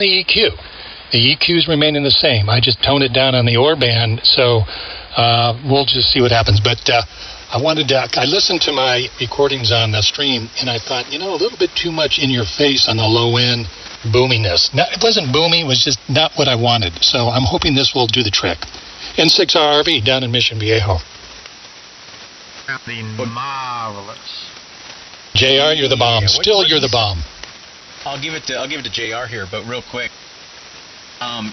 The EQ. The EQ's remaining the same. I just toned it down on the OR band, so we'll just see what happens. But I listened to my recordings on the stream, and I thought, a little bit too much in your face on the low end boominess. It wasn't boomy, it was just not what I wanted. So I'm hoping this will do the trick. N6RRV down in Mission Viejo. Marvelous. JR, you're the bomb. Still, you're the bomb. I'll give it to JR here, but real quick.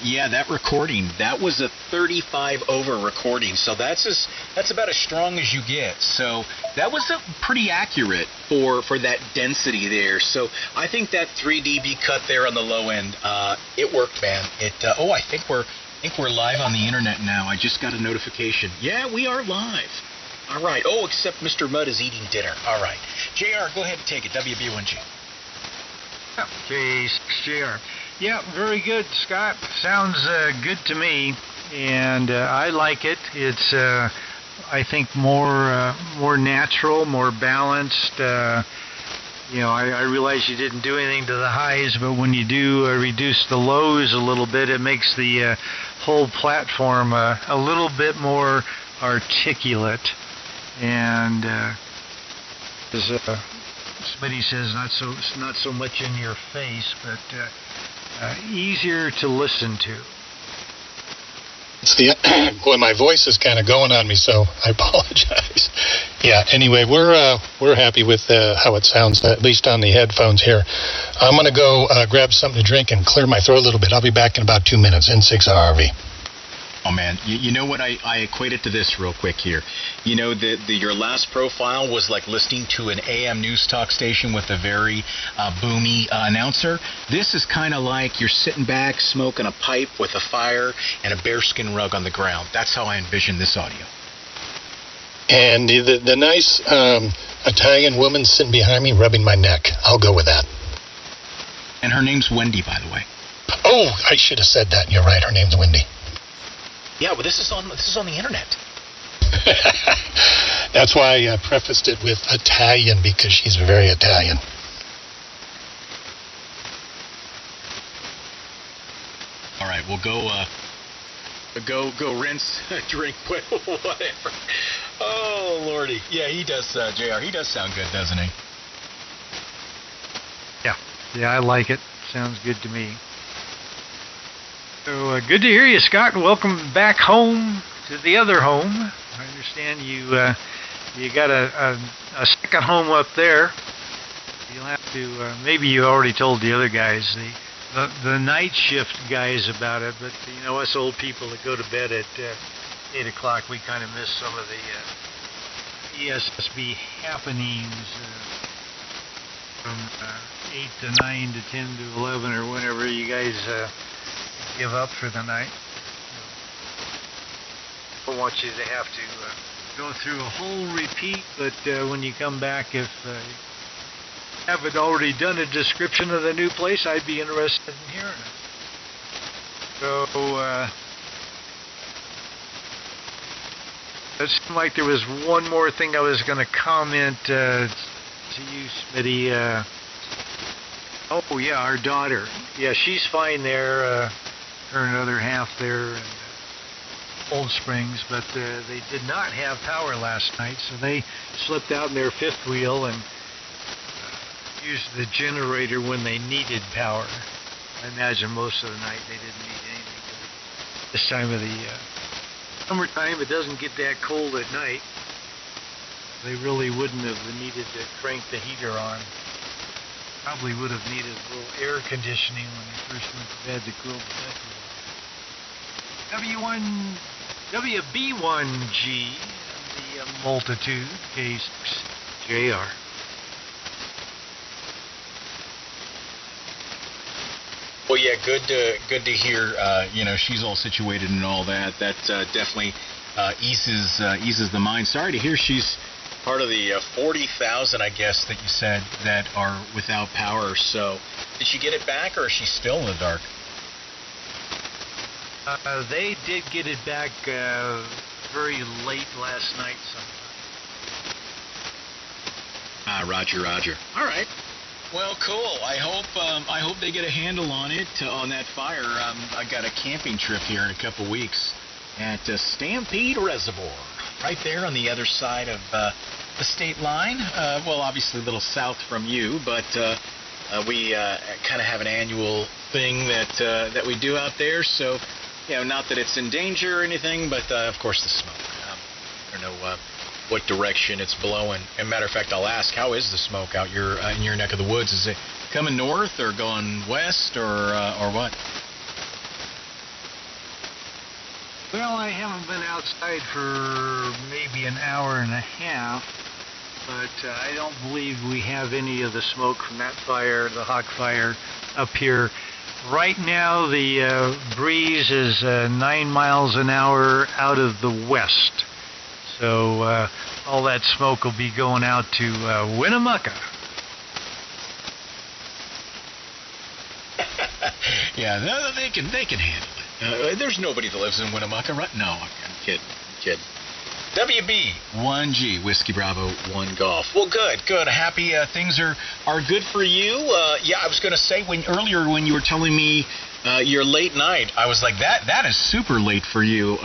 Yeah, that recording, that was a 35 over recording, so that's about as strong as you get. So that was pretty accurate for that density there. So I think that 3 dB cut there on the low end, it worked, man. I think we're live on the internet now. I just got a notification. Yeah, we are live. All right. Oh, except Mr. Mudd is eating dinner. All right. JR, go ahead and take it. WB1G. JR. Yeah, very good, Scott. Sounds good to me, and I like it. It's, I think, more natural, more balanced. I realize you didn't do anything to the highs, but when you do reduce the lows a little bit, it makes the whole platform a little bit more articulate. And as somebody says, not so much in your face, but easier to listen to. Boy, my voice is kind of going on me, so I apologize. Yeah. Anyway, we're happy with how it sounds, at least on the headphones here. I'm gonna go grab something to drink and clear my throat a little bit. I'll be back in about 2 minutes. N6RRV. Oh man, you know what, I equate it to this real quick here. Your last profile was like listening to an AM news talk station with a very boomy announcer. This is kind of like you're sitting back smoking a pipe with a fire and a bearskin rug on the ground. That's how I envision this audio. And the nice Italian woman sitting behind me rubbing my neck. I'll go with that. And her name's Wendy, by the way. Oh, I should have said that. You're right, her name's Wendy. Yeah, well, this is on the internet. That's why I prefaced it with Italian, because she's very Italian. All right, we'll go rinse, drink, whatever. Oh Lordy, yeah, he does, JR. He does sound good, doesn't he? Yeah, I like it. Sounds good to me. So good to hear you, Scott, and welcome back home to the other home. I understand you got a second home up there. You'll have to maybe you already told the other guys, the night shift guys about it, but us old people that go to bed at 8 o'clock, we kind of miss some of the ESSB happenings from 8 to 9 to 10 to 11 or whenever you guys give up for the night. I don't want you to have to go through a whole repeat, but when you come back, if you haven't already done a description of the new place, I'd be interested in hearing it. So it seemed like there was one more thing I was going to comment to you, Smitty. Oh yeah, our daughter. Yeah, she's fine there. Her and other half there in Old Springs, but they did not have power last night, so they slipped out in their fifth wheel and used the generator when they needed power. I imagine most of the night they didn't need anything. This time of the summertime, it doesn't get that cold at night. They really wouldn't have needed to crank the heater on. Probably would have needed a little air conditioning when they first went to bed to cool the bed. WB1G, the multitude, K6JR. Well, yeah, good to hear. She's all situated and all that. That definitely eases the mind. Sorry to hear she's part of the 40,000, I guess, that you said that are without power. So, did she get it back, or is she still in the dark? They did get it back very late last night sometime. Roger. All right. Well, cool. I hope they get a handle on it, on that fire. I got a camping trip here in a couple weeks at Stampede Reservoir, right there on the other side of the state line. Well, obviously a little south from you, but we kind of have an annual thing that we do out there. So, not that it's in danger or anything, but of course the smoke. I don't know what direction it's blowing. As a matter of fact, I'll ask, how is the smoke out in your neck of the woods? Is it coming north or going west or what? Well, I haven't been outside for maybe an hour and a half, but I don't believe we have any of the smoke from that fire, the hawk fire, up here. Right now, the breeze is 9 miles an hour out of the west. So all that smoke will be going out to Winnemucca. Yeah, they can handle it. There's nobody that lives in Winnemucca, right? No, I'm kidding. WB 1G Whiskey Bravo 1 Golf. Well, good. Happy things are good for you. Yeah, I was going to say earlier when you were telling me your late night, I was like, that is super late for you.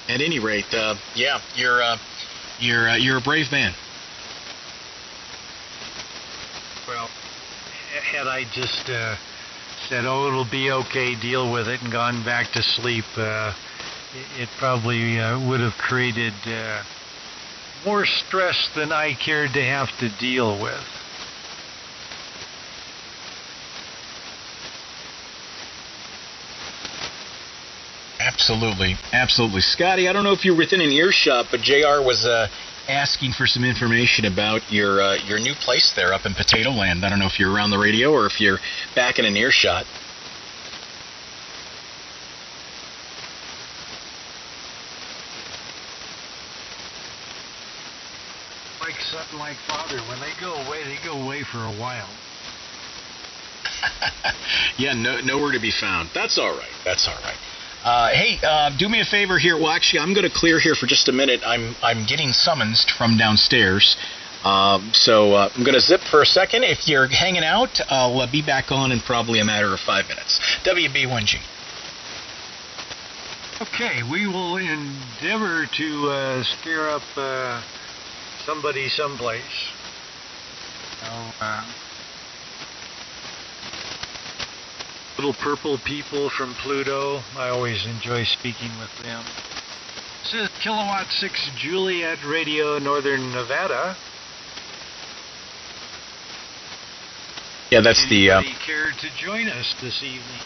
At any rate, yeah, you're a brave man. Well, had I just said, "Oh, it'll be okay, deal with it," and gone back to sleep, it probably would have created more stress than I cared to have to deal with. Absolutely. Scotty, I don't know if you're within an earshot, but JR was asking for some information about your new place there up in Potato Land. I don't know if you're around the radio or if you're back in an earshot. Like son, like father, when they go away for a while. Yeah, nowhere to be found. That's all right. Hey, do me a favor here. Well, actually, I'm going to clear here for just a minute. I'm getting summonsed from downstairs. So I'm going to zip for a second. If you're hanging out, I'll be back on in probably a matter of 5 minutes. WB1G. Okay, we will endeavor to scare up somebody someplace. Little purple people from Pluto. I always enjoy speaking with them. This is Kilowatt 6 Juliet Radio, Northern Nevada. Yeah, that's Anybody care to join us this evening?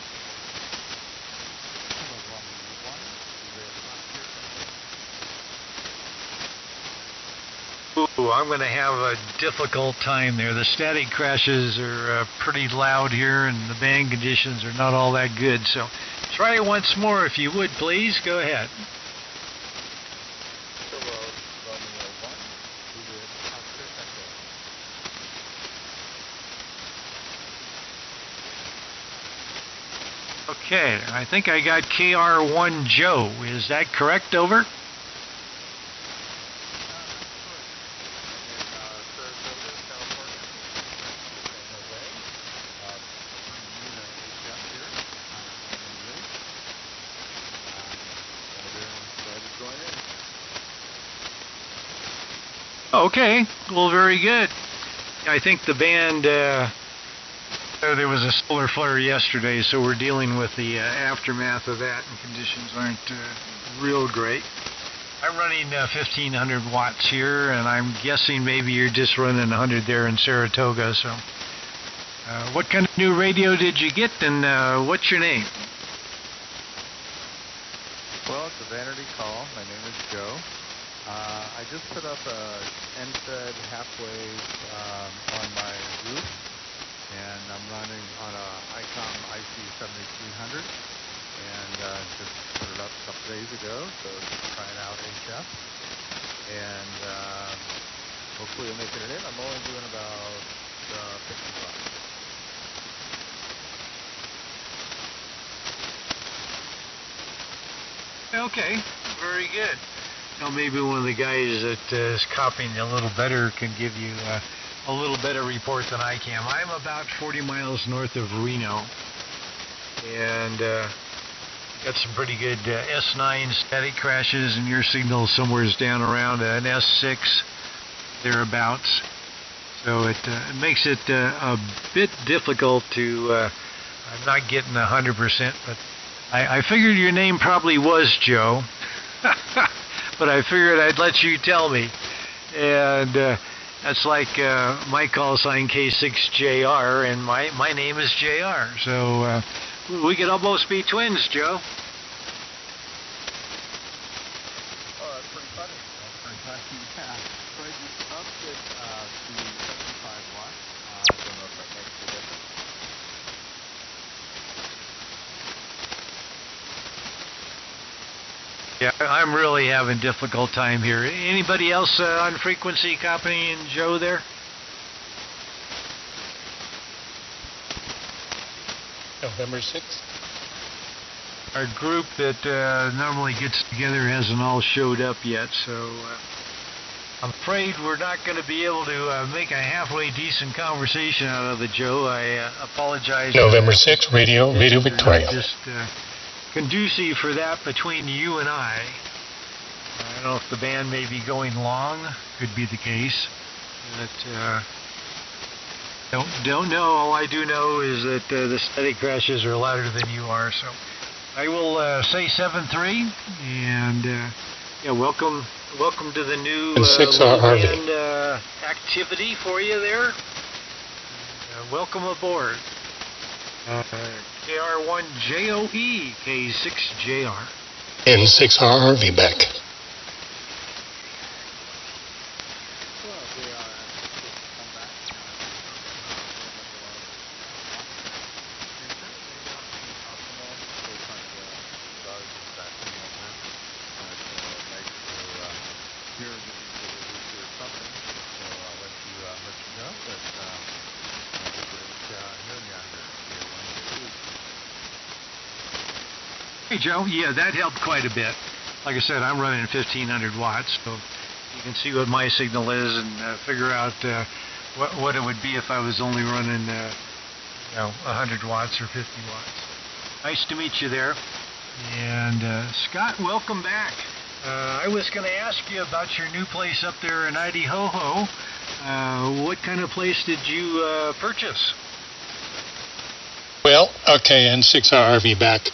Ooh, I'm going to have a difficult time there. The static crashes are pretty loud here, and the band conditions are not all that good. So try it once more if you would, please. Go ahead. Okay, I think I got KR1 Joe. Is that correct? Over? Okay, well, very good. I think the band, there was a solar flare yesterday, so we're dealing with the aftermath of that, and conditions aren't real great. I'm running 1,500 watts here, and I'm guessing maybe you're just running 100 there in Saratoga. So, what kind of new radio did you get, and what's your name? Well, it's a vanity call. My name is Joe. I just put up a end-fed half-wave on my roof, and I'm running on a ICOM IC7300, and just put it up a couple days ago, so just trying out HF, and hopefully you'll make it in. I'm only doing about 50 bucks. Okay, very good. Now maybe one of the guys that is copying a little better can give you a little better report than I can. I'm about 40 miles north of Reno, and got some pretty good S9 static crashes, and your signal somewhere is down around an S6 thereabouts. So it makes it a bit difficult to. I'm not getting 100%, but I figured your name probably was Joe, but I figured I'd let you tell me, and that's like my call sign K6JR, and my name is JR. So. We could almost be twins, Joe. Oh, that's pretty funny. Yeah. So I just upped it to 75 watts. I don't know if that makes a difference. Yeah, I'm really having a difficult time here. Anybody else on frequency copying Joe there? November 6th. Our group that normally gets together hasn't all showed up yet, so I'm afraid we're not going to be able to make a halfway decent conversation out of it, Joe. I apologize. November 6th, Radio Victoria. Just conducive for that between you and I. I don't know if the band may be going long. Could be the case. But don't know. All I do know is that the static crashes are louder than you are. So I will say 7-3, and yeah, welcome to the new band activity for you there. Welcome aboard. KR1JOE K6JR. And 6RRV back. Hey Joe, yeah, that helped quite a bit. Like I said, I'm running 1500 watts, so you can see what my signal is and figure out what it would be if I was only running 100 watts or 50 watts. Nice to meet you there. And Scott, welcome back. I was going to ask you about your new place up there in Idaho. What kind of place did you purchase? Well, okay, and 6RRV back.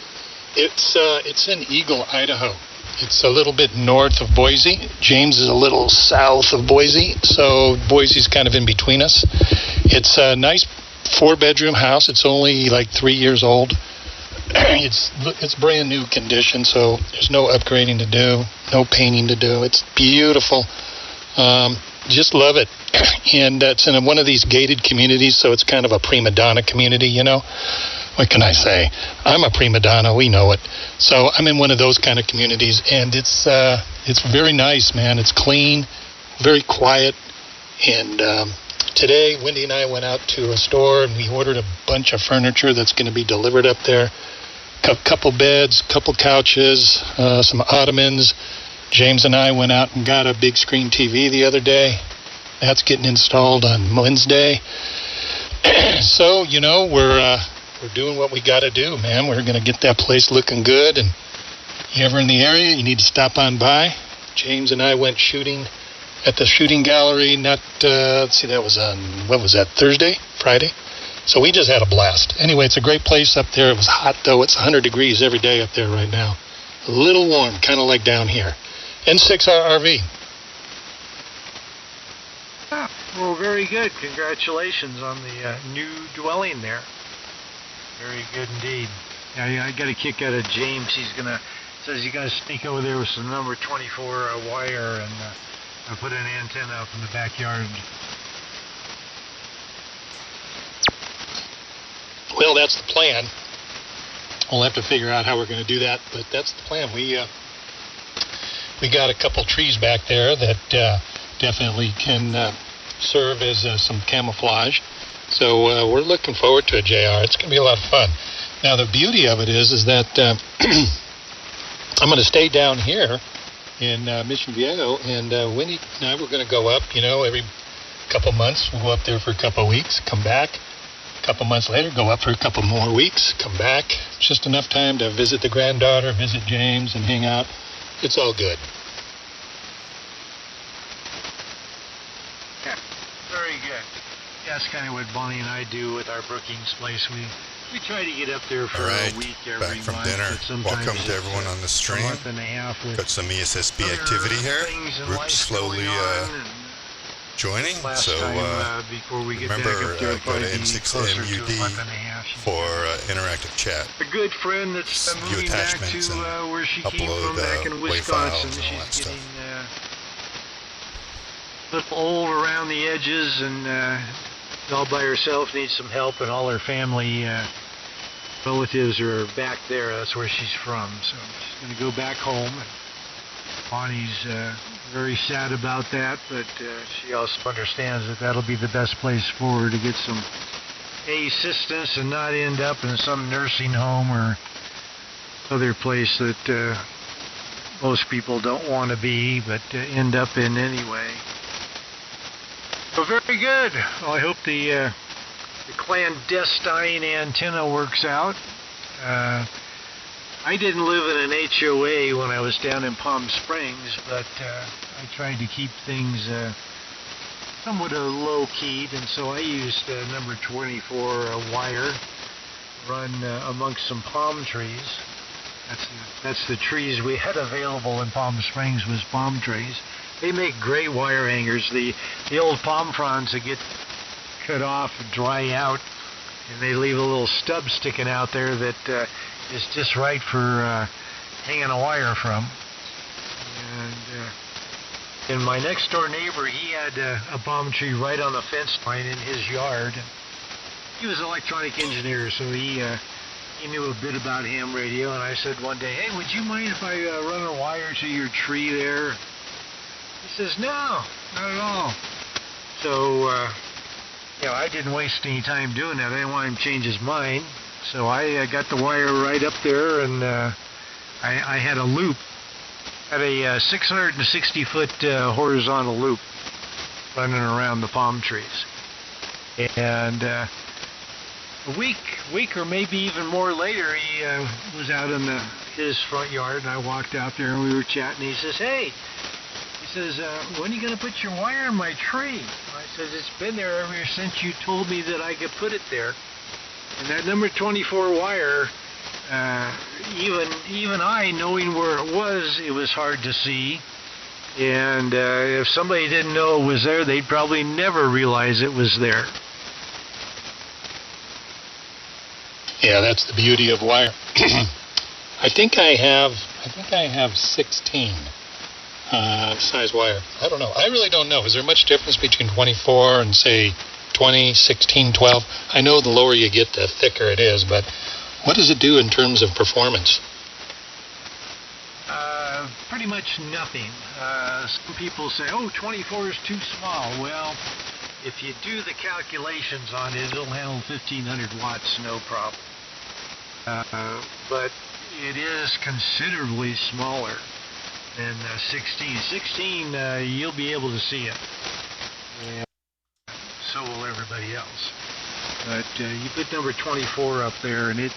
It's in Eagle, Idaho. It's a little bit north of Boise. James is a little south of Boise, so Boise's kind of in between us. It's a nice 4-bedroom house. It's only like 3 years old. It's brand new condition, so there's no upgrading to do, no painting to do. It's beautiful. Just love it. And it's in one of these gated communities, so it's kind of a prima donna community, you know. What can I say? I'm a prima donna. We know it. So I'm in one of those kind of communities, and it's very nice, man. It's clean, very quiet. And today, Wendy and I went out to a store, and we ordered a bunch of furniture that's going to be delivered up there. A couple beds, couple couches, some ottomans. James and I went out and got a big screen TV the other day. That's getting installed on Wednesday. So, you know, we're doing what we got to do, man. We're going to get that place looking good. And if you're ever in the area, you need to stop on by. James and I went shooting at the shooting gallery. Let's see, that was on, what was that, Thursday? Friday? So we just had a blast. Anyway, it's a great place up there. It was hot, though. It's 100 degrees every day up there right now. A little warm, kind of like down here. N6RRV. Well, very good. Congratulations on the new dwelling there. Very good indeed. Yeah, I got a kick out of James. Says he's gonna sneak over there with some number 24 wire and put an antenna up in the backyard. Well, that's the plan. We'll have to figure out how we're going to do that, but that's the plan. We got a couple trees back there that definitely can serve as some camouflage. So we're looking forward to it, JR. It's going to be a lot of fun. Now, the beauty of it is that I'm going to stay down here in Mission Viejo, and Winnie and I were going to go up, you know, every couple months, we'll go up there for a couple weeks, come back. A couple months later, go up for a couple more weeks, come back. Just enough time to visit the granddaughter, visit James, and hang out. It's all good. Yeah, very good. Yeah, that's kind of what Bonnie and I do with our Brookings place. We try to get up there for a week every back from month. dinner. But sometimes Welcome to everyone on the stream. A month and a half with Got some ESSB activity here. We're slowly joining. So before we get remember, back up there, go to N6MUD for interactive chat. A good friend that's moving back to where she came from back in Wisconsin. She's getting a little old around the edges and all by herself, needs some help, and all her family relatives are back there. That's where she's from. So she's going to go back home. And Bonnie's very sad about that, but she also understands that that'll be the best place for her to get some assistance and not end up in some nursing home or other place that most people don't want to be, but end up in anyway. So very good. Well, I hope the clandestine antenna works out. I didn't live in an HOA when I was down in Palm Springs, but I tried to keep things somewhat low-keyed, and so I used number 24 wire run amongst some palm trees. That's the trees we had available in Palm Springs, was palm trees. They make great wire hangers. The old palm fronds that get cut off and dry out, and they leave a little stub sticking out there that is just right for hanging a wire from. And my next door neighbor, he had a palm tree right on the fence line in his yard. He was an electronic engineer, so he knew a bit about ham radio. And I said one day, "Hey, would you mind if I run a wire to your tree there?" He says, "No, not at all." So, I didn't waste any time doing that. I didn't want him to change his mind. So I got the wire right up there, and I had a loop. Had a 660-foot horizontal loop running around the palm trees. And a week or maybe even more later, he was out in his front yard, and I walked out there, and we were chatting. He says, "Hey," he says, "when are you going to put your wire in my tree?" I says, "It's been there ever since you told me that I could put it there." And that number 24 wire, even I, knowing where it was hard to see. And if somebody didn't know it was there, they'd probably never realize it was there. Yeah, that's the beauty of wire. I think I have 16 size wire. I don't know. I really don't know. Is there much difference between 24 and say 20, 16, 12? I know the lower you get, the thicker it is, but what does it do in terms of performance? Pretty much nothing. Some people say, "Oh, 24 is too small." Well, if you do the calculations on it, it'll handle 1500 watts, no problem. But it is considerably smaller than 16. 16, you'll be able to see it. And so will everybody else. But you put number 24 up there, and it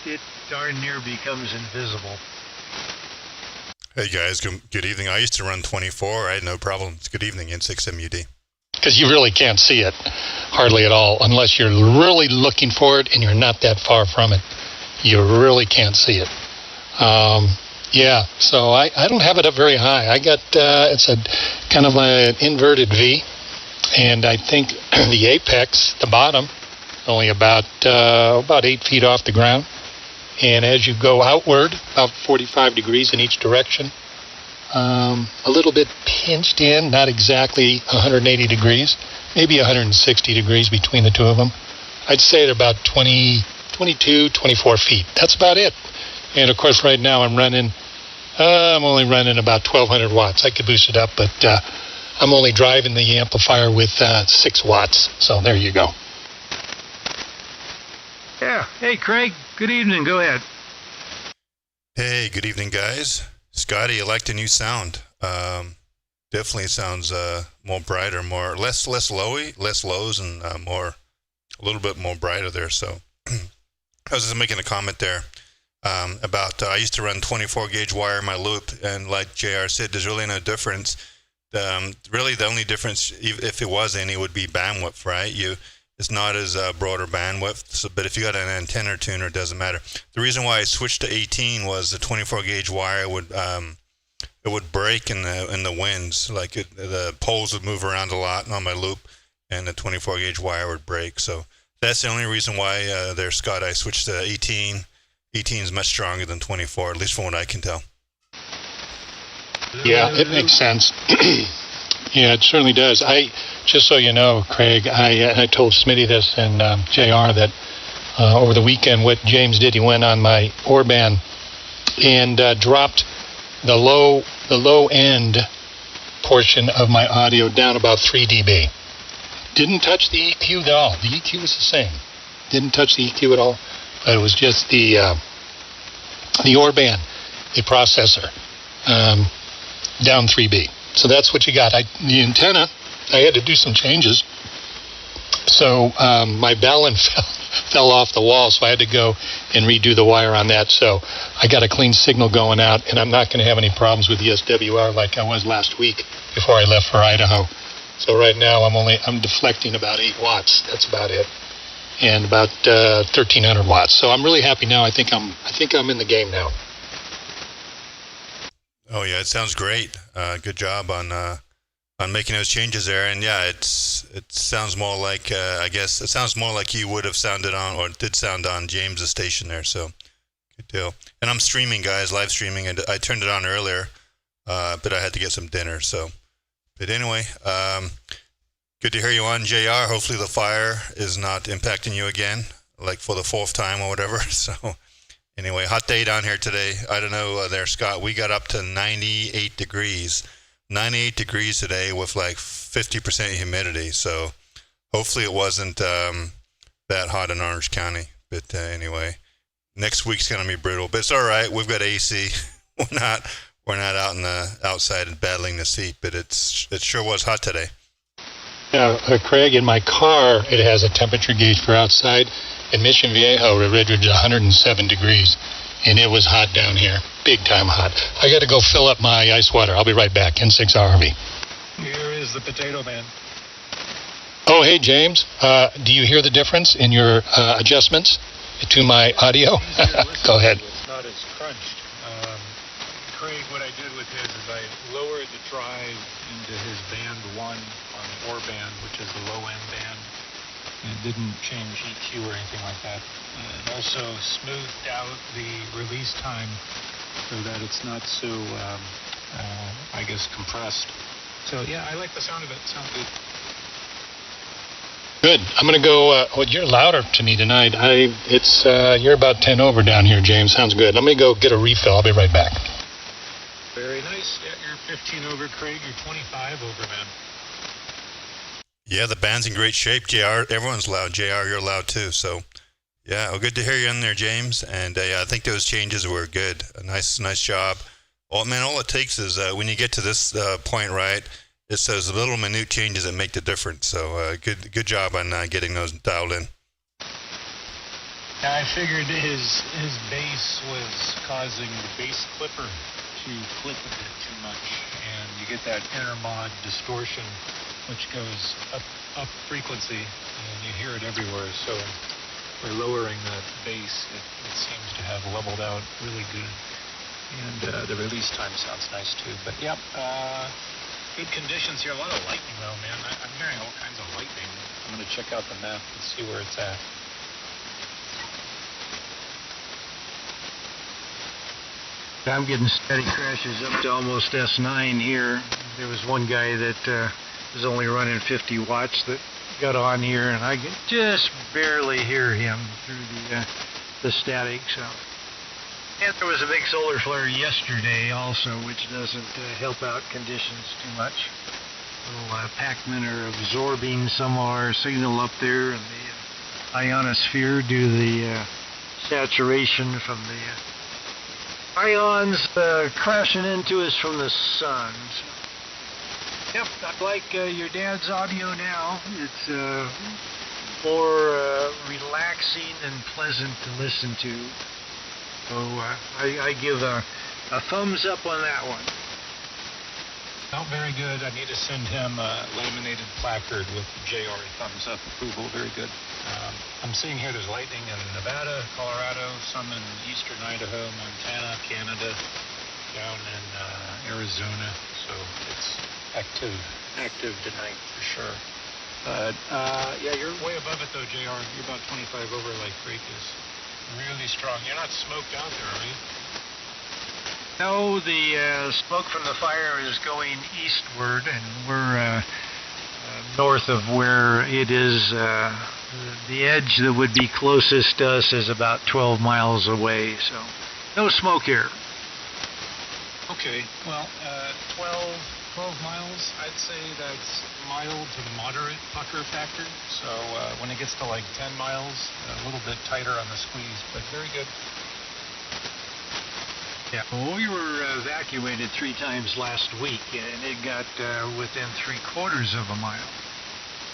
darn near becomes invisible. Hey guys, good evening. I used to run 24. I had no problems. Good evening, N6MUD. Because you really can't see it hardly at all unless you're really looking for it and you're not that far from it. You really can't see it. Yeah, so I don't have it up very high. I got, it's a kind of an inverted V, and I think the apex, the bottom, only about 8 feet off the ground. And as you go outward, about 45 degrees in each direction, a little bit pinched in, not exactly 180 degrees, maybe 160 degrees between the two of them. I'd say at about 22, 24 feet. That's about it. And of course, right now I'm only running about 1200 watts. I could boost it up, but I'm only driving the amplifier with 6 watts. So there you go. Yeah. Hey, Craig. Good evening. Go ahead. Hey, good evening, guys. Scotty, I liked a new sound. definitely sounds more brighter, less lows, and a little bit more brighter there. So I was just making a comment there about I used to run 24 gauge wire in my loop, and like JR said, there's really no difference. Really, the only difference, if it was any, would be bandwidth, right? It's not as broader bandwidth, but if you got an antenna tuner, it doesn't matter. The reason why I switched to 18 was the 24 gauge wire would break in the winds, like the poles would move around a lot on my loop, and the 24 gauge wire would break. So that's the only reason why there, Scott, I switched to 18. 18 is much stronger than 24, at least from what I can tell. Yeah, it makes sense. Yeah, it certainly does. Just so you know, Craig, I told Smitty this and JR that over the weekend what James did, he went on my Orban and dropped the low end portion of my audio down about 3 dB. Didn't touch the EQ at all. The EQ was the same. Didn't touch the EQ at all. But it was just the Orban, the processor, down 3B. So that's what you got. The antenna, I had to do some changes. So my ballon fell off the wall, so I had to go and redo the wire on that. So I got a clean signal going out, and I'm not going to have any problems with the SWR like I was last week before I left for Idaho. So right now I'm deflecting about 8 watts. That's about it, and about 1,300 watts. So I'm really happy now. I think I'm in the game now. Oh yeah, it sounds great. Good job on making those changes there. And yeah, it sounds more like I guess it sounds more like you would have sounded on, or did sound on, James's station there. So good deal. And I'm streaming, guys, live streaming, and I turned it on earlier, but I had to get some dinner. So, but anyway, good to hear you on, JR. Hopefully the fire is not impacting you again, like for the 4th time or whatever. So. Anyway, hot day down here today. I don't know there, Scott. We got up to 98 degrees. 98 degrees today with like 50% humidity. So hopefully it wasn't that hot in Orange County. But anyway, next week's going to be brutal. But it's all right. We've got AC. We're not out in the outside and battling the heat. But it sure was hot today. Now, Craig, in my car, it has a temperature gauge for outside. In Mission Viejo, it read 107 degrees, and it was hot down here, big time hot. I got to go fill up my ice water. I'll be right back. N6 RV. Here is the potato man. Oh, hey, James. Do you hear the difference in your adjustments to my audio? Go ahead. It's not as crunched. Craig, what I did with his is I lowered the drive into his band 1 on the Orban, which is the low-end band. It didn't change EQ or anything like that. It also smoothed out the release time so that it's not so, I guess, compressed. So, yeah, I like the sound of it. It sounds good. Good. I'm going to go, you're louder to me tonight. You're about 10 over down here, James. Sounds good. Let me go get a refill. I'll be right back. Very nice. Yeah, you're 15 over, Craig. You're 25 over, man. Yeah, the band's in great shape. JR, everyone's loud. JR, you're loud too. So, yeah, well, good to hear you in there, James. And yeah, I think those changes were good. A nice job. Well, man, all it takes is when you get to this point, right? It's those little minute changes that make the difference. So, good job on getting those dialed in. I figured his bass was causing the bass clipper to clip a bit too much, and you get that intermod distortion, which goes up frequency, and you hear it everywhere. So we're lowering the bass. It seems to have leveled out really good, and the release time sounds nice too. But yep, good conditions here. A lot of lightning though, man. I'm hearing all kinds of lightning. I'm going to check out the map and see where it's at. I'm getting steady crashes up to almost S9 here. There was one guy that was only running 50 watts that got on here, and I could just barely hear him through the static. So, and there was a big solar flare yesterday also, which doesn't help out conditions too much. Little Pac-Men are absorbing some of our signal up there in the ionosphere due to the saturation from the ions crashing into us from the sun. So Yep, I like your dad's audio now. It's more relaxing and pleasant to listen to. So I give a thumbs up on that one. Oh, very good. I need to send him a laminated placard with JR thumbs up approval. Very good. I'm seeing here there's lightning in Nevada, Colorado, some in eastern Idaho, Montana, Canada, down in Arizona. So it's active tonight for sure. But yeah, you're way above it though, JR. You're about 25 over. Like Creek is really strong. You're not smoked out there, are you? No, the smoke from the fire is going eastward, and we're north of where it is. The edge that would be closest to us is about 12 miles away, so no smoke here. Okay, well, 12 miles, I'd say that's mild to moderate pucker factor. So when it gets to like 10 miles, a little bit tighter on the squeeze, but very good. Yeah, well, we were evacuated 3 times last week, and it got within 3/4 of a mile.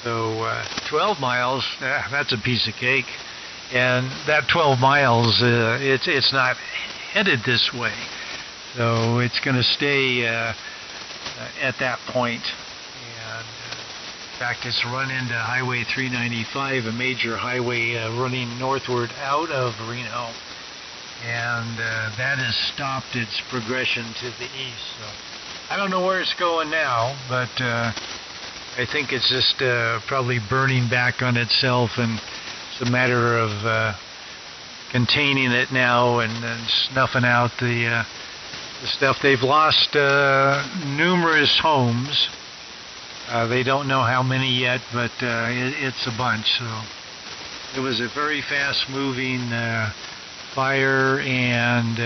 So 12 miles, that's a piece of cake. And that 12 miles, it's not headed this way. So it's going to stay at that point. And in fact, it's run into Highway 395, a major highway running northward out of Reno. And that has stopped its progression to the east. So I don't know where it's going now, but I think it's just probably burning back on itself, and it's a matter of containing it now and snuffing out the stuff. They've lost numerous homes. They don't know how many yet, but it's a bunch. So it was a very fast-moving fire, and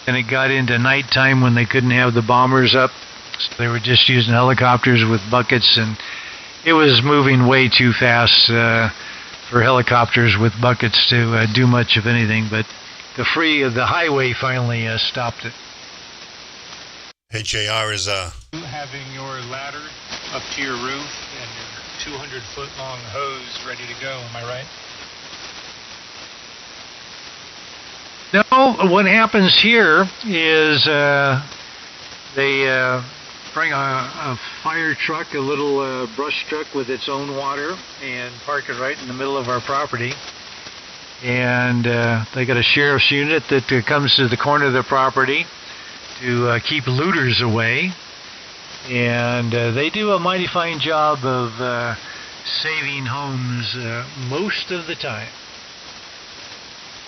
it got into nighttime when they couldn't have the bombers up, so they were just using helicopters with buckets, and it was moving way too fast for helicopters with buckets to do much of anything. But the highway finally stopped it. Hey, JR, is having your ladder up to your roof and your 200-foot long hose ready to go, am I right? No, what happens here is they bring a fire truck, a little brush truck with its own water, and park it right in the middle of our property. And they got a sheriff's unit that comes to the corner of the property to keep looters away. And they do a mighty fine job of saving homes most of the time.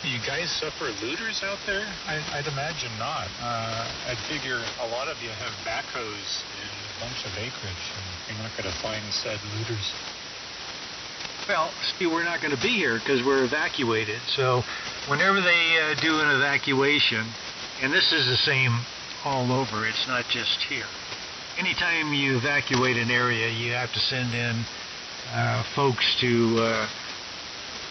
You guys suffer looters out there? I'd imagine not. I'd figure a lot of you have backhoes and a bunch of acreage, and you're not going to find said looters. Well, see, we're not going to be here because we're evacuated. So whenever they do an evacuation, and this is the same all over, it's not just here. Anytime you evacuate an area, you have to send in folks to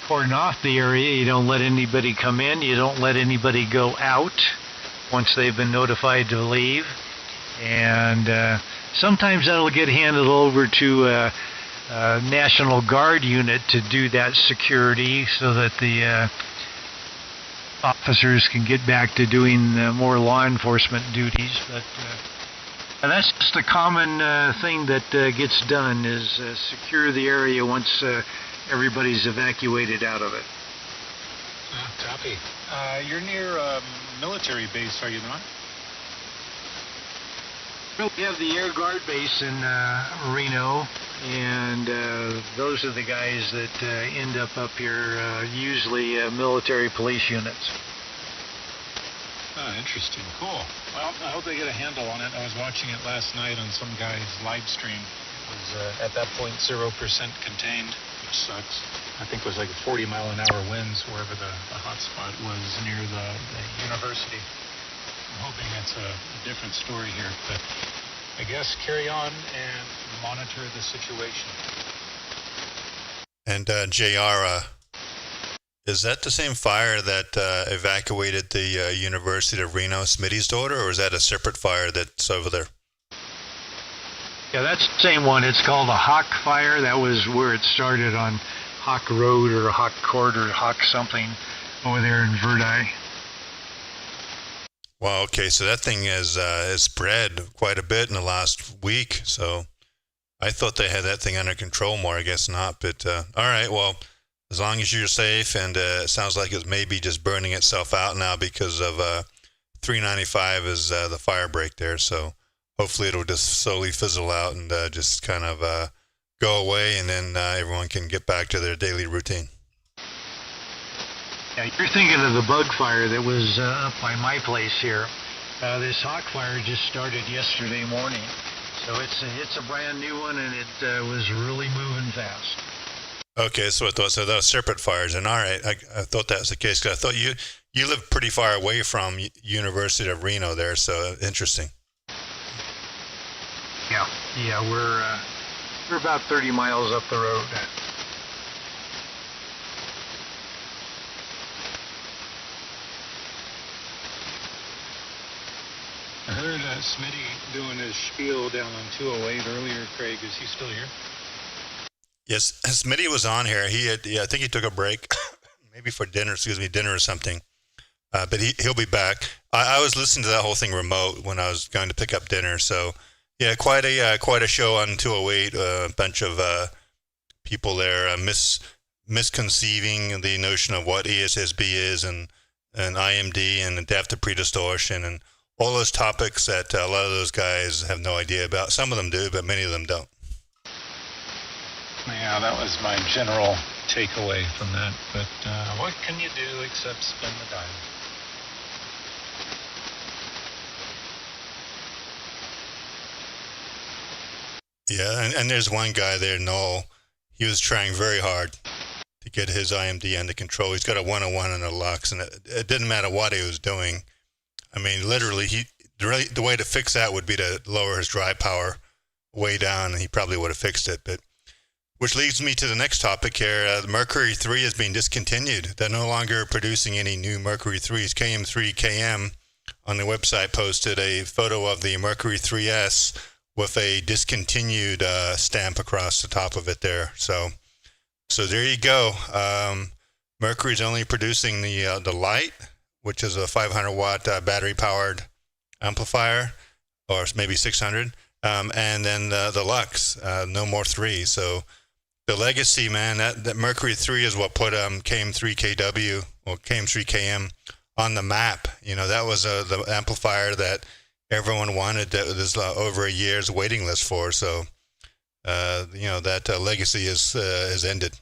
cordon off the area. You don't let anybody come in. You don't let anybody go out once they've been notified to leave. And sometimes that'll get handed over to a National Guard unit to do that security so that the officers can get back to doing more law enforcement duties. But and that's just a common thing that gets done, is secure the area once everybody's evacuated out of it. Copy. You're near a military base, are you not? We have the Air Guard base in Reno, and those are the guys that end up here, usually military police units. Oh, interesting. Cool. Well, I hope they get a handle on it. I was watching it last night on some guy's live stream. It was at that point 0% contained, which sucks. I think it was like 40-mile-an-hour winds wherever the hot spot was near the university. I'm hoping it's a different story here, but I guess carry on and monitor the situation. And JR, is that the same fire that evacuated the University of Reno, Smitty's daughter, or is that a separate fire that's over there? Yeah, that's the same one. It's called a Hawk Fire. That was where it started on Hawk Road or Hawk Court or Hawk something over there in Verdi. Well, okay, so that thing has spread quite a bit in the last week. So I thought they had that thing under control more. I guess not. But all right, well, as long as you're safe, and it sounds like it's maybe just burning itself out now because of 395 is the fire break there. So hopefully it'll just slowly fizzle out and just kind of go away, and then everyone can get back to their daily routine. Yeah, you're thinking of the bug fire that was up by my place here. This Hawk Fire just started yesterday morning, so it's a brand new one, and it was really moving fast. Okay, so I thought so. Those separate fires, and all right, I thought that was the case because I thought you live pretty far away from University of Reno there, so interesting. Yeah, we're about 30 miles up the road. I heard Smitty doing his spiel down on 208 earlier. Craig, is he still here? Yes, Smitty was on here. I think he took a break, maybe for dinner or something. But he'll be back. I was listening to that whole thing remote when I was going to pick up dinner. So yeah, quite a show on 208. A bunch of people there misconceiving the notion of what ESSB is and IMD and adaptive predistortion and all those topics that a lot of those guys have no idea about. Some of them do, but many of them don't. Yeah, that was my general takeaway from that. But what can you do except spin the dial? Yeah, and there's one guy there, Noel. He was trying very hard to get his IMD under control. He's got a 101 in the Lux, and it didn't matter what he was doing. I mean, literally, the way to fix that would be to lower his drive power way down, and he probably would have fixed it. But which leads me to the next topic here. The Mercury 3 is being discontinued. They're no longer producing any new Mercury 3s. KM3KM on the website posted a photo of the Mercury 3S with a discontinued stamp across the top of it there. So there you go. Mercury's only producing the Lite, which is a 500 watt battery powered amplifier, or maybe 600, and then the Lux, no more 3. So the legacy, man, that Mercury 3 is what put KM3KW or KM3KM on the map. You know, that was the amplifier that everyone wanted. That there's over a year's waiting list for. So that legacy is ended.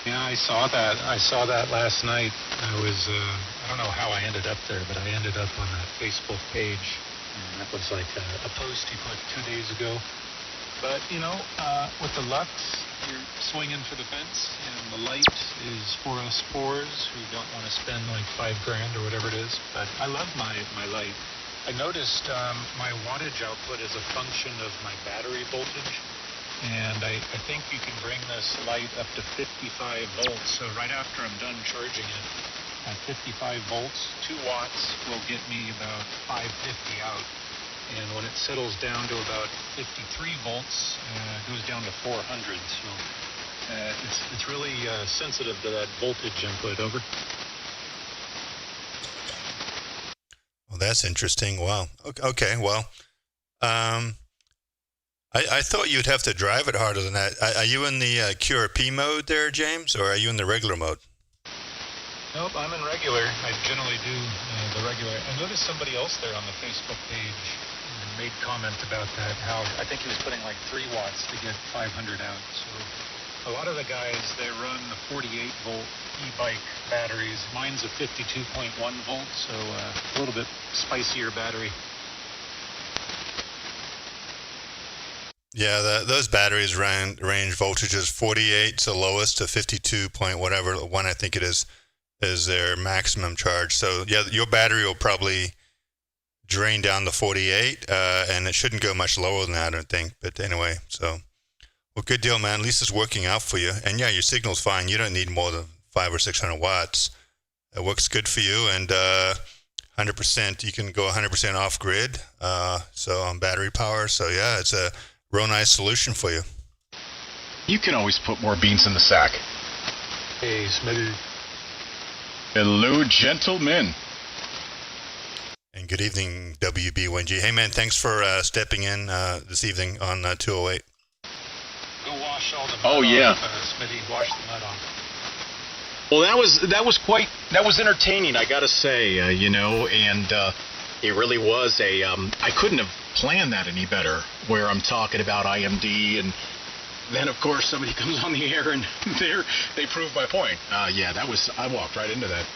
Yeah, I saw that last night. I don't know how I ended up there, but I ended up on that Facebook page. And that was like a post he put 2 days ago. But, with the Lux, you're swinging for the fence, and the Lite is for us poors who don't want to spend like $5,000 or whatever it is. But I love my Lite. I noticed my wattage output is a function of my battery voltage. And I think you can bring this light up to 55 volts. So right after I'm done charging it at 55 volts, 2 watts will get me about 550 out. And when it settles down to about 53 volts, it goes down to 400. So it's really sensitive to that voltage input. Over. Well, that's interesting. Wow. Okay. Well, I thought you'd have to drive it harder than that. Are you in the QRP mode there, James, or are you in the regular mode? Nope, I'm in regular. I generally do the regular. I noticed somebody else there on the Facebook page made comment about that, how I think he was putting like 3 watts to get 500 out. So a lot of the guys, they run the 48 volt e-bike batteries. Mine's a 52.1 volts, so a little bit spicier battery. Yeah, those batteries range voltages 48 the lowest to 52 point whatever one I think it is their maximum charge. So yeah, your battery will probably drain down to 48, and it shouldn't go much lower than that, I don't think. But anyway, so well, good deal, man. At least it's working out for you. And yeah, your signal's fine. You don't need more than 500 or 600 watts. It works good for you. And 100%. You can go 100% off grid, so on battery power. So yeah, it's a real nice solution for you. You can always put more beans in the sack. Hey, Smitty. Hello, gentlemen. And good evening, WB1G. Hey man, thanks for stepping in this evening on 208. Go wash all the mud off, Smitty, wash the mud off. Well, that was entertaining, I gotta say, and it really was I couldn't have planned that any better, where I'm talking about IMD, and then of course somebody comes on the air and they prove my point. I walked right into that.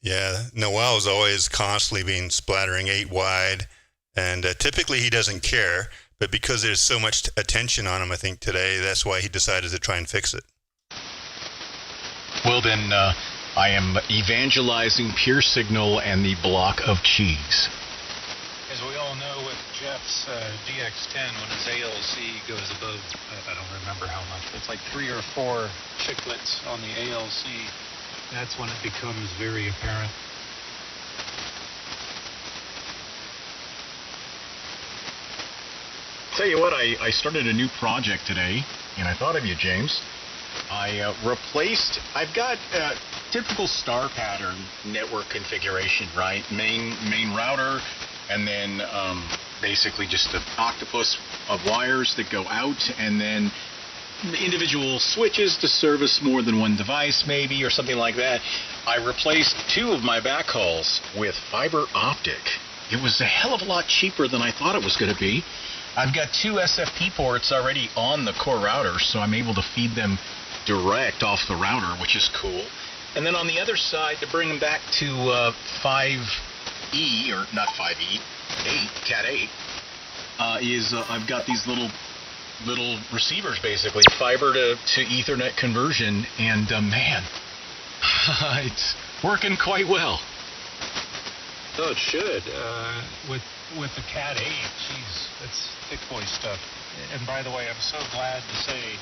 Yeah, Noel's always constantly being splattering 8 wide, and typically he doesn't care. But because there's so much attention on him, I think today, that's why he decided to try and fix it. Well, then I am evangelizing pure signal and the block of cheese. As we all know, with Jeff's DX10, when his ALC goes above, I don't remember how much, it's like 3 or 4 chiclets on the ALC, that's when it becomes very apparent. Tell you what, I started a new project today, and I thought of you, James. I've got typical star pattern network configuration, right? Main router, and then basically just an octopus of wires that go out, and then individual switches to service more than one device, maybe, or something like that. I replaced 2 of my backhauls with fiber optic. It was a hell of a lot cheaper than I thought it was going to be. I've got 2 SFP ports already on the core router, so I'm able to feed them direct off the router, which is cool. And then on the other side, to bring them back to 5E, or not 5E, 8, Cat 8, I've got these little receivers, basically, fiber to Ethernet conversion, and man, it's working quite well. Oh, it should. With the Cat 8, geez, that's thick boy stuff. And by the way, I'm so glad to say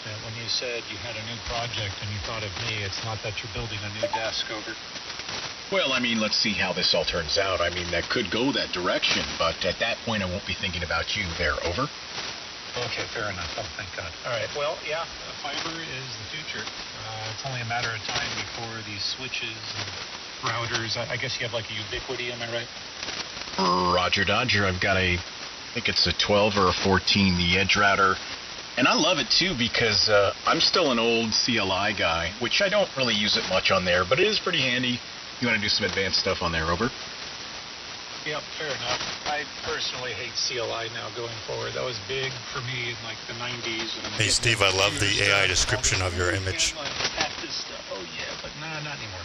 that when you said you had a new project and you thought of me, it's not that you're building a new desk, over. Well, I mean, let's see how this all turns out. I mean, that could go that direction, but at that point, I won't be thinking about you there, over. Okay, fair enough. Oh, thank God. All right, well, yeah, fiber is the future. It's only a matter of time before these switches and routers, I guess you have like a Ubiquity, am I right? Roger Dodger. I've got I think it's a 12 or a 14, the edge router. And I love it too because I'm still an old CLI guy, which I don't really use it much on there, but it is pretty handy. You want to do some advanced stuff on there, over? Yep, fair enough. I personally hate CLI now going forward. That was big for me in like the 90s. Hey Steve, I love the AI description of your image. Oh yeah, but nah, not anymore.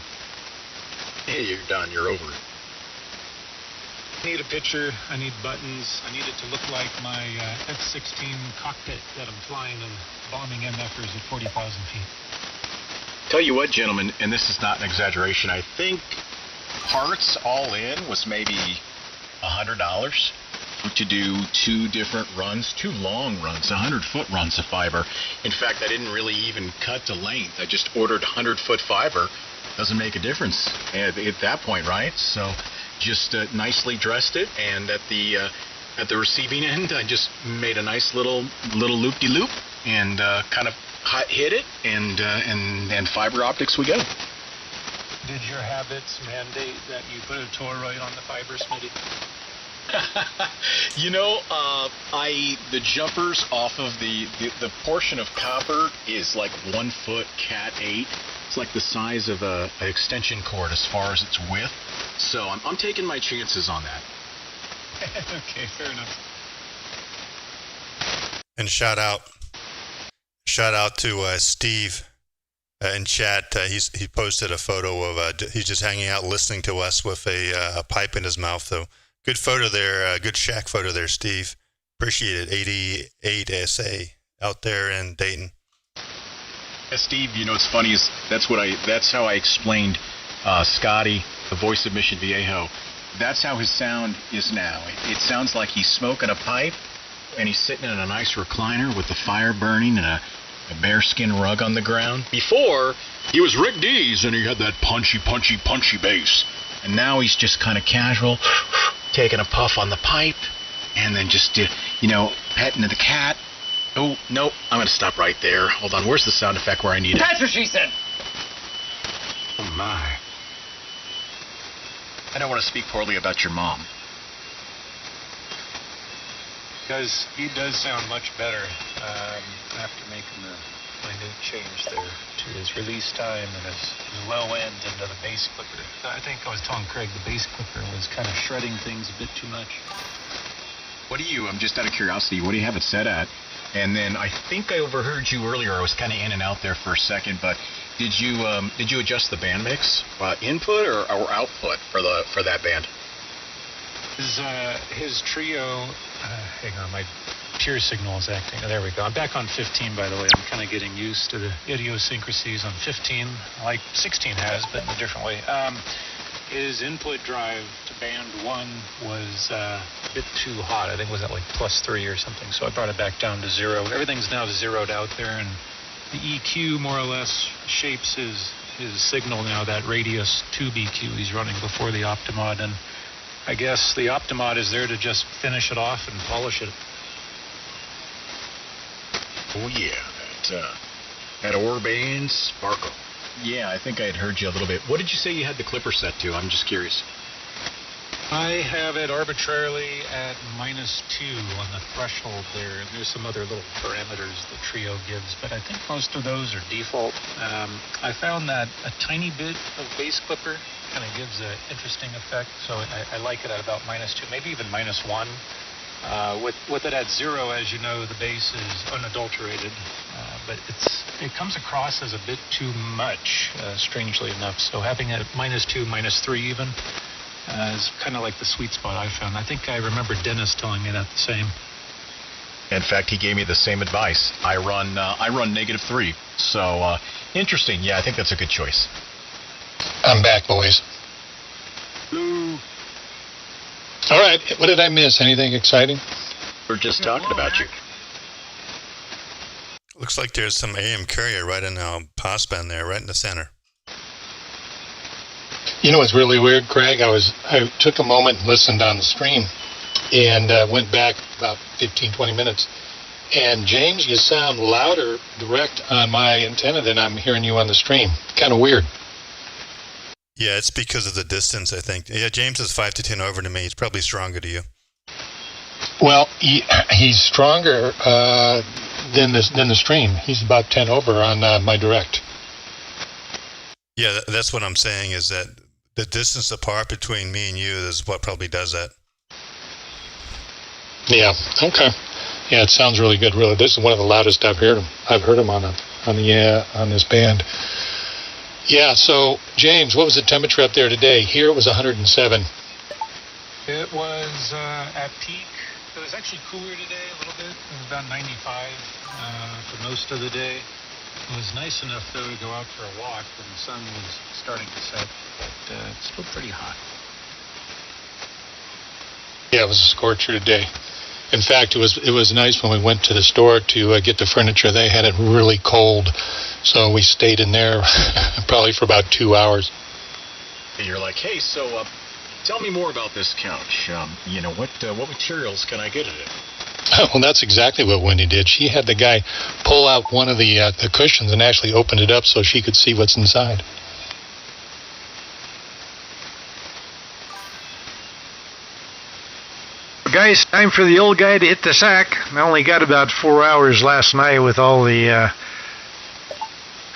Hey, you're done. You're over it. I need a picture. I need buttons. I need it to look like my F-16 cockpit that I'm flying and bombing MFers at 40,000 feet. Tell you what, gentlemen, and this is not an exaggeration, I think parts all in was maybe $100 to do 2 different runs, 2 long runs, 100-foot runs of fiber. In fact, I didn't really even cut to length. I just ordered 100-foot fiber. Doesn't make a difference at that point, right? So just nicely dressed it, and at the receiving end, I just made a nice little loop-de-loop and kind of hit it, and fiber optics we go. Did your habits mandate that you put a toroid on the fiber, Smitty? The jumpers off of the portion of copper is like 1 foot Cat 8. It's like the size of an extension cord as far as its width. So I'm taking my chances on that. Okay, fair enough. And shout out to Steve in chat. He posted a photo of he's just hanging out listening to us with a pipe in his mouth. So good photo there, good shack photo there, Steve. Appreciate it. 88 SA out there in Dayton. Yeah, Steve, it's funny is that's how I explained Scotty, the voice of Mission Viejo. That's how his sound is now. It sounds like he's smoking a pipe and he's sitting in a nice recliner with the fire burning and a a bearskin rug on the ground. Before, he was Rick Dees, and he had that punchy bass. And now he's just kind of casual, taking a puff on the pipe, and then just, petting the cat. Oh, nope, I'm going to stop right there. Hold on, where's the sound effect where I need it? That's what she said. Oh, my. I don't want to speak poorly about your mom. Because he does sound much better after making the minute change there to his release time and his low end into the bass clipper. I think I was telling Craig the bass clipper was kind of shredding things a bit too much. I'm just out of curiosity, what do you have it set at? And then I think I overheard you earlier. I was kind of in and out there for a second, but did you adjust the band mix, input or output for that band? His trio, hang on, my peer signal is acting. Oh, there we go. I'm back on 15, by the way. I'm kind of getting used to the idiosyncrasies on 15, like 16 has, but in a different way. His input drive to band 1 was a bit too hot. I think it was at like +3 or something, so I brought it back down to 0. Everything's now zeroed out there, and the EQ more or less shapes his signal now, that radius tube EQ he's running before the Optimod, and I guess the Optimod is there to just finish it off and polish it. Oh yeah, that Orban sparkle. Yeah, I think I had heard you a little bit. What did you say you had the clipper set to? I'm just curious. I have it arbitrarily at -2 on the threshold there, and there's some other little parameters the trio gives, but I think most of those are default. I found that a tiny bit of bass clipper kind of gives an interesting effect, so I like it at about -2, maybe even -1. With it at 0, as you know, the bass is unadulterated, but it comes across as a bit too much, strangely enough. So having it at -2, -3 even is kind of like the sweet spot I found. I think I remember Dennis telling me that the same. In fact, he gave me the same advice. I run -3, so interesting. Yeah, I think that's a good choice. I'm back, boys. Hello. All right, what did I miss? Anything exciting? We're just talking about you. Looks like there's some AM carrier right in the passband there, right in the center. You know what's really weird, Craig? I took a moment and listened on the stream and went back about 15, 20 minutes. And James, you sound louder direct on my antenna than I'm hearing you on the stream. Kind of weird. Yeah, it's because of the distance, I think. Yeah, James is 5 to 10 over to me. He's probably stronger to you. Well, he's stronger than the stream. He's about 10 over on my direct. Yeah, that's what I'm saying, is that the distance apart between me and you is what probably does that. Yeah, okay. Yeah, it sounds really good, really. This is one of the loudest I've heard him on this band. Yeah, so, James, what was the temperature up there today? Here it was 107. It was at peak. It was actually cooler today a little bit. It was about 95 for most of the day. It was nice enough, though, to go out for a walk when the sun was starting to set, but it's still pretty hot. Yeah, it was a scorcher today. In fact, it was nice when we went to the store to get the furniture. They had it really cold, so we stayed in there probably for about 2 hours. You're like, hey, so tell me more about this couch. What materials can I get it in? Well, that's exactly what Wendy did. She had the guy pull out one of the cushions and actually opened it up so she could see what's inside. Guys, time for the old guy to hit the sack. I only got about 4 hours last night with all the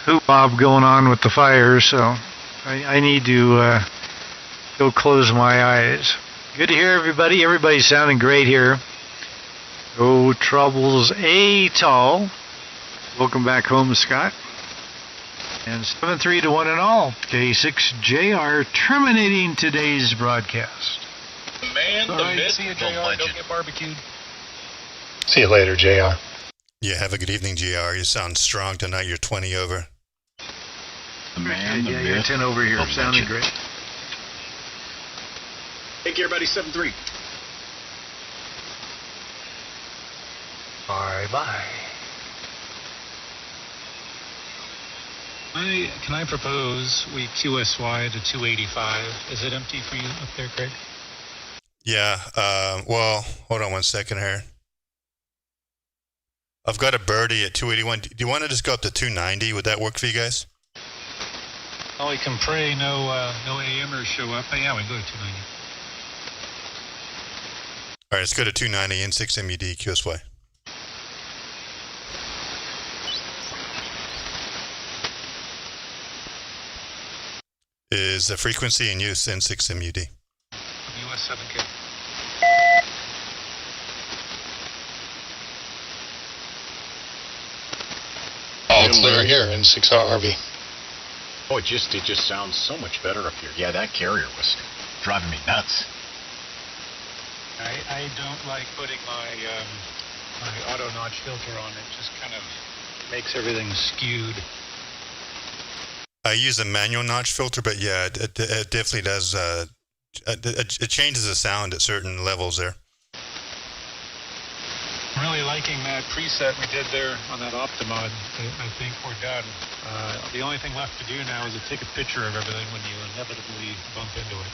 hoop-bob going on with the fires, so I need to go close my eyes. Good to hear everybody. Everybody's sounding great here. No troubles at all. Welcome back home, Scott. And 7-3 to 1 and all. K6JR terminating today's broadcast. Man, All right, see you, JR. Don't get barbecued. See you later, JR. Yeah, have a good evening, JR. You sound strong tonight. You're 20 over. The man, the yeah, myth, you're 10 over here. the Sounding legend. great. Take care, buddy. 7-3. Bye-bye. Can I propose we QSY to 285? Is it empty for you up there, Craig? Yeah. Well, hold on one second here. I've got a birdie at 281. Do you want to just go up to 290? Would that work for you guys? Oh, we can pray no AMers show up. But yeah, we can go to 290. All right, let's go to 290 and 6 MUD QSY. Is the frequency in use in 6 MUD? US 7K. All clear here in 6R RV. Oh, it just sounds so much better up here. Yeah, that carrier was driving me nuts. I don't like putting my auto notch filter on. It just kind of makes everything skewed. I use a manual notch filter, but yeah, it definitely does. It changes the sound at certain levels there. I'm really liking that preset we did there on that Optimod. I think we're done. The only thing left to do now is to take a picture of everything when you inevitably bump into it.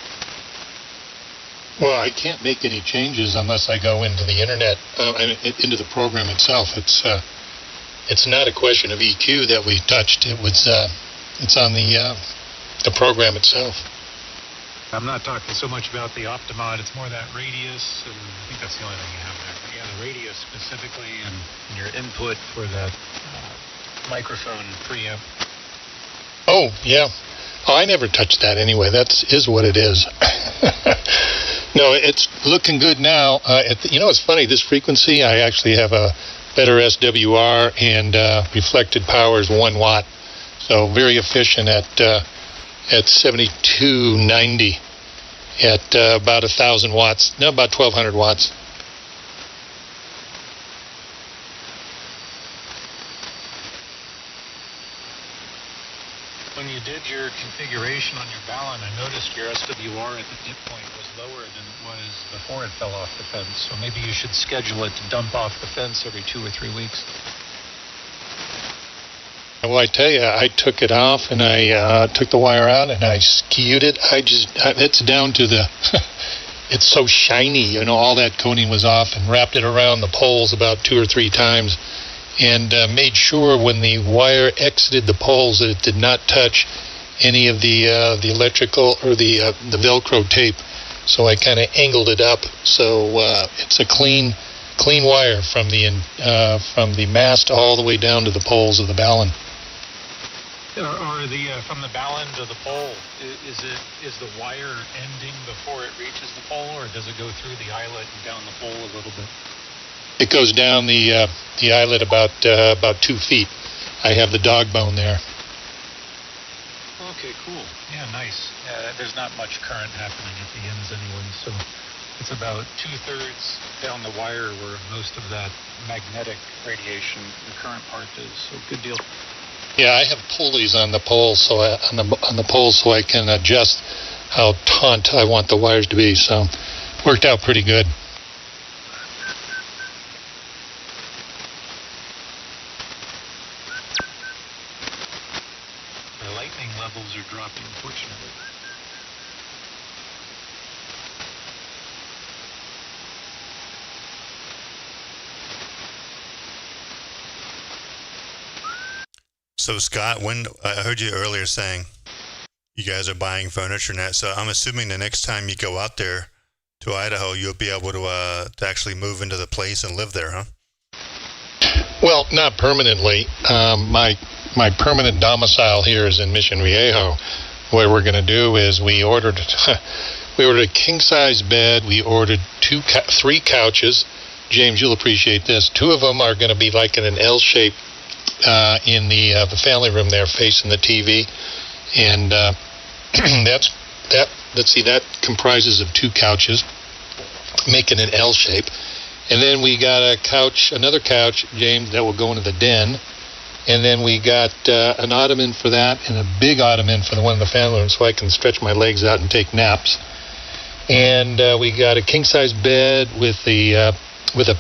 Well, I can't make any changes unless I go into the internet, into the program itself. It's not a question of EQ that we touched. It's on the program itself. I'm not talking so much about the Optimod. It's more that radius, and I think that's the only thing you have there. But yeah, the radius specifically, and your input for that microphone preamp. Oh, yeah. Oh, I never touched that anyway. That is what it is. No, it's looking good now. It's funny. This frequency, I actually have a better SWR, and reflected power is 1 watt. So very efficient at 7290 at about 1,000 watts. No, about 1,200 watts. When you did your configuration on your Ballon, I noticed your SWR at the dip point was lower than it was before it fell off the fence. So maybe you should schedule it to dump off the fence every 2 or 3 weeks. Well, I tell you, I took it off and I took the wire out and I skewed it. It's down to the, it's so shiny, all that coating was off, and wrapped it around the poles about 2 or 3 times, and made sure when the wire exited the poles that it did not touch any of the electrical or the Velcro tape. So I kind of angled it up so it's a clean wire from the mast all the way down to the poles of the Ballon. Or from the Ballon to the pole, is the wire ending before it reaches the pole, or does it go through the eyelet and down the pole a little bit? It goes down the eyelet about 2 feet. I have the dog bone there. Okay, cool. Yeah, nice. There's not much current happening at the ends anyway, so it's about 2/3 down the wire where most of that magnetic radiation, the current part is. So good deal. Yeah, I have pulleys on the poles, so I can adjust how taut I want the wires to be. So, worked out pretty good. The lightning levels are dropping, unfortunately. So Scott, when I heard you earlier saying you guys are buying furniture now, so I'm assuming the next time you go out there to Idaho, you'll be able to actually move into the place and live there, huh? Well, not permanently. My permanent domicile here is in Mission Viejo. What we're going to do is we ordered a king size bed. We ordered 3 couches. James, you'll appreciate this. 2 of them are going to be like in an L shape. In the family room there facing the TV, and that comprises of 2 couches, making an L shape, and then we got another couch, James, that will go into the den, and then we got an ottoman for that, and a big ottoman for the one in the family room, so I can stretch my legs out and take naps, and we got a king size bed with a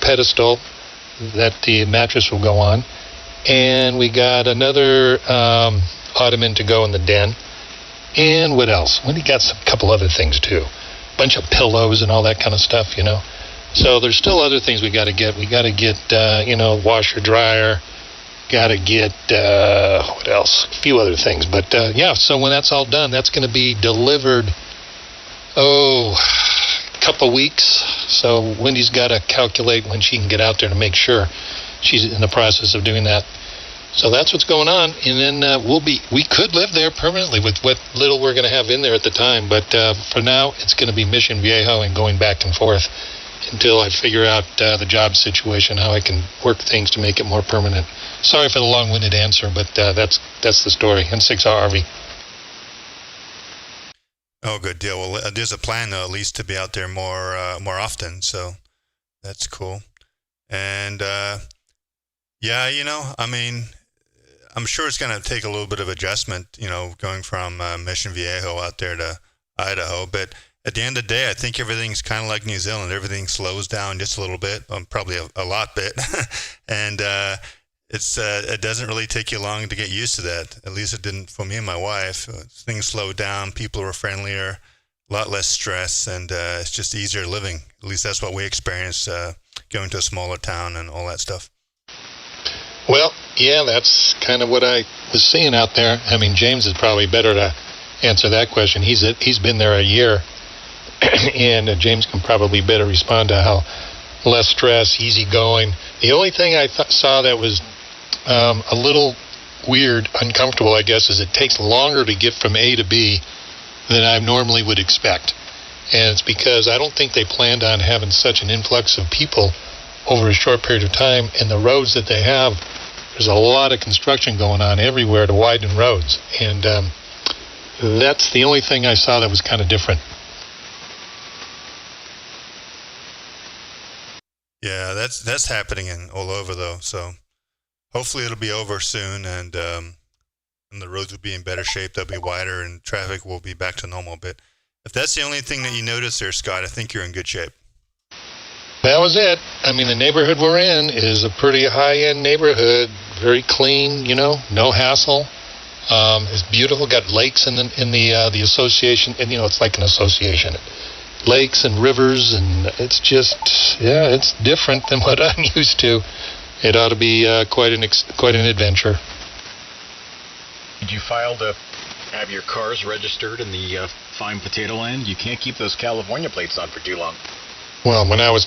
pedestal that the mattress will go on. And we got another ottoman to go in the den. And what else? Well, he got a couple other things too. Bunch of pillows and all that kind of stuff, you know. So there's still other things we got to get. We got to get, washer, dryer. Got to get, what else? A few other things. But, so when that's all done, that's going to be delivered, a couple weeks. So Wendy's got to calculate when she can get out there to make sure she's in the process of doing that. So that's what's going on. And then we could live there permanently with what little we're going to have in there at the time. But for now, it's going to be Mission Viejo and going back and forth until I figure out the job situation, how I can work things to make it more permanent. Sorry for the long-winded answer, but that's the story. N6RV. Oh, good deal. Well, there's a plan, though, at least to be out there more often, so that's cool. And, I'm sure it's going to take a little bit of adjustment, going from Mission Viejo out there to Idaho, but at the end of the day, I think everything's kind of like New Zealand. Everything slows down just a little bit, probably a lot bit, and it doesn't really take you long to get used to that. At least it didn't for me and my wife. Things slowed down, people were friendlier, a lot less stress, and it's just easier living. At least that's what we experienced going to a smaller town and all that stuff. Well, yeah, that's kind of what I was seeing out there. I mean, James is probably better to answer that question. He's been there a year. And James can probably better respond to how less stress, easy going. The only thing I saw that was a little weird, uncomfortable, I guess, is it takes longer to get from A to B than I normally would expect. And it's because I don't think they planned on having such an influx of people over a short period of time. And the roads that they have, there's a lot of construction going on everywhere to widen roads. And that's the only thing I saw that was kind of different. Yeah, that's happening all over though. So hopefully it'll be over soon, and the roads will be in better shape. They'll be wider, and traffic will be back to normal. But if that's the only thing that you notice there, Scott, I think you're in good shape. That was it. I mean, the neighborhood we're in is a pretty high-end neighborhood, very clean. No hassle. It's beautiful. Got lakes in the association, and it's like an association. Lakes and rivers, and it's just, it's different than what I'm used to. It ought to be quite an adventure. Did you file to have your cars registered in the fine potato land? You can't keep those California plates on for too long. Well, when I was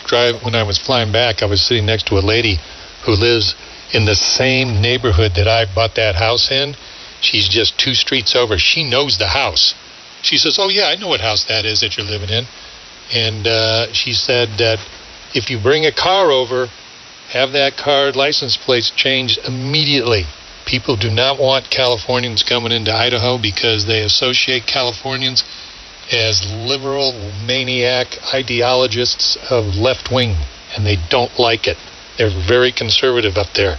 flying back, I was sitting next to a lady who lives in the same neighborhood that I bought that house in. She's just 2 streets over. She knows the house. She says, "Oh yeah, I know what house that is that you're living in." And she said that if you bring a car over, have that car license plates changed immediately. People do not want Californians coming into Idaho because they associate Californians as liberal maniac ideologists of left wing, and they don't like it. They're very conservative up there,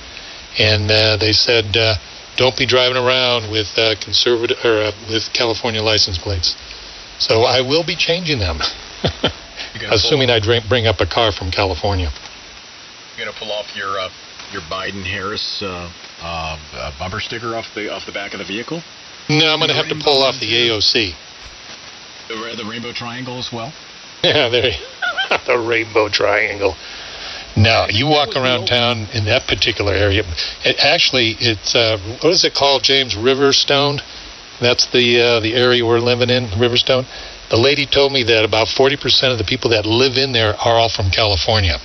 and they said don't be driving around with with California license plates. So I will be changing them, assuming I bring up a car from California. You're gonna pull off your Biden-Harris bumper sticker off the back of the vehicle? No, I'm going to have to pull off the AOC. The rainbow triangle as well? Yeah, the rainbow triangle. No, you walk around town in that particular area. It's what is it called, James? Riverstone. That's the area we're living in, Riverstone. The lady told me that about 40% of the people that live in there are all from California.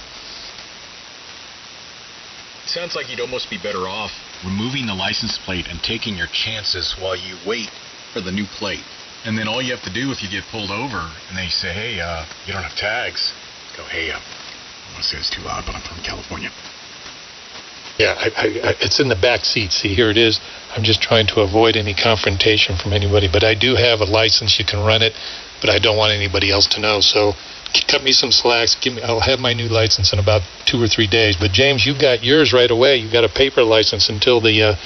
Sounds like you'd almost be better off removing the license plate and taking your chances while you wait for the new plate. And then all you have to do if you get pulled over and they say, "Hey, you don't have tags," go, "Hey, I want to say it's too loud, but I'm from California." Yeah, it's in the back seat. See, here it is. I'm just trying to avoid any confrontation from anybody. But I do have a license. You can run it, but I don't want anybody else to know. So cut me some slacks. I'll have my new license in about 2 or 3 days. But James, you got yours right away. You got a paper license until the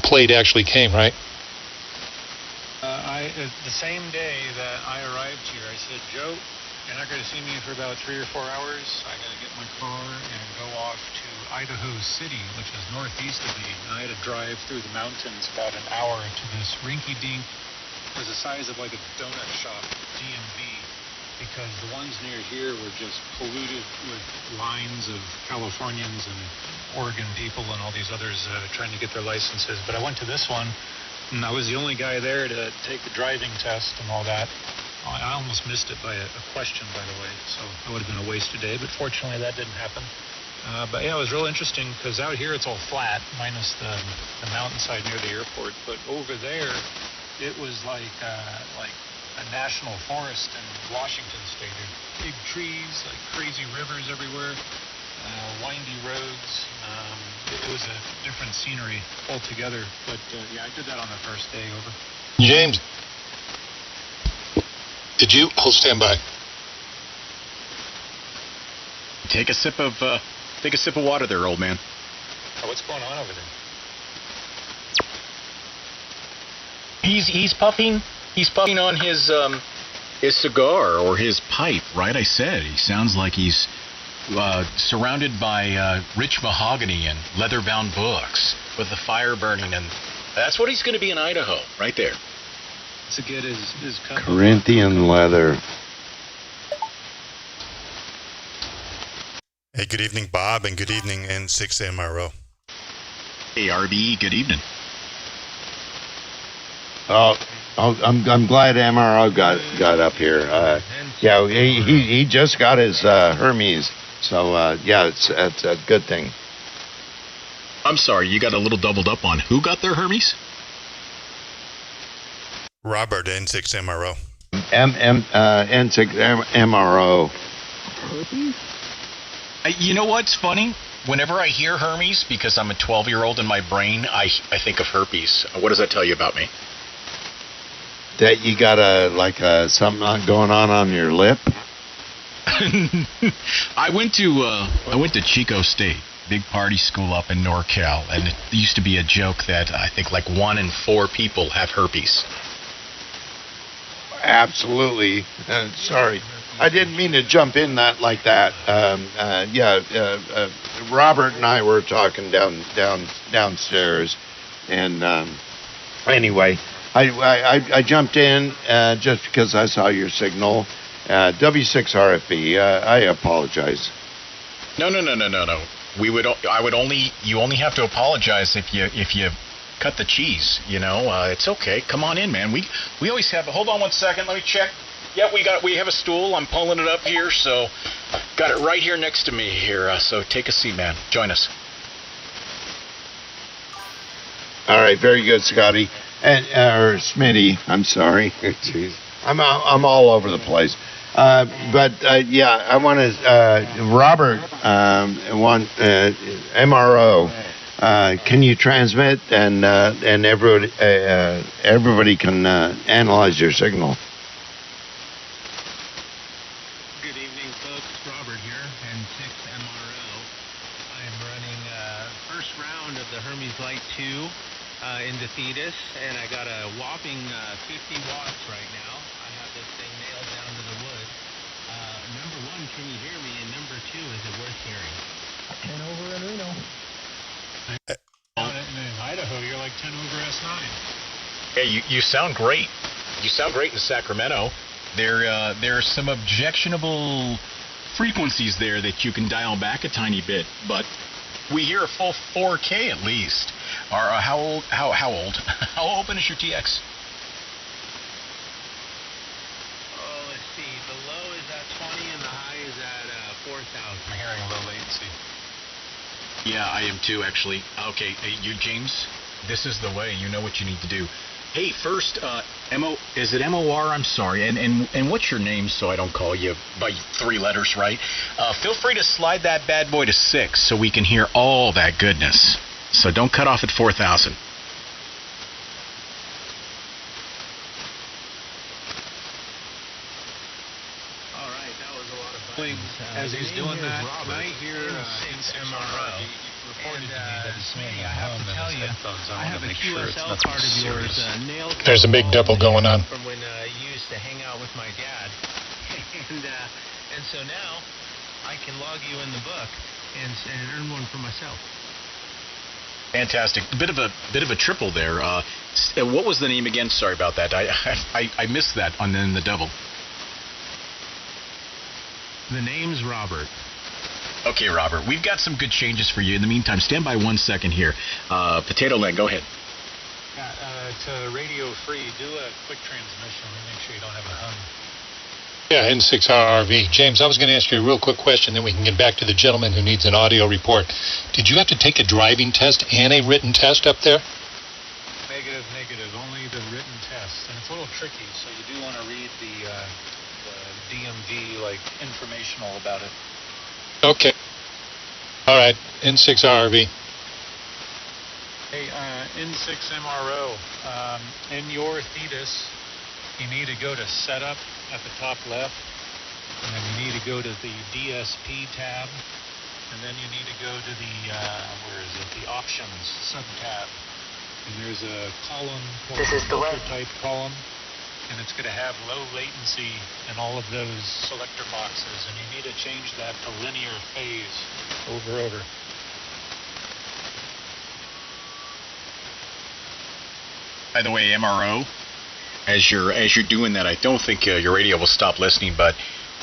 plate actually came, right? The same day that I arrived here, I said, "Joe, You're not going to see me for about 3 or 4 hours. I got to get my car and go off to Idaho City, which is northeast of me. And I had to drive through the mountains about an hour to this rinky-dink. It was the size of like a donut shop, DMV, because the ones near here were just polluted with lines of Californians and Oregon people and all these others trying to get their licenses. But I went to this one, and I was the only guy there to take the driving test and all that. I almost missed it by a question, by the way, so that would have been a wasted day, but fortunately that didn't happen. But yeah, it was real interesting, because out here it's all flat, minus the mountainside near the airport, but over there it was like a national forest in Washington State. There's big trees, like crazy rivers everywhere, windy roads. It was a different scenery altogether, but yeah, I did that on the first day. Over. James, did you hold standby? Take a sip of water there, old man. Oh, what's going on over there? He's puffing on his cigar or his pipe, right? I said he sounds like he's surrounded by rich mahogany and leather-bound books with the fire burning, and that's what he's going to be in Idaho, right there. To get his Corinthian leather. Hey, good evening, Bob, and good evening, N6 MRO. Hey, RB, good evening. I'm glad MRO got up here. Yeah, he just got his Hermes, so yeah, it's a good thing. I'm sorry, you got a little doubled up on who got their Hermes? Robert, N6 MRO. N6 MRO. You know what's funny? Whenever I hear Hermes, because I'm a 12-year-old in my brain, I think of herpes. What does that tell you about me? That you got something going on your lip? I went to Chico State, big party school up in NorCal, and it used to be a joke that I think like 1 in 4 people have herpes. Absolutely. Sorry, I didn't mean to jump in like that. Robert and I were talking downstairs, and anyway, I jumped in just because I saw your signal. W6RFB. I apologize. No. You only have to apologize if you cut the cheese, you know. It's okay. Come on in, man. We always have. Hold on 1 second. Let me check. Yeah, we have a stool. I'm pulling it up here, so got it right here next to me here. So take a seat, man. Join us. All right, very good, Scotty, or Smitty. I'm sorry. Jeez. I'm all over the place. Yeah, I want to. Robert, MRO. Can you transmit and everybody can analyze your signal? Good evening, folks. Robert here, N6 MRO. I'm running first round of the Hermes Lite 2 into Thetis, and I got a whopping 50 watts right now. I have this thing nailed down to the wood. Number 1, can you hear me? And number 2, is it worth hearing? 10 over in Reno. In Idaho, you're like 10 over S9. Hey, you sound great. You sound great in Sacramento. There's some objectionable frequencies there that you can dial back a tiny bit, but we hear a full 4K at least. How old? How open is your TX? Oh, let's see. The low is at 20 and the high is at 4,000. I'm hearing low latency. Yeah, I am too, actually. Okay, you, James, this is the way. You know what you need to do. Hey, first, is it MOR? I'm sorry. And what's your name so I don't call you by 3 letters, right? Feel free to slide that bad boy to 6 so we can hear all that goodness. So don't cut off at 4,000. All right, that was a lot of fun. As he's doing that, right here, MRO. And Smitty, I have to tell you, I have a QSL card of yours nailed. There's a big double going on. From when you used to hang out with my dad. And So now I can log you in the book and earn one for myself. Fantastic. Bit of a triple there. What was the name again? Sorry about that. I missed that on the double. The name's Robert. Okay, Robert. We've got some good changes for you. In the meantime, stand by 1 second here. Potato Land, go ahead. To radio free, do a quick transmission and make sure you don't have a hum. Yeah, N6RRV. James, I was going to ask you a real quick question, then we can get back to the gentleman who needs an audio report. Did you have to take a driving test and a written test up there? Negative. Only the written test. And it's a little tricky, so you do want to read the DMV, like, informational about it. Okay. All right, N6RRV. Hey, N6MRO, in your Thetis, you need to go to Setup at the top left, and then you need to go to the DSP tab, and then you need to go to the the Options sub-tab. And there's a column called filter type column, and it's going to have low latency in all of those selector boxes, and you need to change that to linear phase over. By the way, MRO, as you're doing that, I don't think your radio will stop listening, but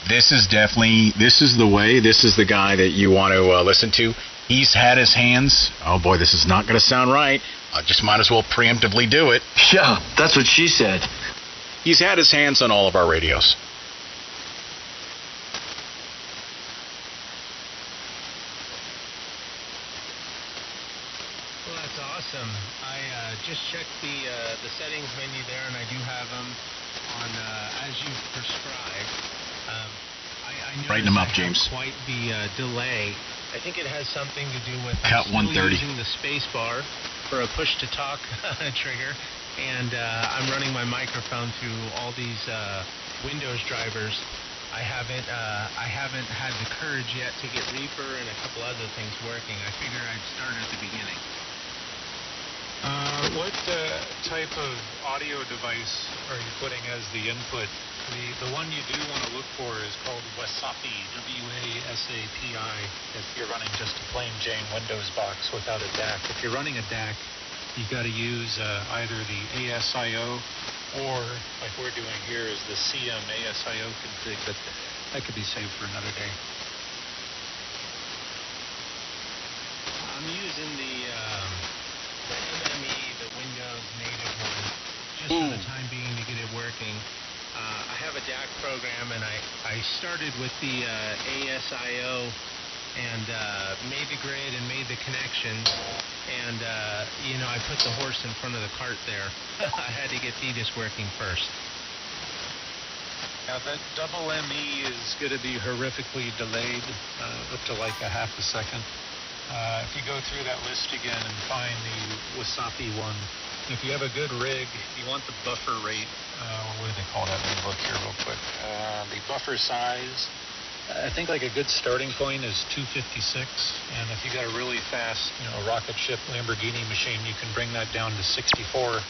this is the way, this is the guy that you want to listen to. He's had his hands, oh boy, this is not going to sound right. I just might as well preemptively do it. Yeah, that's what she said. He's had his hands on all of our radios. Well, that's awesome. I just checked the settings menu there, and I do have them on as you prescribed. I noticed Writing them up, James. Quite the delay. I think it has something to do with Cut 130. using the space bar for a push-to-talk trigger, and I'm running my microphone through all these Windows drivers. I haven't had the courage yet to get Reaper and a couple other things working. I figure I'd start at the beginning. What type of audio device are you putting as the input? The one you do want to look for is called Wasapi, W-A-S-A-P-I, if you're running just a plain Jane Windows box without a DAC. If you're running a DAC, you've got to use either the ASIO or, like we're doing here, is the CM ASIO config, but that could be saved for another day. I'm using the MME, the Windows native one, just for the time being to get it working. I have a DAC program, and I started with the ASIO and made the grid and made the connections, and I put the horse in front of the cart there. I had to get Thetis working first. Now that double ME is going to be horrifically delayed, up to like a half a second. If you go through that list again and find the Wasapi one, if you have a good rig, you want the buffer rate, what do they call that? Let me look here real quick. The buffer size, I think like a good starting point is 256, and if you got a really fast, rocket ship Lamborghini machine, you can bring that down to 64,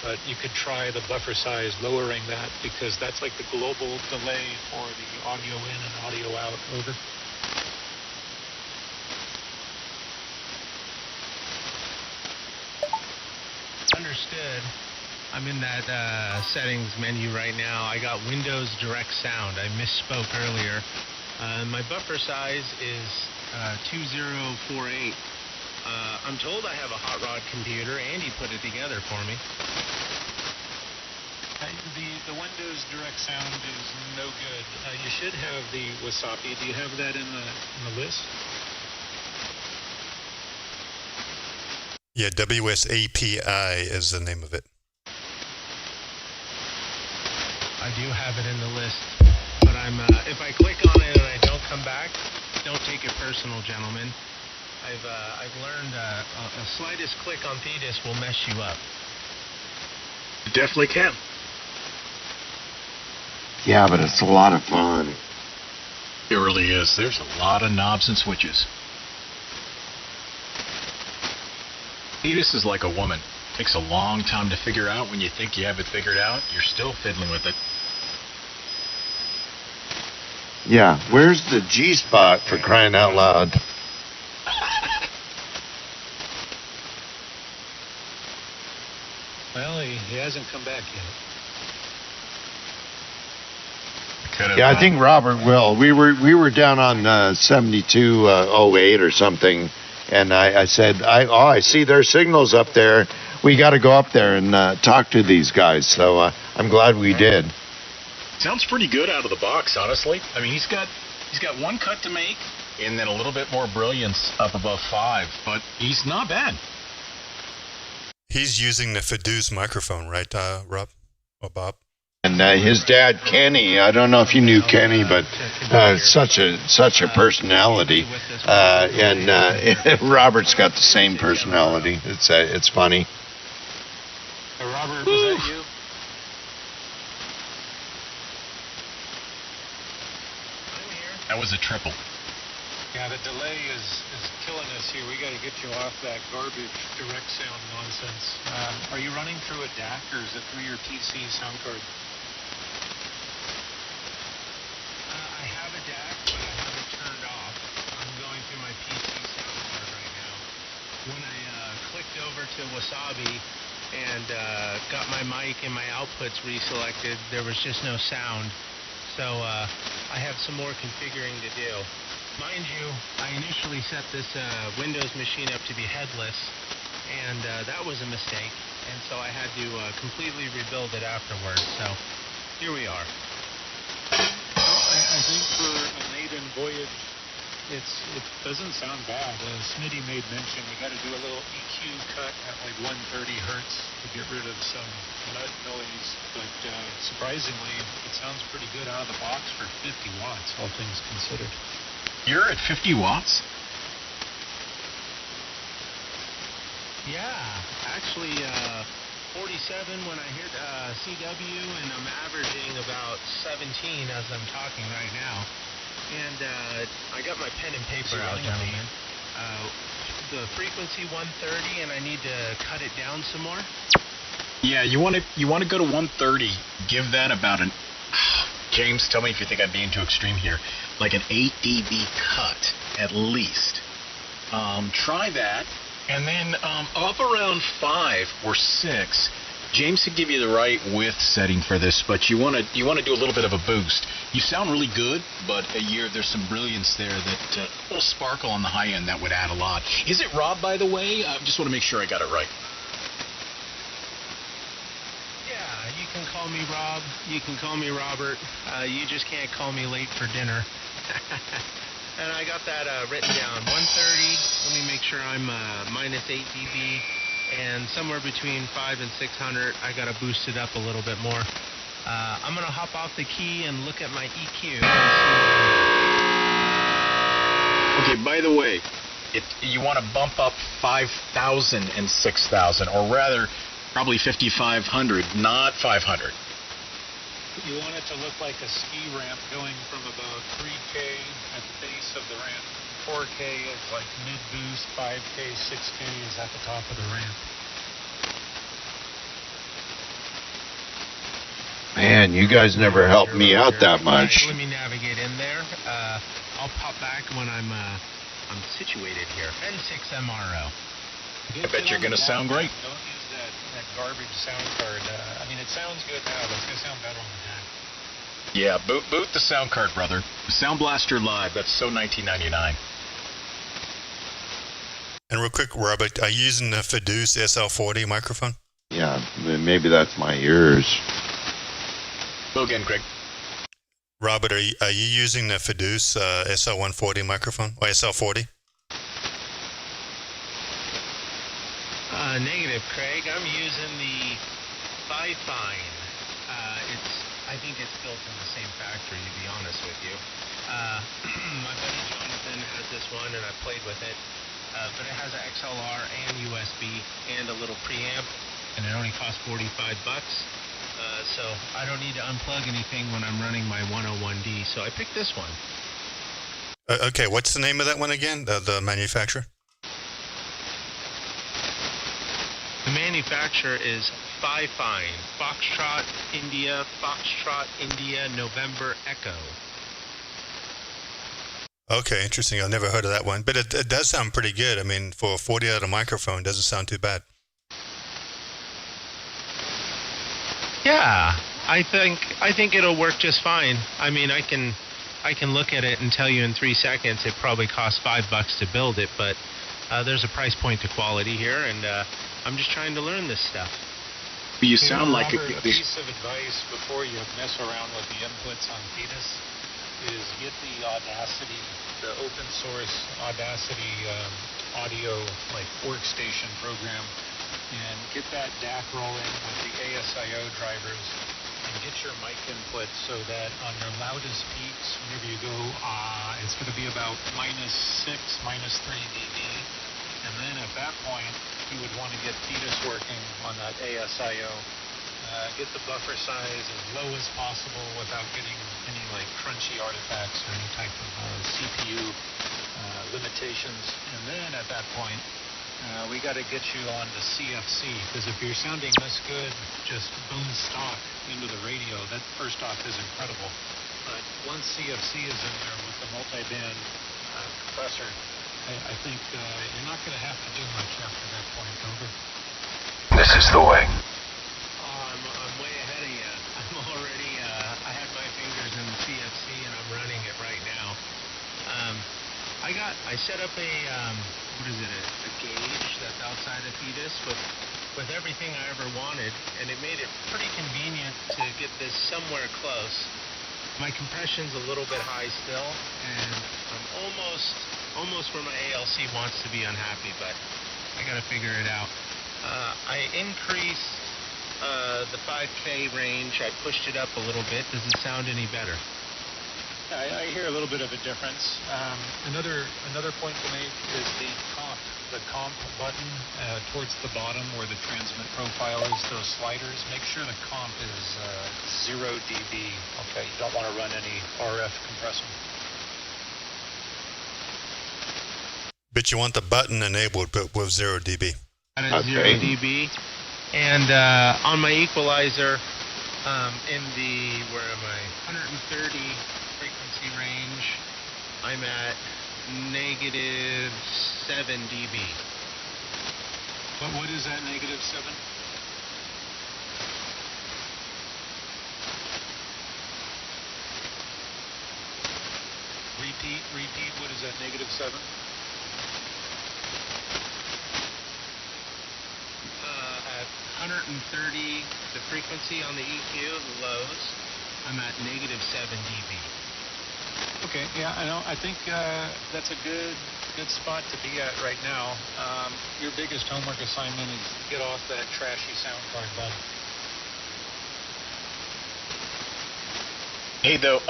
but you could try the buffer size lowering that, because that's like the global delay for the audio in and audio out. Over. Understood. I'm in that settings menu right now. I got Windows Direct Sound. I misspoke earlier. My buffer size is 2048. I'm told I have a hot rod computer. Andy put it together for me. The Windows Direct Sound is no good. You should have the Wasapi. Do you have that in the list? Yeah, WSAPI is the name of it. I do have it in the list, but if I click on it and I don't come back, don't take it personal, gentlemen. I've learned a slightest click on Thetis will mess you up. It definitely can. Yeah, but it's a lot of fun. It really is. There's a lot of knobs and switches. Thetis is like a woman. It takes a long time to figure out. When you think you have it figured out, you're still fiddling with it. Yeah, where's the G spot for crying out loud? Well, he hasn't come back yet. Yeah, I think Robert will. We were down on 7208 or something, and I said, I see their signals up there. We got to go up there and talk to these guys. So I'm glad we did. Sounds pretty good out of the box, honestly. I mean, he's got one cut to make, and then a little bit more brilliance up above 5, but he's not bad. He's using the Fiduce microphone, right, Rob or Bob? And his dad, Kenny, I don't know if you knew Kenny, but such a personality. And Robert's got the same personality. It's funny. Robert, was that you? That was a triple. Yeah, the delay is killing us here. We got to get you off that garbage direct sound nonsense. Are you running through a DAC or is it through your PC sound card? I have a DAC, but I have it turned off. I'm going through my PC sound card right now. When I clicked over to Wasabi and got my mic and my outputs reselected, there was just no sound. So I have some more configuring to do. Mind you, I initially set this Windows machine up to be headless, and that was a mistake. And so I had to completely rebuild it afterwards. So here we are. Well, I think for a maiden voyage, it doesn't sound bad. Smitty made mention we got to do a little EQ cut at like 130 hertz to get rid of some mud noise. But surprisingly, it sounds pretty good out of the box for 50 watts, all things considered. You're at 50 watts? Yeah, actually 47 when I hit CW, and I'm averaging about 17 as I'm talking right now. And I got my pen and paper out, gentlemen. The frequency 130, and I need to cut it down some more. Yeah, you want to go to 130. Give that about an James, tell me if you think I'm being too extreme here. Like an 8 dB cut at least. Try that, and then up around 5 or 6. James could give you the right width setting for this, but you want to do a little bit of a boost. You sound really good, but there's some brilliance there that a little sparkle on the high end that would add a lot. Is it Rob, by the way? I just want to make sure I got it right. Yeah, you can call me Rob. You can call me Robert. You just can't call me late for dinner. And I got that written down. 130. Let me make sure I'm minus 8 dB. And somewhere between 5 and 600, I got to boost it up a little bit more. I'm going to hop off the key and look at my EQ. Okay, by the way, you want to bump up 5,000 and 6,000, or rather, probably 5,500, not 500. You want it to look like a ski ramp going from about 3K at the base of the ramp. 4K is like mid-boost, 5K, 6K is at the top of the ramp. Man, you guys never helped me out that much. Let me navigate in there. I'll pop back when I'm situated here. N6 MRO. I bet you're going to sound great. Don't use that garbage sound card. I mean, it sounds good now, but it's going to sound better on the DAC. Yeah, boot the sound card, brother. Sound Blaster Live, that's so 1999. And real quick, Robert, are you using the Fiduce SL40 microphone? Yeah, maybe that's my ears. Go again, Greg. Robert, are you using the Fiduce SL140 microphone, or SL40? Negative, Craig. I'm using the firefighting. I think it's built in the same factory, to be honest with you. My buddy Jonathan has this one, and I played with it. But it has an XLR and USB and a little preamp, and it only costs $45. So I don't need to unplug anything when I'm running my 101D. So I picked this one. Okay, what's the name of that one again? The manufacturer? The manufacturer is firefighting. Foxtrot, India, November, Echo. Okay, interesting. I've never heard of that one, but it does sound pretty good. I mean, for a 40-out microphone, it doesn't sound too bad. Yeah, I think it'll work just fine. I mean, I can look at it and tell you in 3 seconds it probably costs $5 to build it, but there's a price point to quality here, and I'm just trying to learn this stuff. You sound like Robert, a piece of advice before you mess around with the inputs on Thetis is get the Audacity, the open source Audacity audio like workstation program, and get that DAC rolling with the ASIO drivers, and get your mic input so that on your loudest peaks, whenever you go, it's going to be about -6, -3 dB. And then at that point, you would want to get Thetis working on that ASIO. Get the buffer size as low as possible without getting any like crunchy artifacts or any type of CPU limitations. And then at that point, we got to get you on the CFC, because if you're sounding this good, just boom stock into the radio, that first off is incredible. But once CFC is in there with the multi-band compressor, I think you're not going to have to do much after that point. Over. This is the way. I'm way ahead of you. I'm already, I had my fingers in the CFC and I'm running it right now. I set up a, a gauge that's outside of Thetis with everything I ever wanted, and it made it pretty convenient to get this somewhere close. My compression's a little bit high still, and I'm almost where my ALC wants to be unhappy, but I gotta figure it out. I increased the 5K range. I pushed it up a little bit. Does it sound any better? I hear a little bit of a difference. Another point to make is the comp button towards the bottom where the transmit profile is, those sliders. Make sure the comp is 0 dB. Okay, you don't want to run any RF compressor. But you want the button enabled, but with 0 dB. That is 0 dB. And on my equalizer, in the, where am I? 130 frequency range, I'm at -7 dB. What is that -7? Repeat, what is that -7? At 130, the frequency on the EQ, the lows, I'm at -7 dB. Okay, yeah, I know. I think that's a good spot to be at right now. Your biggest homework assignment is get off that trashy sound card, bud. Hey, though,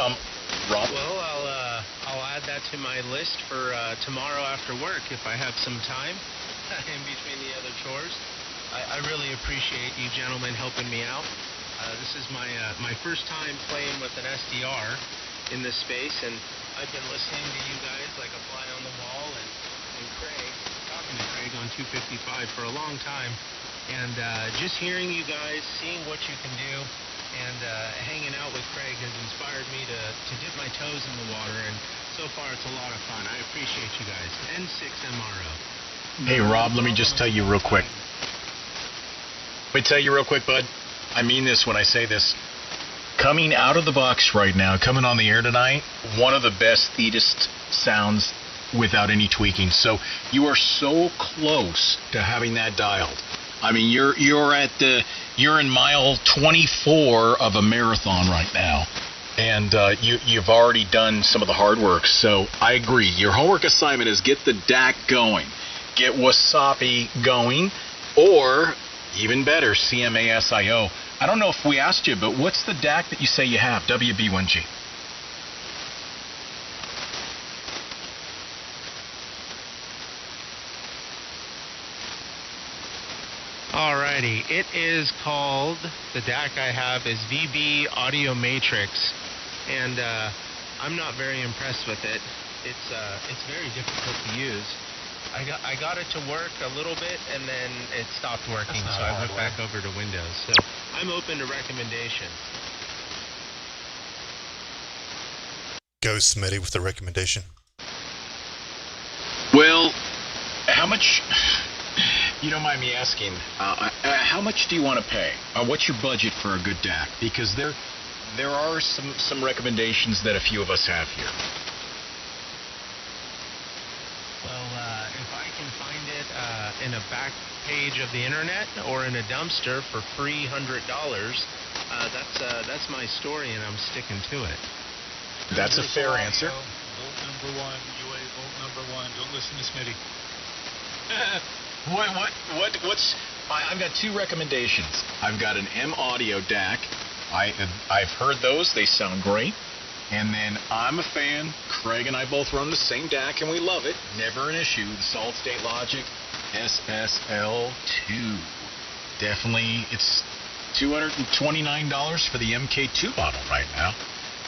Rob. Well, I'll add that to my list for tomorrow after work if I have some time in between the other chores. I really appreciate you gentlemen helping me out. This is my first time playing with an SDR in this space, and I've been listening to you guys like a fly on the wall, and Craig, talking to Craig on 255 for a long time, and just hearing you guys, seeing what you can do, and hanging out with Craig has inspired me to dip my toes in the water, and so far it's a lot of fun. I appreciate you guys. N6 MRO. Hey, Rob, let me just tell you real quick. Bud. I mean this when I say this. Coming out of the box right now, coming on the air tonight, one of the best Thetis sounds without any tweaking. So you are so close to having that dialed. I mean, you're in mile 24 of a marathon right now, and you've already done some of the hard work. So I agree. Your homework assignment is get the DAC going, get Wasabi going, or even better, CMA-SIO. I don't know if we asked you, but what's the DAC that you say you have, WB1G? Alrighty, it is called, the DAC I have is VB Audio Matrix, and I'm not very impressed with it. It's very difficult to use. I got it to work a little bit, and then it stopped working, so I went back over to Windows. So I'm open to recommendations. Go, Smitty, with the recommendation. How much? You don't mind me asking? How much do you want to pay? What's your budget for a good DAC? Because there are some recommendations that a few of us have here. Well, if I can find it in a back page of the internet or in a dumpster for $300, that's my story, and I'm sticking to it. That's a fair answer. Volt number one, UA volt number one. Don't listen to Smitty. What's? I've got two recommendations. I've got an M Audio DAC. I've heard those. They sound great. And then I'm a fan. Craig and I both run the same DAC, and we love it. Never an issue. The Solid State Logic SSL2. Definitely, it's $229 for the MK2 model right now.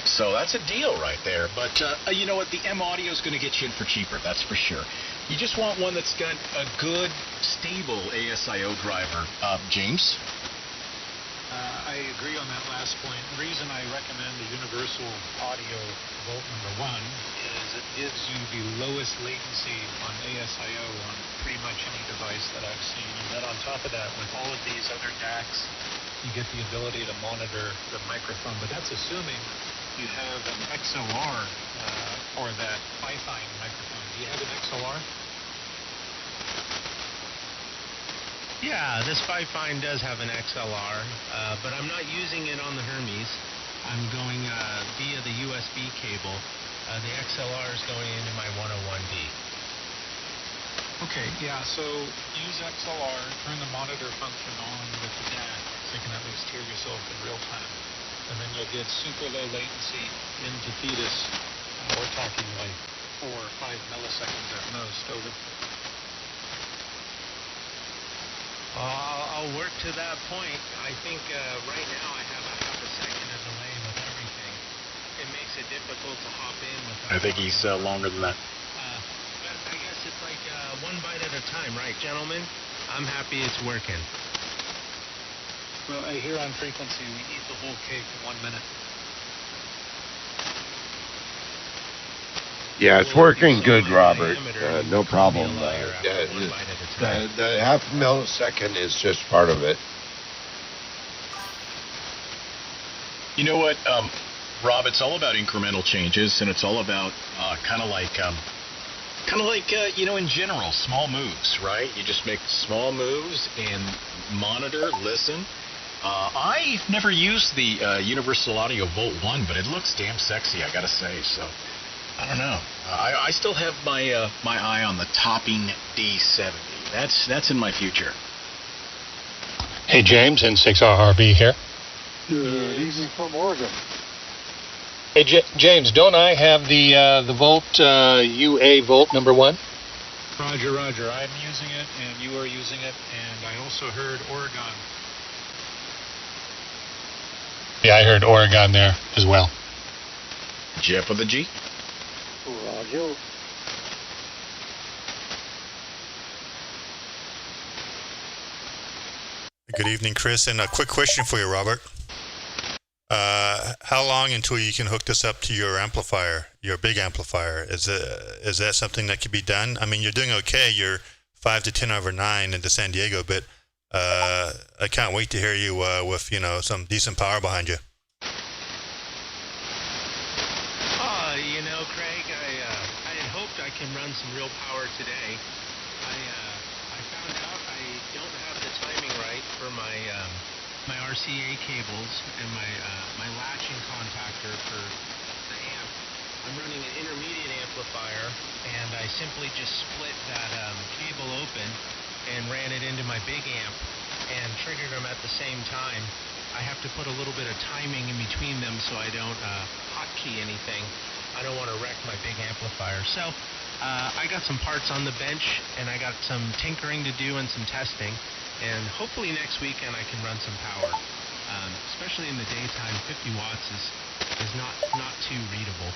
So that's a deal right there. But you know what? The M Audio is going to get you in for cheaper. That's for sure. You just want one that's got a good, stable ASIO driver. James? I agree on that last point. The reason I recommend the universal audio volt number one is it gives you the lowest latency on ASIO on pretty much any device that I've seen. And then on top of that, with all of these other DACs, you get the ability to monitor the microphone. But that's assuming you have an XLR or that firefighting microphone. Do you have an XLR? Yeah, this Firefighting does have an XLR, but I'm not using it on the Hermes. I'm going via the USB cable. The XLR is going into my 101D. Okay, yeah, so use XLR, turn the monitor function on with the DAC, so you can at least hear yourself in real time. And then you'll get super low latency into Thetis. We're talking like 4 or 5 milliseconds at most over. I'll work to that point. I think right now I have a half a second of delay with everything. It makes it difficult to hop in with. I think he's longer than that. But I guess it's like one bite at a time, right, gentlemen? I'm happy it's working. Well, here on frequency, we eat the whole cake in 1 minute. Yeah, it's working good, Robert. No problem. The half millisecond is just part of it. You know what, Rob? It's all about incremental changes, and it's all about kind of like you know, in general, small moves, right? You just make small moves and monitor, listen. I've never used the Universal Audio Volt 1, but it looks damn sexy, I gotta say. So I don't know. I still have my my eye on the topping D70. That's in my future. Hey, James, N6RRB here. Good evening from Oregon. Hey, James, don't I have the Volt UA Volt number one? Roger. I'm using it, and you are using it, and I also heard Oregon. Yeah, I heard Oregon there as well. Jeff with a G? Roger. Good evening, Chris. And a quick question for you, Robert. How long until you can hook this up to your amplifier, your big amplifier? Is that something that can be done? I mean, you're doing okay. You're 5 to 10 over 9 into San Diego, but I can't wait to hear you with, you know, some decent power behind you. You know, Craig, I had hoped I can run some real power today. I found out I don't have the timing right for my my RCA cables and my latching contactor for the amp. I'm running an intermediate amplifier, and I simply just split that cable open and ran it into my big amp and triggered them at the same time. I have to put a little bit of timing in between them so I don't hotkey anything. I don't want to wreck my big amplifier. So I got some parts on the bench, and I got some tinkering to do and some testing. And hopefully next weekend I can run some power. Especially in the daytime, 50 watts is not too readable.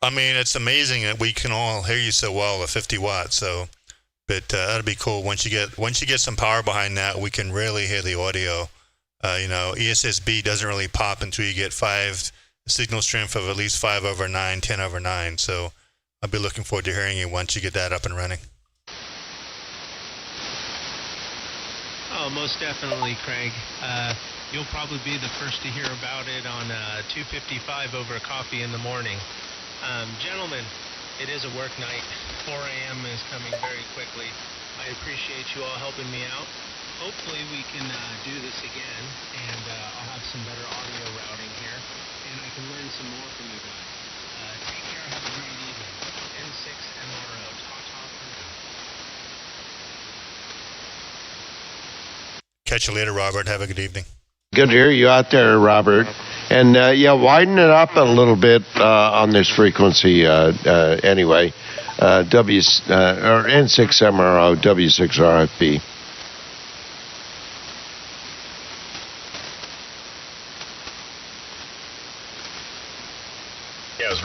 I mean, it's amazing that we can all hear you so well at 50 watts. So, but that'll be cool. Once you get some power behind that, we can really hear the audio. You know, ESSB doesn't really pop until you get 5 signal strength of at least 5 over 9, 10 over 9. So I'll be looking forward to hearing you once you get that up and running. Oh, most definitely, Craig. You'll probably be the first to hear about it on 2:55 over coffee in the morning. Gentlemen, it is a work night. 4 a.m. is coming very quickly. I appreciate you all helping me out. Hopefully we can do this again, and I'll have some better audio routing here, and I can learn some more from you guys. Take care. Have a great evening. N6 MRO. Ta-ta for now. Catch you later, Robert. Have a good evening. Good to hear you out there, Robert. And yeah, widen it up a little bit on this frequency anyway. Or N6 MRO, W6 RFB. Yeah, it was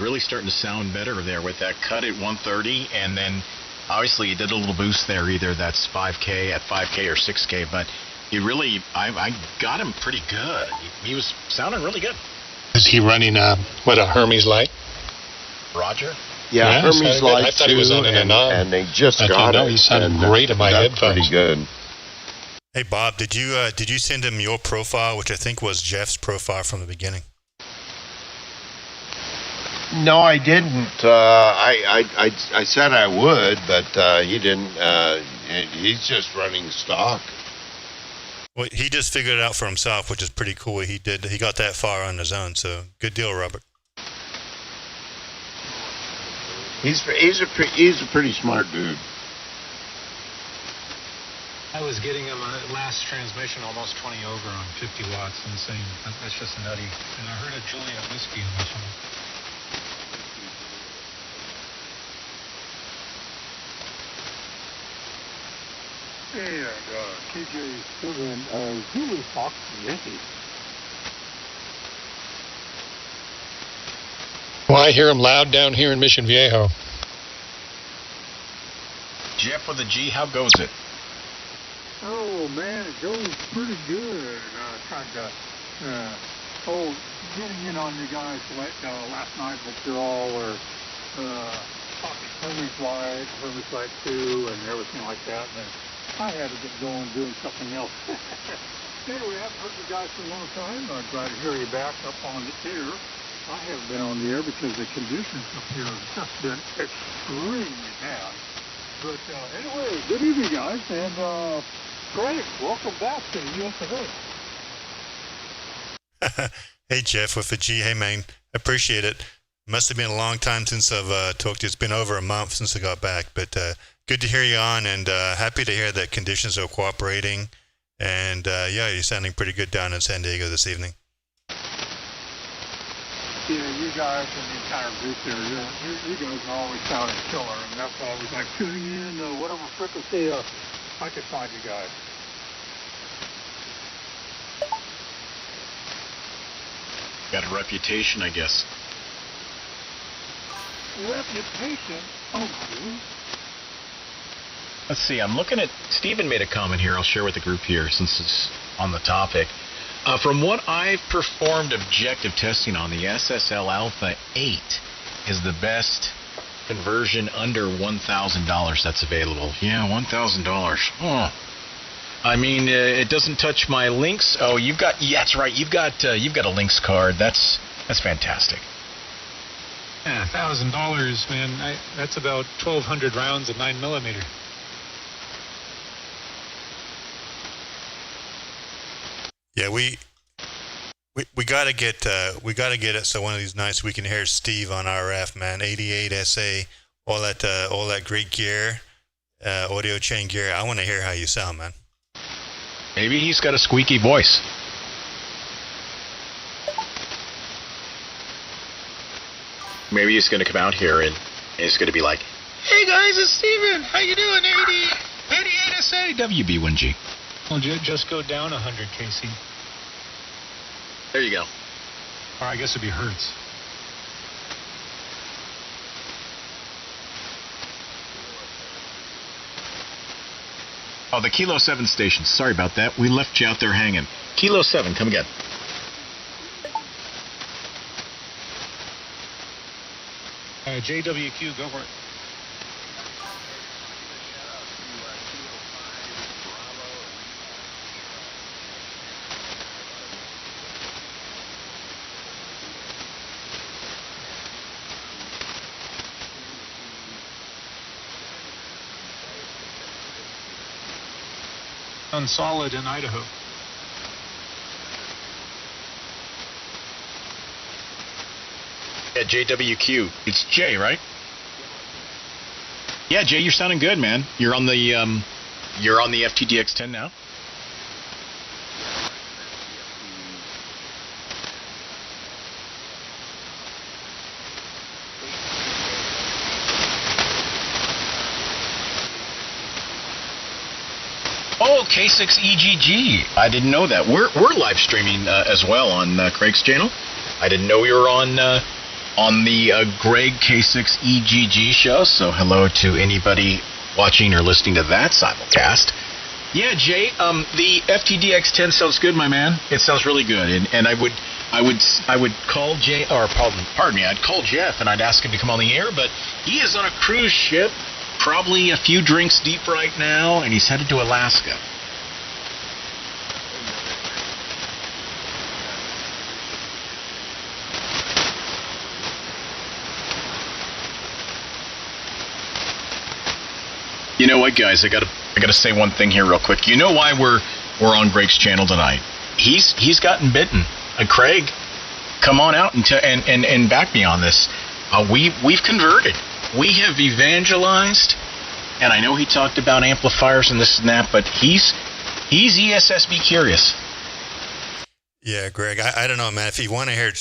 really starting to sound better there with that cut at 130, and then obviously you did a little boost there. Either that's 5K at 5K or 6K, but you really, I got him pretty good. He was sounding really good. Is he running a Hermes Lite? Roger? Yeah, Hermes Lite I thought he was on an Anon. and they just got it. He sounded great in my headphones. Pretty good. Hey, Bob, did you send him your profile, which I think was Jeff's profile from the beginning? No, I didn't. I said I would, but he didn't. He's just running stock. Well, he just figured it out for himself, which is pretty cool. He got that far on his own, so good deal, Robert. He's a pretty smart dude. I was getting him last transmission almost 20 over on 50 watts. Insane. That's just nutty. And I heard a Juliet whiskey in this one. Hey, KJ Sylvan, Julie Fox Yankee. Well, I hear him loud down here in Mission Viejo. Jeff with a G, how goes it? Oh man, it goes pretty good. Tried to getting in on you guys last night, but you all were talking Hermes Lite, Hermes Lite 2, and everything like that. And then I had to get going doing something else. Anyway, I haven't heard you guys for a long time. I'm glad to hear you back up on the air. I haven't been on the air because the conditions up here have just been extremely bad. But anyway, good evening, guys, and Craig, welcome back to the US of A. Hey, Jeff with a G. Hey, man, appreciate it. Must have been a long time since I've talked to you. It's been over a month since I got back, but good to hear you on, and happy to hear that conditions are cooperating. And yeah, you're sounding pretty good down in San Diego this evening. Yeah, you guys and the entire group there, you guys are always sounding killer, and that's why I was like tuning in, whatever frequency I could find you guys. Got a reputation, I guess. Reputation? Oh, Let's see, I'm looking at, Stephen made a comment here I'll share with the group here since it's on the topic. From what I've performed objective testing on, the SSL Alpha 8 is the best conversion under $1,000 that's available. Yeah, $1,000. Oh. I mean, it doesn't touch my links. Oh, you've got, yeah, that's right, you've got a links card. That's fantastic. Yeah, $1,000, man. That's about 1,200 rounds of 9mm. Yeah, we gotta get it so one of these nights we can hear Steve on RF, man. 88 SA, all that great gear, audio chain gear. I want to hear how you sound, man. Maybe he's got a squeaky voice. Maybe he's going to come out here and he's going to be like, "Hey guys, it's Steven. How you doing? 88 SA WB1G." Well, just go down 100, Casey. There you go. Or I guess it'd be hertz. Oh, the Kilo 7 station. Sorry about that. We left you out there hanging. Kilo 7, come again. JWQ, go for it. Solid in Idaho. Yeah, JWQ. It's Jay, right? Yeah, Jay, you're sounding good, man. You're on the FTDX10 now. Oh, K6 EGG. I didn't know that. We're live streaming as well on Craig's channel. I didn't know we were on the Greg K6 EGG show. So hello to anybody watching or listening to that simulcast. Yeah, Jay. The FTDX10 sounds good, my man. It sounds really good, and I would call Jay, or pardon me, I'd call Jeff and I'd ask him to come on the air, but he is on a cruise ship. Probably a few drinks deep right now, and he's headed to Alaska. You know what, guys? I gotta say one thing here real quick. You know why we're on Greg's channel tonight? He's gotten bitten. Craig, come on out and back me on this. We've converted. We have evangelized, and I know he talked about amplifiers and this and that, but he's ESSB curious. Yeah, Greg, I don't know, man. If you want to hear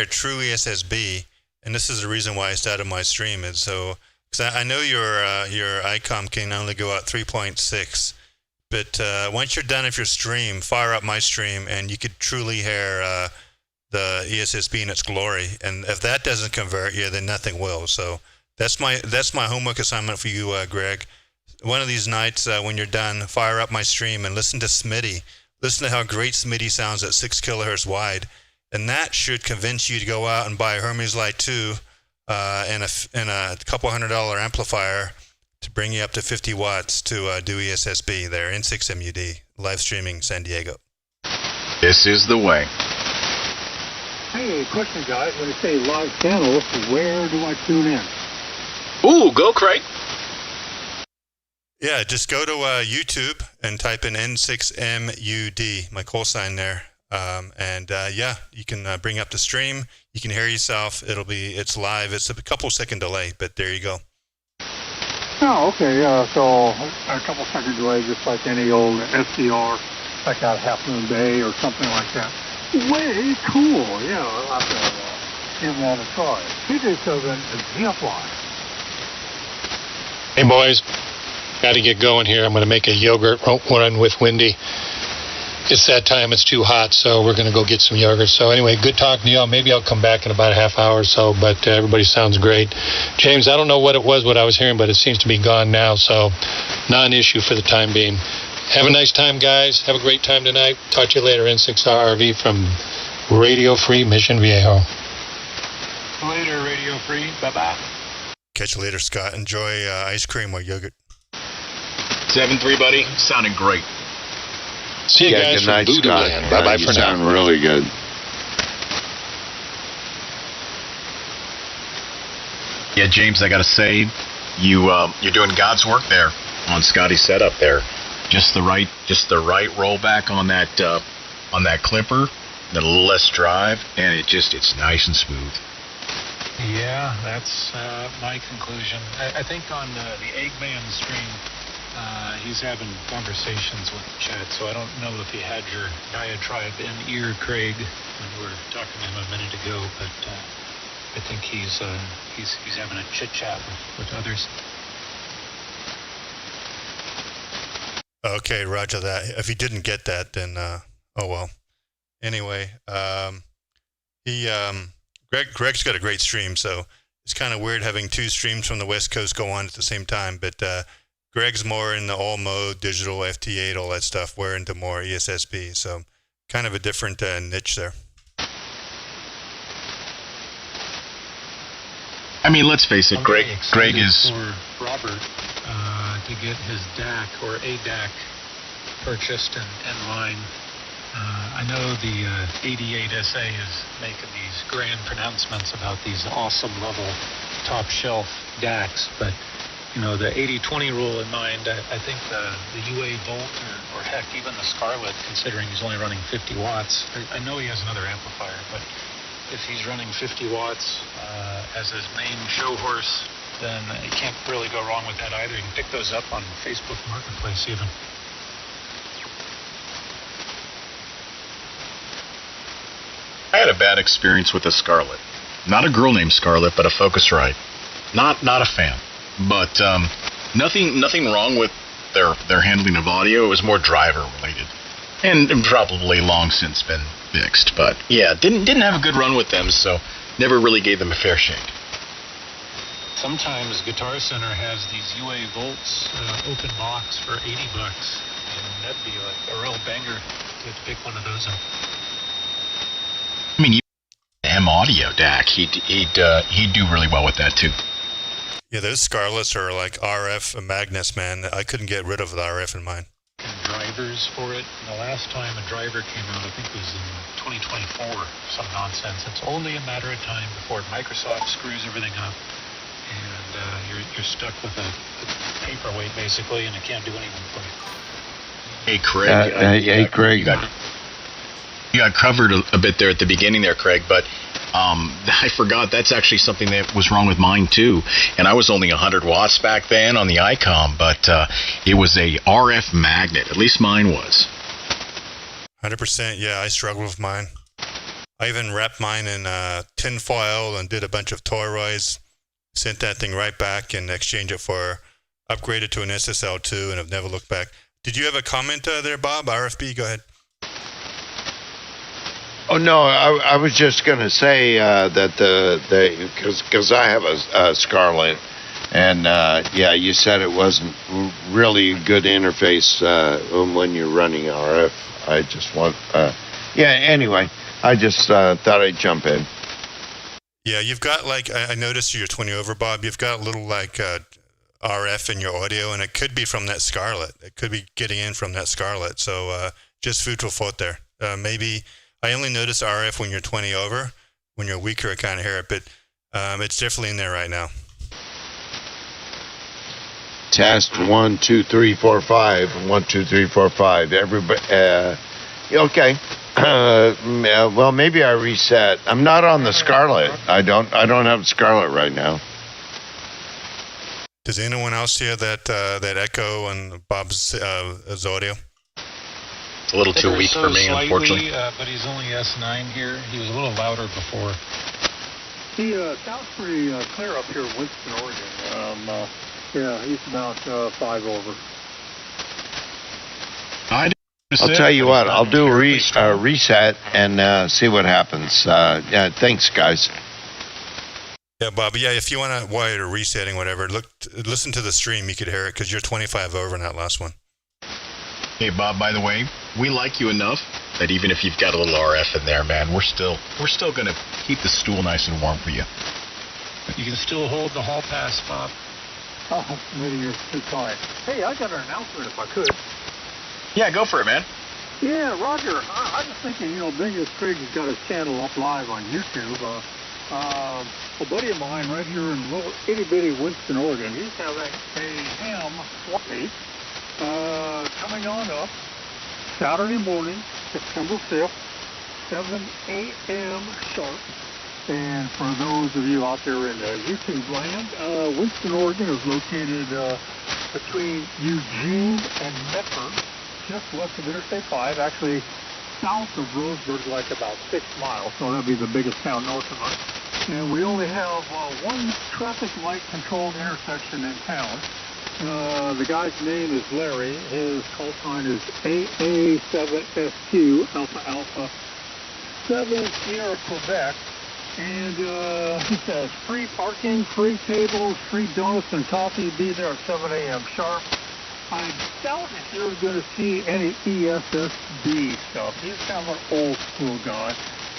true ESSB, and this is the reason why I started my stream, is so because I know your ICOM can only go out 3.6, but once you're done with your stream, fire up my stream, and you could truly hear the ESSB in its glory. And if that doesn't convert, yeah, then nothing will. So. That's my homework assignment for you, Greg. One of these nights, when you're done, fire up my stream and listen to Smitty. Listen to how great Smitty sounds at 6 kilohertz wide, and that should convince you to go out and buy a Hermes Lite 2 and a couple $100 amplifier to bring you up to 50 watts to do ESSB there in 6 MUD live streaming San Diego. This is the way. Hey, question, guys. When you say live channel, where do I tune in? Ooh, go Craig. Yeah, just go to YouTube and type in N6MUD, my call sign there. Yeah, you can bring up the stream. You can hear yourself. It's live. It's a couple second delay, but there you go. Oh, okay. So a couple second delay, just like any old SDR, like out Half Moon Bay or something like that. Way cool. Yeah, I'll have to give that a try. CJ7 is GFY. Hey boys, got to get going here. I'm going to make a yogurt run with Wendy. It's that time, it's too hot, so we're going to go get some yogurt. So anyway, good talking to y'all. Maybe I'll come back in about a half hour or so, but everybody sounds great. James, I don't know what it was, what I was hearing, but it seems to be gone now, so not an issue for the time being. Have a nice time, guys. Have a great time tonight. Talk to you later. N6RRV from Radio Free Mission Viejo. Later, Radio Free. Bye-bye. Catch you later, Scott. Enjoy ice cream or yogurt. 7-3, buddy. Sounding great. See you guys good night, from Voodoo Scott. Land. Bye-bye for now. You sound really good. Yeah, James, I got to say, you're doing God's work there on Scotty's setup there. Just the right rollback on that clipper, the less drive, and it's nice and smooth. Yeah, that's my conclusion. I think on the Eggman stream, he's having conversations with Chad, so I don't know if he had your diatribe in ear, Craig, when you were talking to him a minute ago, but I think he's having a chit-chat with others. Okay, roger that. If he didn't get that, then oh well. Anyway, Greg's got a great stream, so it's kind of weird having two streams from the West Coast go on at the same time. But Greg's more in the all mode, digital FT8, all that stuff. We're into more ESSB, so kind of a different niche there. I mean, let's face it, I'm Greg very excited is... for Robert to get his DAC or a DAC purchased and line. I know the 88SA is making these grand pronouncements about these awesome level top shelf DACs, but you know, the 80-20 rule in mind, I think the UA Volt or heck, even the Scarlett, considering he's only running 50 watts. I know he has another amplifier, but if he's running 50 watts as his main show horse, then you can't really go wrong with that either. You can pick those up on Facebook Marketplace even. I had a bad experience with the Scarlett. Not a girl named Scarlett, but a Focusrite. Not a fan. But nothing wrong with their handling of audio. It was more driver related, and probably long since been fixed. But yeah, didn't have a good run with them, so never really gave them a fair shake. Sometimes Guitar Center has these UA Volts open box for $80, and that'd be like a real banger to pick one of those up. I mean, M audio DAC, he'd do really well with that too. Yeah, those Scarletts are like RF magnets, man. I couldn't get rid of the RF in mine. And drivers for it. And the last time a driver came out, I think it was in 2024, some nonsense. It's only a matter of time before Microsoft screws everything up, and you're stuck with a paperweight basically, and it can't do anything for you. Hey, Craig. Craig. You got covered a bit there at the beginning there, Craig, but I forgot that's actually something that was wrong with mine too. And I was only 100 watts back then on the ICOM, but it was a RF magnet. At least mine was. 100%. Yeah, I struggled with mine. I even wrapped mine in tin foil and did a bunch of toroids. Sent that thing right back and exchanged it for upgraded to an SSL2, and have never looked back. Did you have a comment there, Bob? RFB, go ahead. Oh no, I was just going to say that because I have a Scarlett, and yeah, you said it wasn't really a good interface when you're running RF. I just want, yeah. Anyway, I just thought I'd jump in. Yeah, you've got like I noticed you're 20 over, Bob. You've got a little like RF in your audio, and it could be from that Scarlett. It could be getting in from that Scarlett. So just food for thought there. Maybe. I only notice RF when you're 20 over. When you're weaker, I kind of hear it, but it's definitely in there right now. Test 1, 2, 3, 4, 5. 1, 2, 3, 4, 5. Everybody. Okay. Well, maybe I reset. I'm not on the Scarlett. I don't have Scarlett right now. Does anyone else hear that echo on Bob's audio? A little too weak for me, slightly, unfortunately. But he's only S9 here. He was a little louder before. He sounds pretty clear up here in Winston, Oregon. Yeah, he's about 5 over. I'll tell you what. I'll do a reset and see what happens. Yeah, thanks, guys. Yeah, Bob. Yeah, if you want to, while you're resetting, whatever, listen to the stream. You could hear it because you're 25 over in that last one. Hey, Bob, by the way, we like you enough that even if you've got a little RF in there, man, we're still going to keep the stool nice and warm for you. You can still hold the hall pass, Bob. Oh, maybe you're too kind. Hey, I got an announcement if I could. Yeah, go for it, man. Yeah, Roger. I was thinking, being as Craig's got his channel up live on YouTube, a buddy of mine right here in little itty-bitty Winston, Oregon, he's having a ham swap meet. Coming on up Saturday morning, September 5th, 7 a.m. sharp. And for those of you out there in YouTube land, Winston, Oregon is located between Eugene and Medford, just west of Interstate 5, actually south of Roseburg, like about 6 miles. So that'd be the biggest town north of us. And we only have one traffic light controlled intersection in town. The guy's name is Larry. His call sign is AA7SQ, Alpha Alpha 7 Sierra, Quebec. And he says free parking, free tables, free donuts and coffee. Be there at 7 a.m. sharp. I doubt if you're going to see any ESSB stuff. He's kind of an old school guy.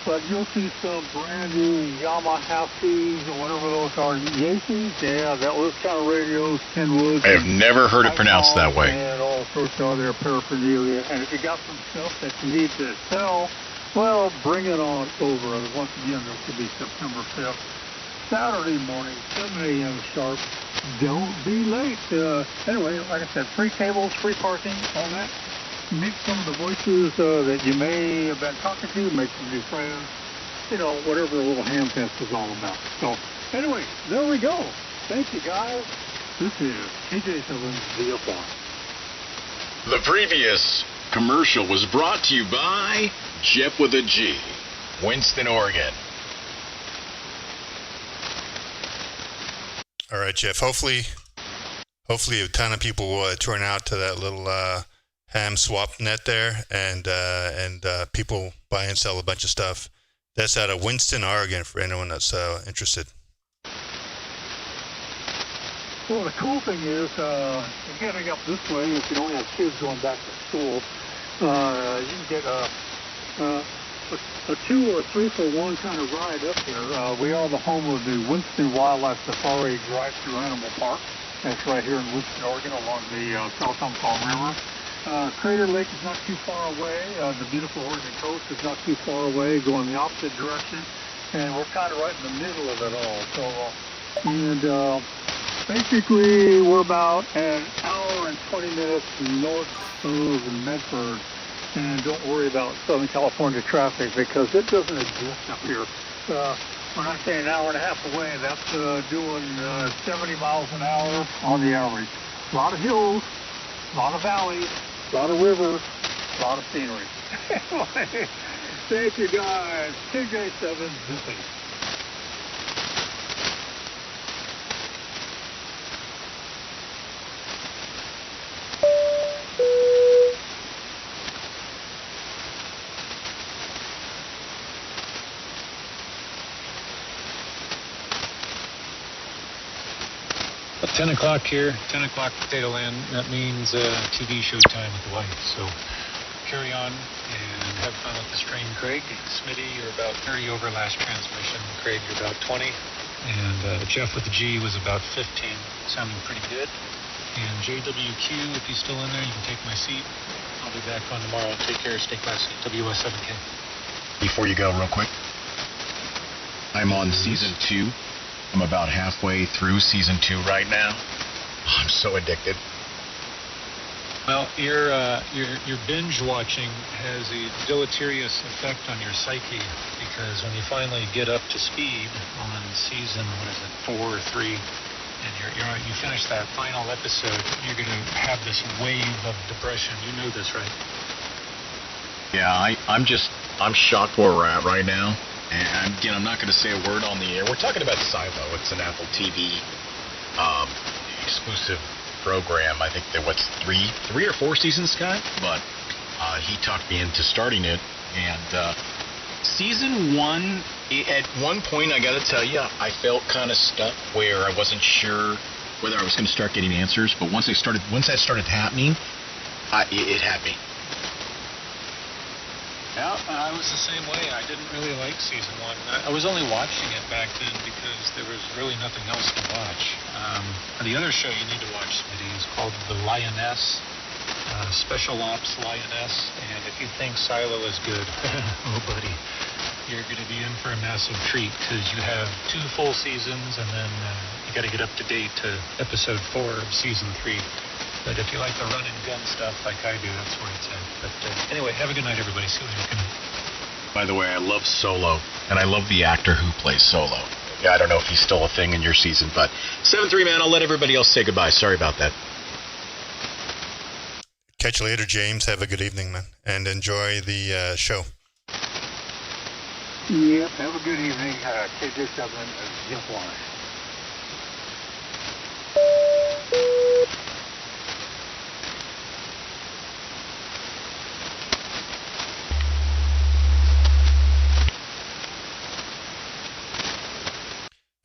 but you'll see some brand new Yamaha or whatever those are. Yankees, yeah, those kind of radios, Kenwoods. I have never heard it pronounced that way. And all sorts of other paraphernalia. And if you got some stuff that you need to sell, well, bring it on over. Once again, this will be September 5th, Saturday morning, 7 a.m. sharp. Don't be late. Anyway, like I said, free tables, free parking, all that. Meet some of the voices that you may have been talking to, make some new friends, you know, whatever the little ham test is all about. So, anyway, there we go. Thank you, guys. This is KJ7 DFY. The previous commercial was brought to you by Jeff with a G, Winston, Oregon. All right, Jeff. Hopefully a ton of people will turn out to that little ham swap net there, and people buy and sell a bunch of stuff. That's out of Winston, Oregon, for anyone that's interested. Well, the cool thing is, getting up this way, if you don't have kids going back to school, you can get a 2 or 3 for 1 kind of ride up here. We are the home of the Winston Wildlife Safari Drive-Through Animal Park. That's right here in Winston, Oregon, along the South Umpqua River. Crater Lake is not too far away. The beautiful Oregon coast is not too far away, going the opposite direction. And we're kind of right in the middle of it all. So, basically, we're about an hour and 20 minutes north of Medford. And don't worry about Southern California traffic, because it doesn't exist up here. When I say an hour and a half away, that's doing 70 miles an hour on the average. A lot of hills, a lot of valleys, a lot of rivers, a lot of scenery. Thank you, guys. KJ7 Zippy. At 10 o'clock here, 10 o'clock Potato Land. That means TV show time with the wife. So carry on and have fun with the stream, Craig. Smitty, you're about 30 over last transmission. Craig, you're about 20. And Jeff with the G was about 15, sounding pretty good. And JWQ, if he's still in there, you can take my seat. I'll be back on tomorrow. Take care. Stay classy. WS7K. Before you go, real quick, I'm on season 2. I'm about halfway through season 2 right now. I'm so addicted. Well, your binge watching has a deleterious effect on your psyche, because when you finally get up to speed on season, 4 or 3, and you finish that final episode, you're going to have this wave of depression. You know this, right? Yeah, I'm shocked where we're at right now. And again, I'm not going to say a word on the air. We're talking about Silo. It's an Apple TV exclusive program. I think there what's three or 4 seasons, Scott. But he talked me into starting it. And season 1, at one point, I got to tell you, I felt kind of stuck where I wasn't sure whether I was going to start getting answers. But once that started happening, it had me. Yeah, I was the same way. I didn't really like season 1. I was only watching it back then because there was really nothing else to watch. The other show you need to watch, Smitty, is called The Lioness, Special Ops Lioness. And if you think Silo is good, oh buddy, you're going to be in for a massive treat, because you have 2 full seasons, and then you got to get up to date to episode 4 of season 3. But if you like the run and gun stuff like I do, that's where it's at. But anyway, have a good night, everybody. See you later. By the way, I love Solo, and I love the actor who plays Solo. Yeah, I don't know if he's still a thing in your season, but 7-3, man, I'll let everybody else say goodbye. Sorry about that. Catch you later, James. Have a good evening, man, and enjoy the show. Yep, have a good evening. KJ7 Jeff Warren.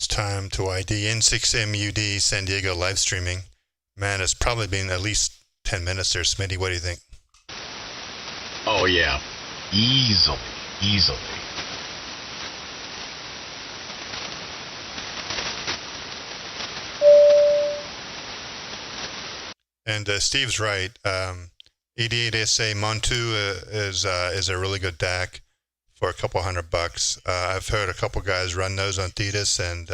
Time to ID N6MUD San Diego live streaming. Man, it's probably been at least 10 minutes there. Smitty, what do you think? Oh, yeah. Easily. And Steve's right. 88SA Montu is a really good DAC for a couple $100. I've heard a couple guys run those on Thetis, and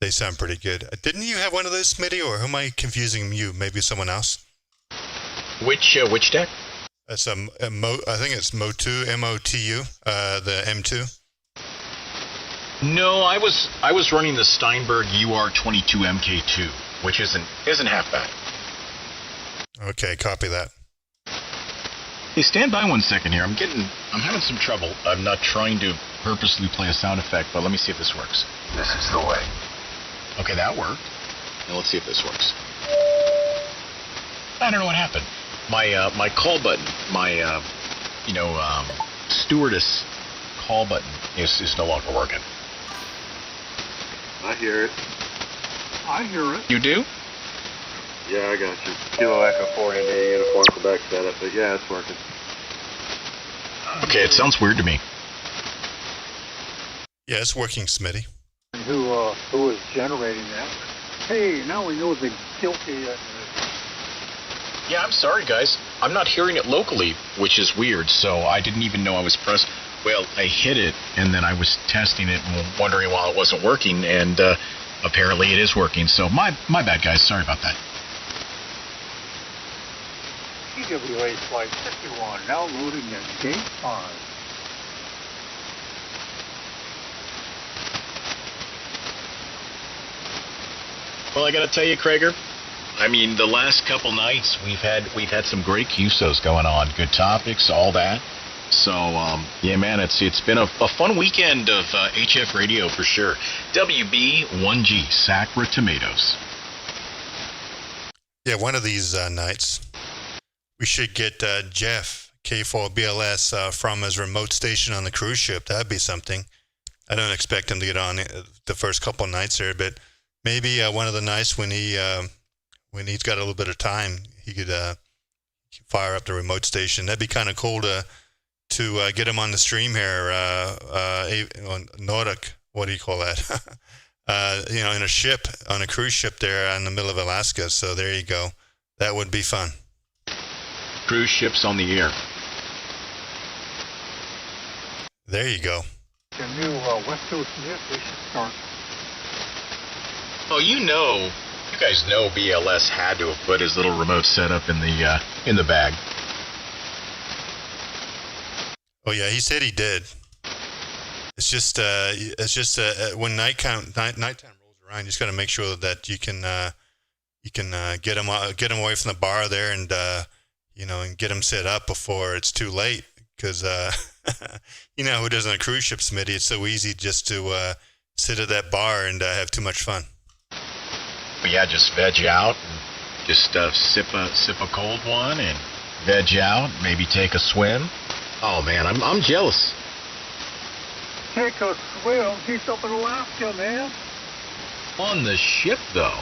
they sound pretty good. Didn't you have one of those, Smitty, or who am I confusing you? Maybe someone else? Which deck? It's I think it's Motu, M-O-T-U, the M2. No, I was running the Steinberg UR22 MK2, which isn't half bad. Okay, copy that. Hey, stand by 1 second here. I'm having some trouble. I'm not trying to purposely play a sound effect, but let me see if this works. This is the way. Okay, that worked. Now let's see if this works. I don't know what happened. My call button, my stewardess call button is no longer working. I hear it. I hear it. You do? Yeah, I got you. Kilo Echo 4 India uniform Quebec setup, but yeah, it's working. Okay, it sounds weird to me. Yeah, it's working, Smitty. Who is generating that? Hey, now we know the guilty. Yeah, I'm sorry, guys. I'm not hearing it locally, which is weird, so I didn't even know I was pressed. Well, I hit it, and then I was testing it and wondering why it wasn't working, and apparently it is working, so my bad, guys. Sorry about that. TWA Flight 51, now loading in Gate 5. Well, I gotta tell you, Krager, I mean, the last couple nights we've had some great QSOs going on, good topics, all that. So, yeah, man, it's been a fun weekend of HF radio for sure. WB1G, Sacra Tomatoes. Yeah, one of these nights, we should get Jeff, K4BLS, from his remote station on the cruise ship. That'd be something. I don't expect him to get on the first couple of nights there, but maybe one of the nights when he's got a little bit of time, he could fire up the remote station. That'd be kind of cool to get him on the stream here, on Nordic. What do you call that? In a ship, on a cruise ship there in the middle of Alaska. So there you go. That would be fun. Cruise ships on the air. There you go. The new West Coast net we should start. Oh, you guys know BLS had to have put his little remote setup in the bag. Oh yeah, he said he did. It's just when nighttime rolls around, you just got to make sure that you can get him away from the bar there, and and get him set up before it's too late. Because who doesn't on a cruise ship, Smitty? It's so easy just to sit at that bar and have too much fun. Well, yeah, just veg out and just sip a cold one and veg out. Maybe take a swim. Oh man, I'm jealous. Take a swim. He's up in Alaska, man. On the ship, though.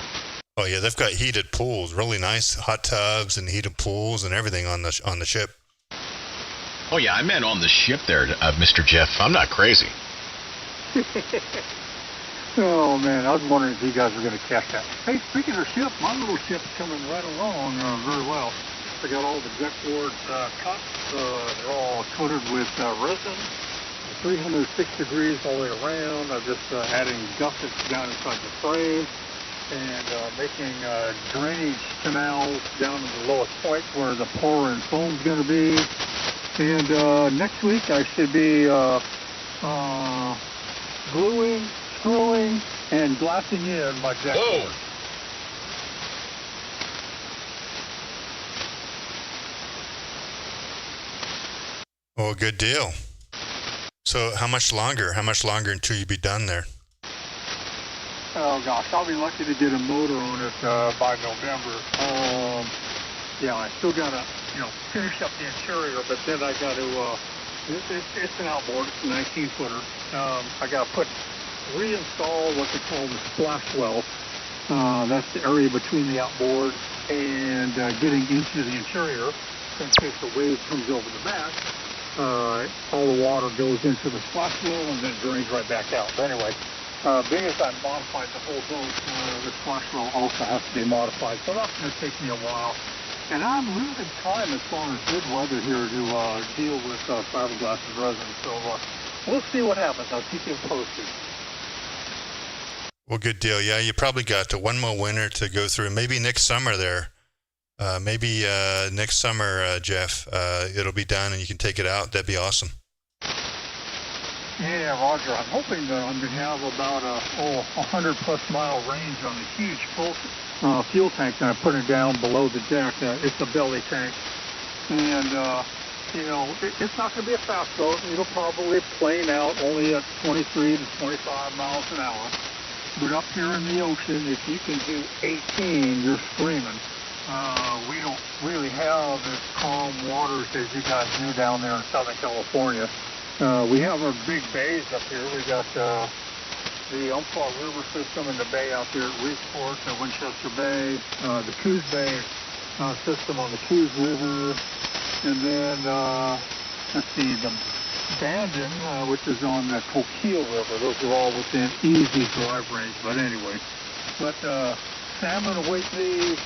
Oh yeah, they've got heated pools, really nice hot tubs and heated pools and everything on the ship. Oh yeah, I meant on the ship there, Mr. Jeff. I'm not crazy. Oh man, I was wondering if you guys were going to catch that. Hey, speaking of ship, my little ship's coming right along very well. I got all the deckboard cups. They're all coated with resin. 306 degrees all the way around. I'm just adding gussets down inside the frame and making drainage canals down to the lowest point where the pour and foam's going to be. And next week I should be gluing, screwing, and glassing in my deckboard. Oh, good deal. So how much longer until you be done there? Oh gosh, I'll be lucky to get a motor on it by November. Yeah, I still gotta, finish up the interior, but then I got to, it's an outboard, it's a 19-footer. I got to reinstall what they call the splash well. That's the area between the outboard and getting into the interior. In case the wave comes over the back, all the water goes into the splash well and then drains right back out. But anyway, being as I modified the whole boat, the flash roll also has to be modified. So that's going to take me a while. And I'm losing time as far as good weather here to deal with fiberglass and resin. So we'll see what happens. I'll keep you posted. Well, good deal. Yeah, you probably got one more winter to go through. Maybe next summer there. Maybe next summer, Jeff, it'll be done and you can take it out. That'd be awesome. Yeah, Roger. I'm hoping that I'm going to have about a 100-plus mile range on the huge fuel tank that I'm putting down below the deck. It's a belly tank. And, it's not going to be a fast boat. It'll probably plane out only at 23 to 25 miles an hour. But up here in the ocean, if you can do 18, you're screaming. We don't really have as calm waters as you guys do down there in Southern California. We have our big bays up here. We got the Umpqua River system in the bay out there at Reefport, Winchester Bay, the Coos Bay system on the Coos River, and then let's see, the Bandon, which is on the Coquille River. Those are all within easy drive range. But anyway, salmon await me,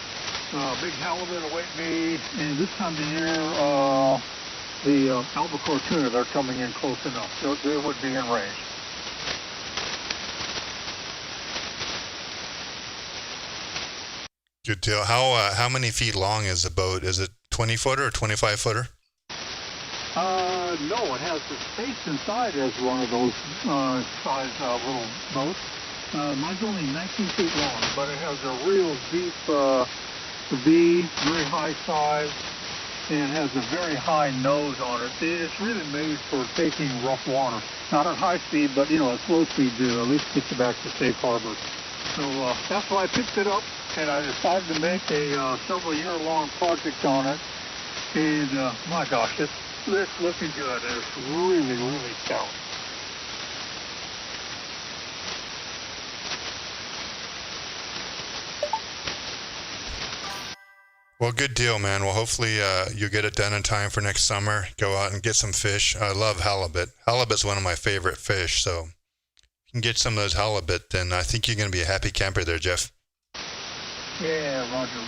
big halibut await me, and this time of the year, the albacore tuna, they're coming in close enough. So they would be in range. Good deal. How many feet long is the boat? Is it 20-footer or 25-footer? No, it has the space inside as one of those size little boats. Mine's only 19 feet long, but it has a real deep V, very high size, and has a very high nose on it. It's really made for taking rough water. Not at high speed, but, at slow speed to at least get you back to safe harbor. So that's why I picked it up, and I decided to make a several-year-long project on it. And, my gosh, it's looking good. It's really, really stout. Well, good deal, man. Well, hopefully you'll get it done in time for next summer. Go out and get some fish. I love halibut. Halibut's one of my favorite fish, so if you can get some of those halibut, then I think you're going to be a happy camper there, Jeff. Yeah, Roger.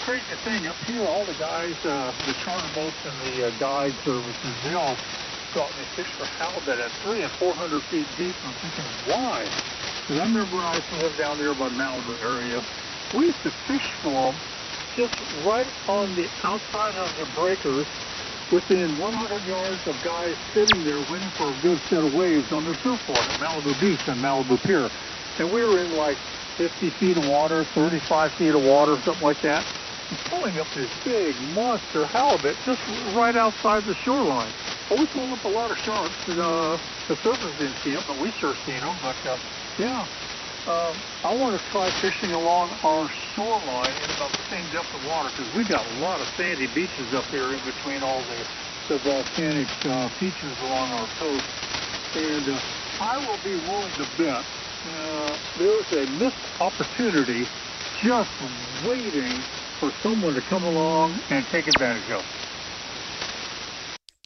Crazy thing, up here, all the guys, the charter boats and the guide services, they all go out and they fish for halibut at 300 and 400 feet deep. I'm thinking, why? Because I remember when I used to live down there by Malibu area, we used to fish for them just right on the outside of the breakers, within 100 yards of guys sitting there waiting for a good set of waves on their surfboard at Malibu Beach and Malibu Pier. And we were in like 50 feet of water, 35 feet of water, something like that, and pulling up this big monster halibut just right outside the shoreline. Well, we pulled up a lot of sharks, and the surfers didn't see them, but we sure seen them. But yeah, I want to try fishing along our shoreline in about the same depth of water, because we got a lot of sandy beaches up here in between all the volcanic features along our coast. And I will be willing to bet there's a missed opportunity just waiting for someone to come along and take advantage of.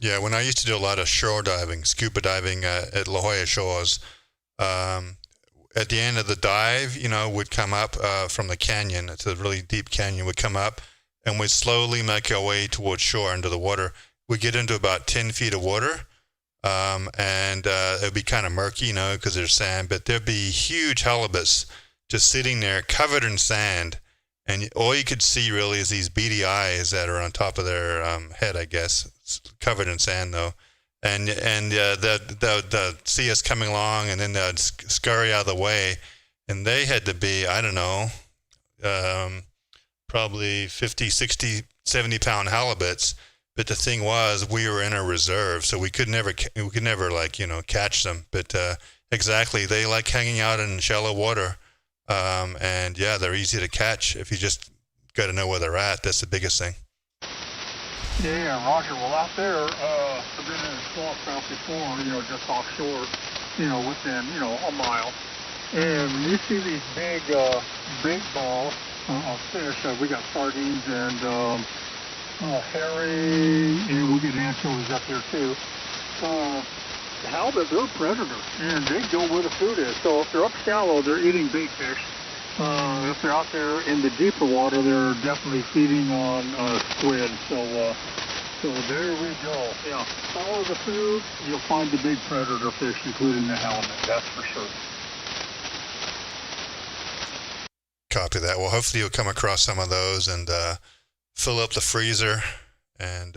Yeah, when I used to do a lot of shore diving, scuba diving at La Jolla Shores, at the end of the dive, would come up from the canyon. It's a really deep canyon. Would come up and we'd slowly make our way towards shore into the water. We'd get into about 10 feet of water. And it would be kind of murky, because there's sand, but there'd be huge halibuts just sitting there covered in sand. And all you could see really is these beady eyes that are on top of their head, I guess, covered in sand though. And they'd see us coming along, and then they'd scurry out of the way. And they had to be, I don't know, probably 50, 60, 70-pound halibuts. But the thing was, we were in a reserve, so we could never catch them. But exactly, they like hanging out in shallow water, and yeah, they're easy to catch if you just got to know where they're at. That's the biggest thing. Yeah, Roger. Well, out there, I've been in a small craft before, just offshore, within, a mile, and you see these big balls of fish. We got sardines and herring, and we get anchovies up here too. halibut, they're predators, and they go where the food is. So if they're up shallow, they're eating bait fish. If they're out there in the deeper water, they're definitely feeding on squid. So there we go. Yeah, follow the food, you'll find the big predator fish, including the halibut. That's for sure. Copy that. Well, hopefully you'll come across some of those and fill up the freezer and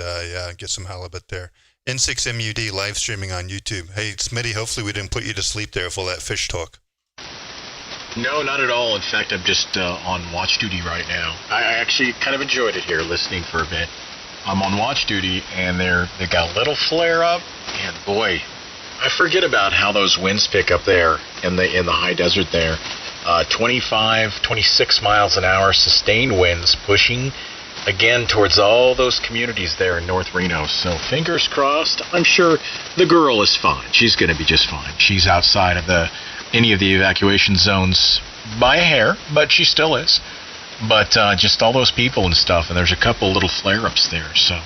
get some halibut there. N6MUD live streaming on YouTube. Hey, Smitty, hopefully we didn't put you to sleep there with all that fish talk. No, not at all. In fact, I'm just on watch duty right now. I actually kind of enjoyed it here, listening for a bit. I'm on watch duty, and they got a little flare up, and boy, I forget about how those winds pick up there in the high desert there. 25, 26 miles an hour sustained winds pushing again towards all those communities there in North Reno. So fingers crossed. I'm sure the girl is fine. She's going to be just fine. She's outside of any of the evacuation zones by a hair, but she still is. But just all those people and stuff, and there's a couple little flare-ups there. So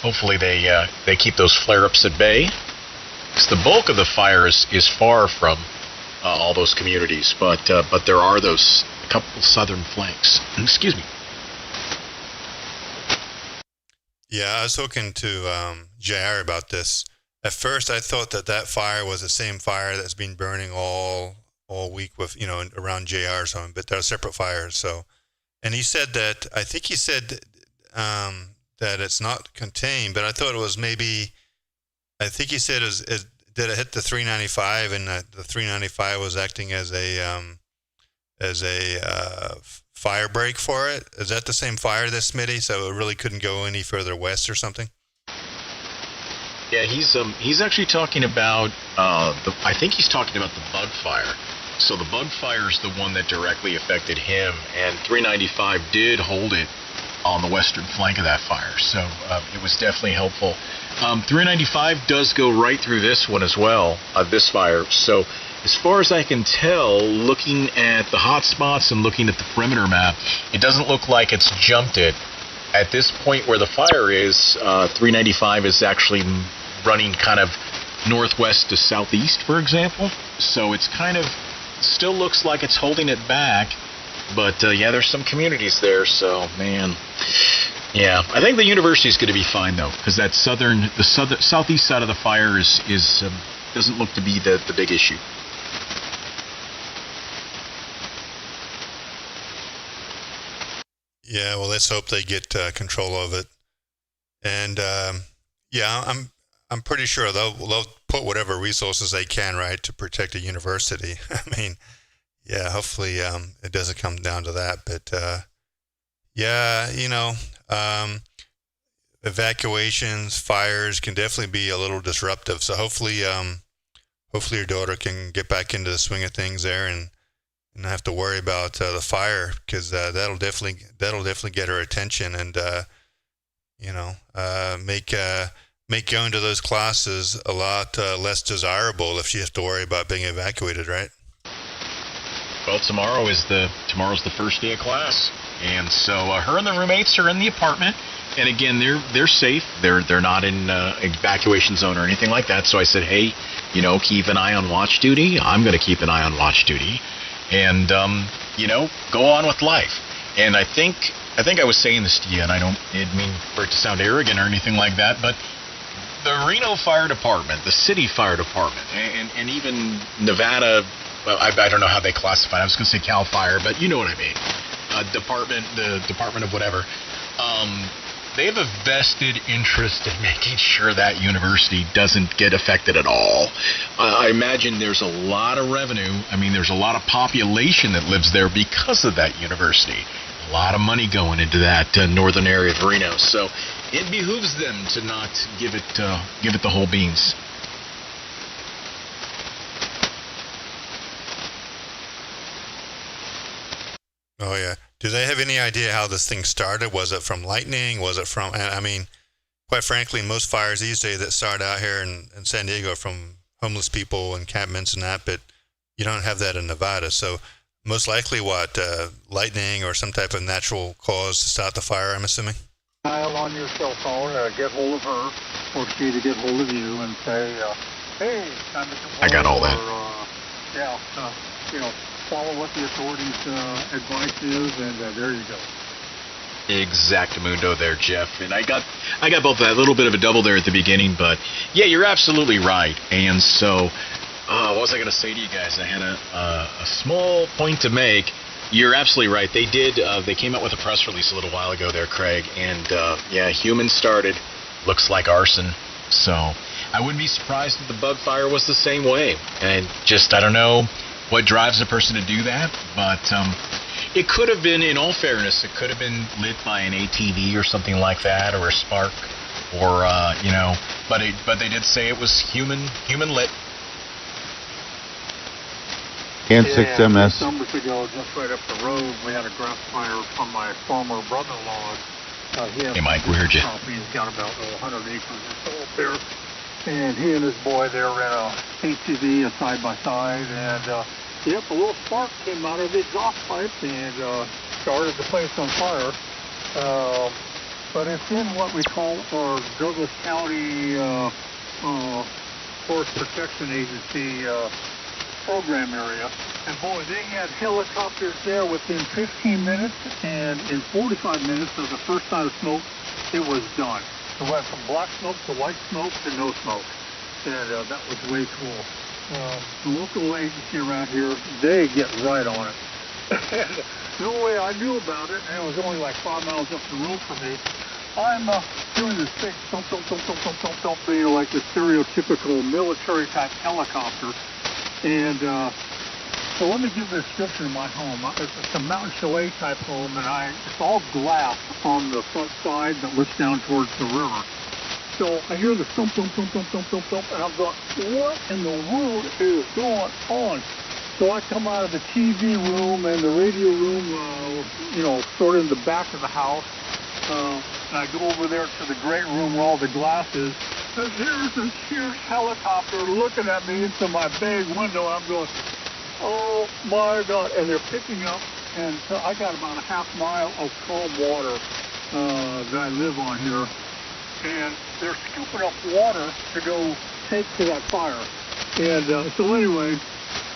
hopefully they keep those flare-ups at bay. Because the bulk of the fire is far from all those communities, but there are those couple southern flanks. Excuse me. Yeah, I was talking to JR about this. At first, I thought that fire was the same fire that's been burning all week with around JR or something, but they're separate fires. So, and he said that that it's not contained, but I thought it was maybe. I think he said did it hit the 395, and the 395 was acting as a fire break for it. Is that the same fire, this Smitty? So it really couldn't go any further west or something? Yeah, he's actually talking about I think he's talking about the bug fire. So the bug fire is the one that directly affected him, and 395 did hold it on the western flank of that fire. So it was definitely helpful. 395 does go right through this one as well, this fire. So as far as I can tell, looking at the hot spots and looking at the perimeter map, it doesn't look like it's jumped it. At this point where the fire is, 395 is actually running kind of northwest to southeast, for example. So it's kind of still looks like it's holding it back. But there's some communities there, so man, yeah, I think the university is going to be fine though, because that southeast side of the fire is doesn't look to be the big issue. Yeah, well, let's hope they get control of it, and I'm pretty sure they'll put whatever resources they can, right, to protect the university. I mean. Yeah, hopefully it doesn't come down to that. But, evacuations, fires can definitely be a little disruptive. So hopefully your daughter can get back into the swing of things there and not have to worry about the fire, because that'll definitely get her attention and, make going to those classes a lot less desirable if she has to worry about being evacuated, right? Well, tomorrow's the first day of class, and so her and the roommates are in the apartment. And again, they're safe. They're not in evacuation zone or anything like that. So I said, hey, keep an eye on watch duty. I'm going to keep an eye on watch duty, and go on with life. And I think I was saying this to you, and I didn't mean for it to sound arrogant or anything like that, but the Reno Fire Department, the city fire department, and even Nevada. Well, I don't know how they classify it. I was going to say Cal Fire, but you know what I mean. The Department of whatever. They have a vested interest in making sure that university doesn't get affected at all. I imagine there's a lot of revenue. I mean, there's a lot of population that lives there because of that university. A lot of money going into that northern area of Reno. So it behooves them to not give it the whole beans. Oh, yeah. Do they have any idea how this thing started? Was it from lightning? Was it from, I mean, quite frankly, most fires these days that start out here in San Diego are from homeless people, encampments and that, but you don't have that in Nevada. So most likely lightning or some type of natural cause to start the fire, I'm assuming? Dial on your cell phone, get hold of her, or she to get hold of you and say, hey, time to come I got all that. Follow what the authorities' advice is, and there you go. Exactamundo there, Jeff. And I got both that, a little bit of a double there at the beginning, but yeah, you're absolutely right. And so, what was I going to say to you guys? I had a small point to make. You're absolutely right. They did. They came out with a press release a little while ago there, Craig. And yeah, human started. Looks like arson. So I wouldn't be surprised if the bug fire was the same way. And just, I don't know what drives a person to do that, but it could have been, in all fairness, it could have been lit by an ATV or something like that, or a spark, or but they did say it was human lit. And 6MS. Summers ago, just right up the road, we had a grass fire from my former brother-in-law. Hey, Mike, we heard you. He's got about 100 acres or so up there. And he and his boy, they were in a ATV, a side-by-side, and a little spark came out of the exhaust pipe and started the place on fire. But it's in what we call our Douglas County Forest Protection Agency program area. And boy, they had helicopters there within 15 minutes, and in 45 minutes of the first sign of smoke, it was done. It went from black smoke to white smoke to no smoke. And that was way cool. The local agency around here, they get right on it. And the only way I knew about it, and it was only like 5 miles up the road from me, I'm doing this big thump, thump, thump, thump, thump, thump, thump, like the stereotypical military-type helicopter. And so let me give a description of my home. It's a mountain chalet-type home, and it's all glass on the front side that looks down towards the river. So I hear the thump, thump, thump, thump, thump, thump, thump, and I'm going, what in the world is going on? So I come out of the TV room and the radio room, sort of in the back of the house, and I go over there to the great room where all the glass is, and there's this huge helicopter looking at me into my big window. I'm going, oh my God, and they're picking up, and so I got about a half mile of calm water that I live on here. And they're scooping up water to go take to that fire. And so anyway,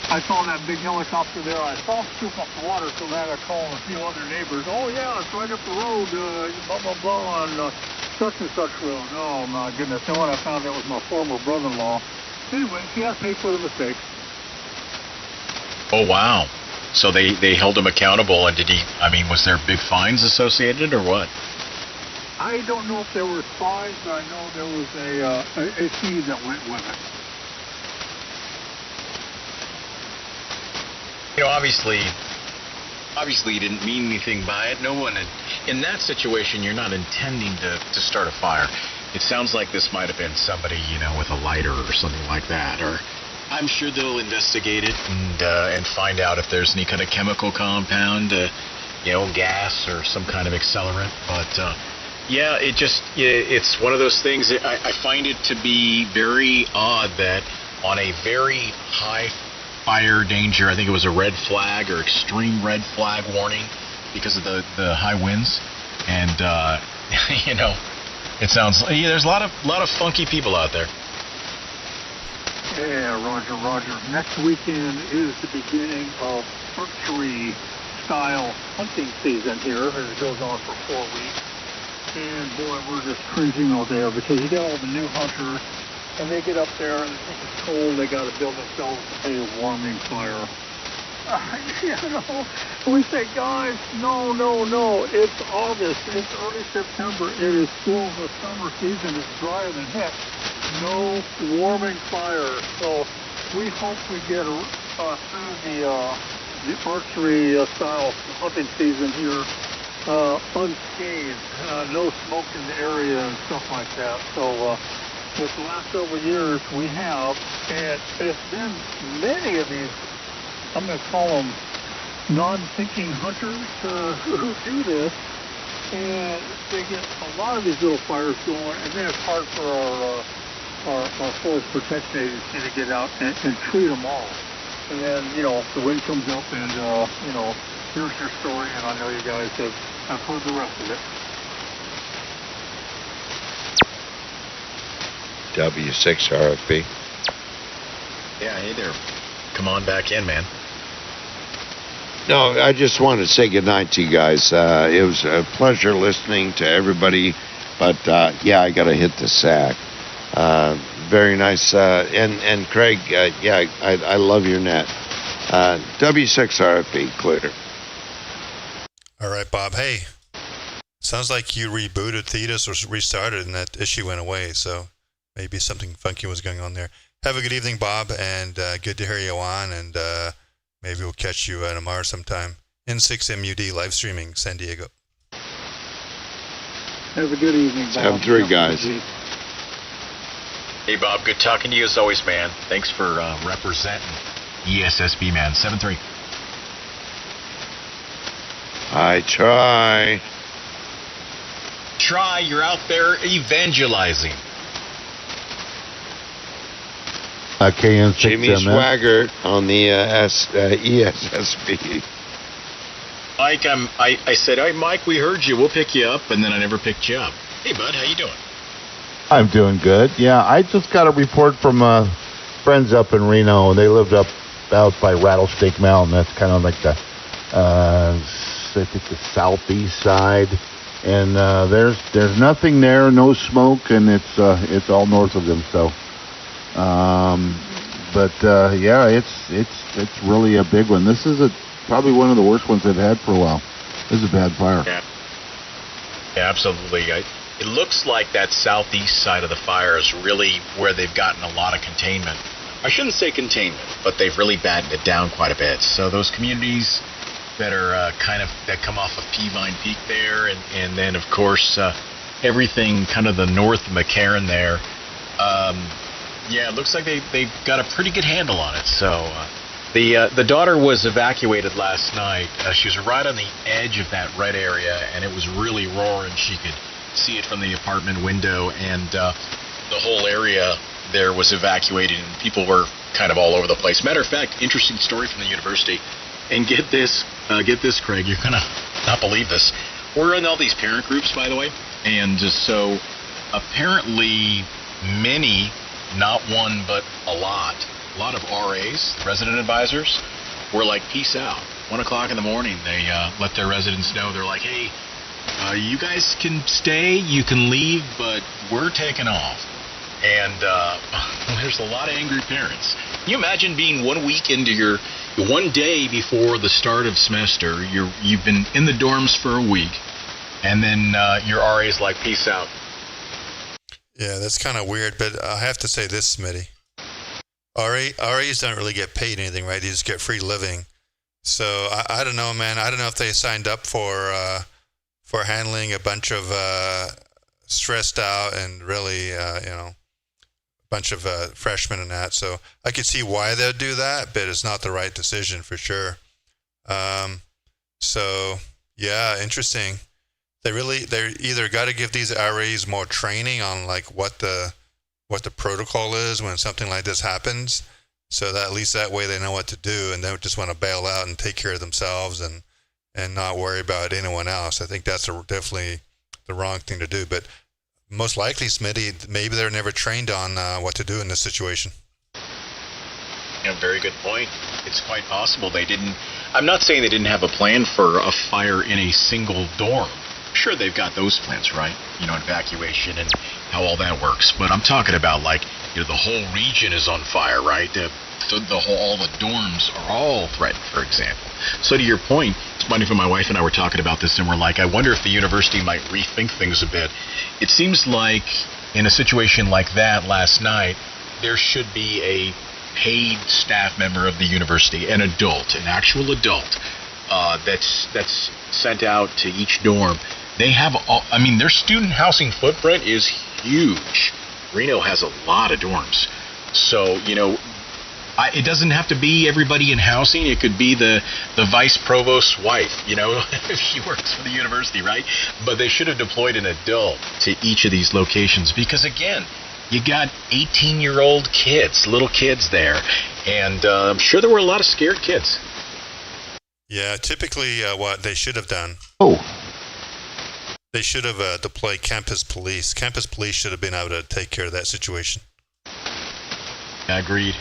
I saw that big helicopter there. I saw them scoop up the water, so then I called a few other neighbors. Oh yeah, it's right up the road, blah, blah, blah, on such and such road. Oh my goodness. And when I found out it was my former brother-in-law. Anyway, he had to pay for the mistake. Oh wow. So they held him accountable, and was there big fines associated or what? I don't know if there were fines, but I know there was a fee that went with it. Obviously he didn't mean anything by it. No one, in that situation, you're not intending to start a fire. It sounds like this might have been somebody, with a lighter or something like that. Or I'm sure they'll investigate it and find out if there's any kind of chemical compound, gas or some kind of accelerant. But yeah, it's one of those things that I find it to be very odd that on a very high fire danger, I think it was a red flag or extreme red flag warning because of the high winds, and it sounds there's a lot of funky people out there. Yeah, Roger. Next weekend is the beginning of Mercury style hunting season here, and it goes on for 4 weeks. And boy, we're just cringing out there because you got all the new hunters, and they get up there and they think it's cold. They got to build themselves a warming fire. We say, guys, no. It's August. It's early September. It is still the summer season. It's drier than heck. No warming fire. So we hope we get through the archery style hunting season here unscathed, no smoke in the area and stuff like that. So with the last several years we have, and it's been many of these, I'm going to call them non-thinking hunters who do this, and they get a lot of these little fires going, and then it's hard for our Forest Protection Agency to get out and treat them all. And then, the wind comes up and, here's your story, and I know you guys have heard the rest of it. W6 RFP. Yeah, hey there. Come on back in, man. No, I just want to say goodnight to you guys. It was a pleasure listening to everybody, but yeah, I got to hit the sack. Very nice. And Craig, yeah, I love your net. W6RFB, clear. All right, Bob. Hey, sounds like you rebooted Thetis or restarted and that issue went away, so maybe something funky was going on there. Have a good evening, Bob, and good to hear you on, and maybe we'll catch you tomorrow sometime. N6MUD live streaming, San Diego. Have a good evening, Bob. 7-3, guys. Hey, Bob, good talking to you as always, man. Thanks for representing ESSB, man. 7-3. I try. Try, you're out there evangelizing. KN6 Jimmy Swaggart on the ESSB. Mike, I said, hey, Mike, we heard you. We'll pick you up, and then I never picked you up. Hey, bud, how you doing? I'm doing good. Yeah, I just got a report from friends up in Reno. They lived out by Rattlesnake Mountain. That's kind of like the, I think the southeast side. And there's nothing there, no smoke, and it's all north of them. So, yeah, it's really a big one. This is probably one of the worst ones they've had for a while. This is a bad fire. Yeah, absolutely. It looks like that southeast side of the fire is really where they've gotten a lot of containment. I shouldn't say containment, but they've really battened it down quite a bit. So those communities that are that come off of Peavine Peak there, and then of course everything kind of the north of McCarran there. Yeah, it looks like they've got a pretty good handle on it. So the daughter was evacuated last night. She was right on the edge of that red area, and it was really roaring. She could see it from the apartment window, and the whole area there was evacuated, and people were kind of all over the place. Matter of fact, interesting story from the university. And get this, Craig, you're gonna not believe this. We're in all these parent groups, by the way, and so apparently many, not one but a lot of RAs, resident advisors, were like, peace out. 1 o'clock in the morning, they let their residents know. They're like, hey, you guys can stay, you can leave, but we're taking off. And there's a lot of angry parents. Can you imagine being 1 week into your 1 day before the start of semester, you've been in the dorms for a week, and then your RA's like, peace out. Yeah, that's kind of weird, but I have to say this, Smitty. RAs don't really get paid anything, right? They just get free living. So I don't know, man. I don't know if they signed up for handling a bunch of stressed out and really, bunch of freshmen and that. So I could see why they'd do that, but it's not the right decision for sure. So yeah, interesting. They either got to give these RAs more training on like what the protocol is when something like this happens, so that at least that way they know what to do, and they don't just want to bail out and take care of themselves and not worry about anyone else. I think that's definitely the wrong thing to do. But most likely, Smitty, maybe they're never trained on what to do in this situation. Yeah, very good point. It's quite possible they didn't. I'm not saying they didn't have a plan for a fire in a single dorm. Sure, they've got those plans, right? Evacuation and how all that works. But I'm talking about like, the whole region is on fire, right? All the dorms are all threatened, for example. So to your point, it's funny when my wife and I were talking about this, and we're like, I wonder if the university might rethink things a bit. It seems like in a situation like that last night, there should be a paid staff member of the university, an actual adult, that's sent out to each dorm. They have, their student housing footprint is huge. Reno has a lot of dorms. So, it doesn't have to be everybody in housing. It could be the vice provost's wife, if she works for the university, right? But they should have deployed an adult to each of these locations because, again, you got 18-year-old kids, little kids there. And I'm sure there were a lot of scared kids. Yeah, typically what they should have done. They should have deployed campus police. Campus police should have been able to take care of that situation. Agreed.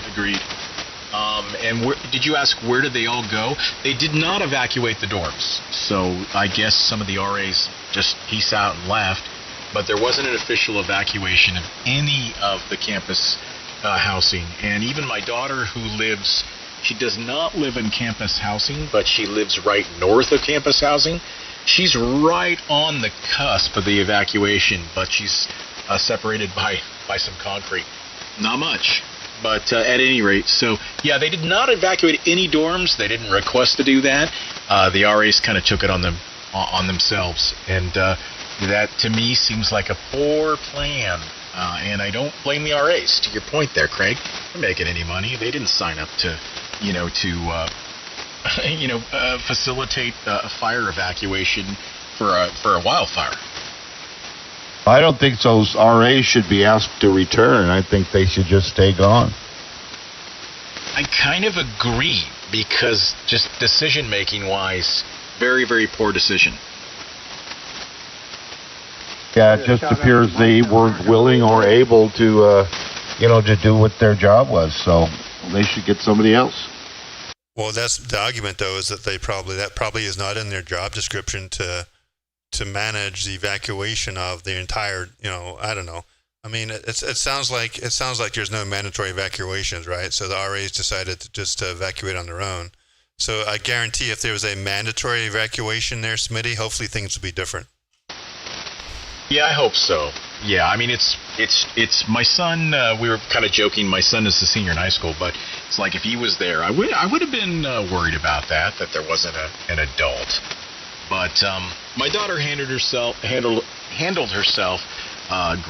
And did you ask where did they all go? They did not evacuate the dorms. So I guess some of the RAs just peace out and left. But there wasn't an official evacuation of any of the campus housing. And even my daughter, who lives, she does not live in campus housing, but she lives right north of campus housing. She's right on the cusp of the evacuation, but she's separated by some concrete. Not much, but at any rate. So, yeah, they did not evacuate any dorms. They didn't request to do that. The RAs kind of took it on themselves. And that, to me, seems like a poor plan. And I don't blame the RAs. To your point there, Craig, they're making any money. They didn't sign up to facilitate a fire evacuation for a wildfire. I don't think those RAs should be asked to return. I think they should just stay gone. I kind of agree, because just decision-making wise, very, very poor decision. Yeah, it just appears they weren't willing or able to, to do what their job was. So they should get somebody else. Well, that's the argument, though, is that that probably is not in their job description to manage the evacuation of the entire. I don't know. I mean, it sounds like there's no mandatory evacuations, right? So the RAs decided to evacuate on their own. So I guarantee, if there was a mandatory evacuation there, Smitty, hopefully things would be different. Yeah, I hope so. Yeah, I mean, it's my son. We were kind of joking. My son is a senior in high school, but it's like if he was there, I would have been worried about that there wasn't an adult. But my daughter handled herself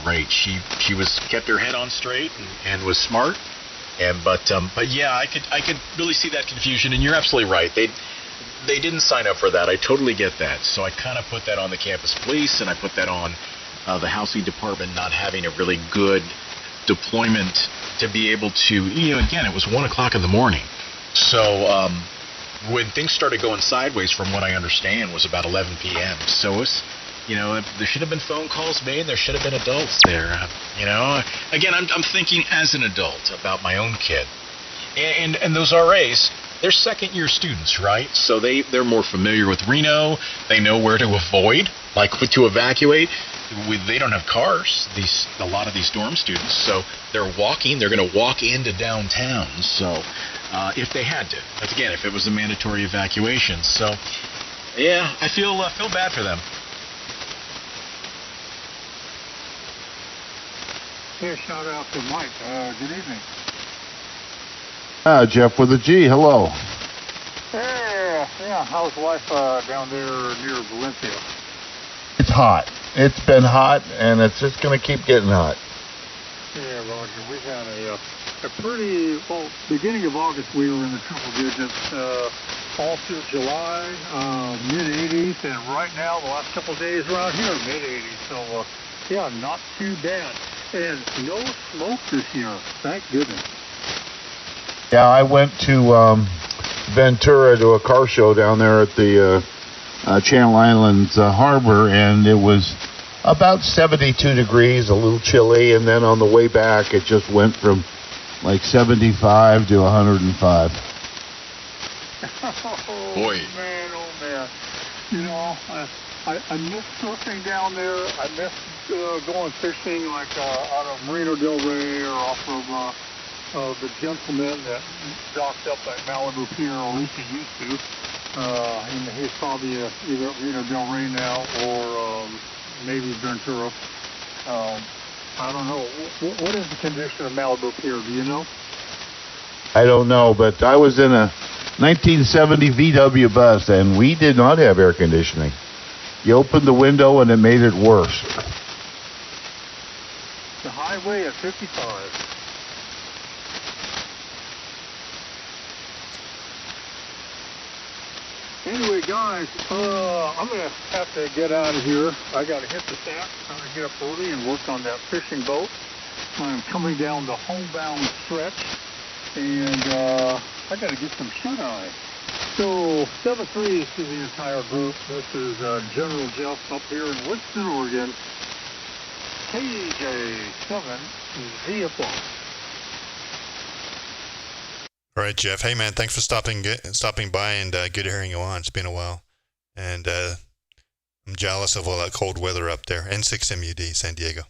great. She kept her head on straight and was smart. But yeah, I could really see that confusion. And you're absolutely right. They didn't sign up for that. I totally get that. So I kind of put that on the campus police, and I put that on the housing department not having a really good deployment to be able to, again, it was 1 o'clock in the morning. So when things started going sideways, from what I understand, was about 11 p.m. So it's, there should have been phone calls made. There should have been adults there. Again, I'm thinking as an adult about my own kid. And those RAs, they're second-year students, right? So they're more familiar with Reno. They know where to avoid, like to evacuate. They don't have cars, a lot of these dorm students, so they're walking. They're going to walk into downtown. So if they had to, but again, if it was a mandatory evacuation. So yeah, I feel bad for them. Here, shout out to Mike. Good evening. Jeff with a G. Hello. Yeah. How's life down there near Valencia? It's hot. It's been hot, and it's just going to keep getting hot. Yeah, Roger. We had a pretty, beginning of August, we were in the triple digits all through July, mid-80s, and right now, the last couple of days around here, mid-80s. So, yeah, not too bad. And no smoke this year. Thank goodness. Yeah, I went to Ventura to a car show down there at the Channel Islands Harbor, and it was about 72 degrees, a little chilly, and then on the way back it just went from like 75 to 105. Boy. Oh man. I miss surfing down there. I miss going fishing like out of Marina Del Rey or off of the gentleman that docked up at Malibu Pier, or at least he used to. And he's probably either at Marina Del Rey now or maybe Ventura. I don't know. What is the condition of Malibu Pier? Do you know? I don't know, but I was in a 1970 VW bus, and we did not have air conditioning. You opened the window, and it made it worse. The highway at 55. Anyway, guys, I'm going to have to get out of here. I got to hit the stack. I'm going to get up early and work on that fishing boat. I'm coming down the homebound stretch, and I got to get some shut-eye. So, 7-3 to the entire group. This is General Jeff up here in Winston, Oregon. KJ7 ZFO. All All right, Jeff. Hey, man, thanks for stopping by, and good hearing you on. It's been a while. And I'm jealous of all that cold weather up there. N6MUD, San Diego.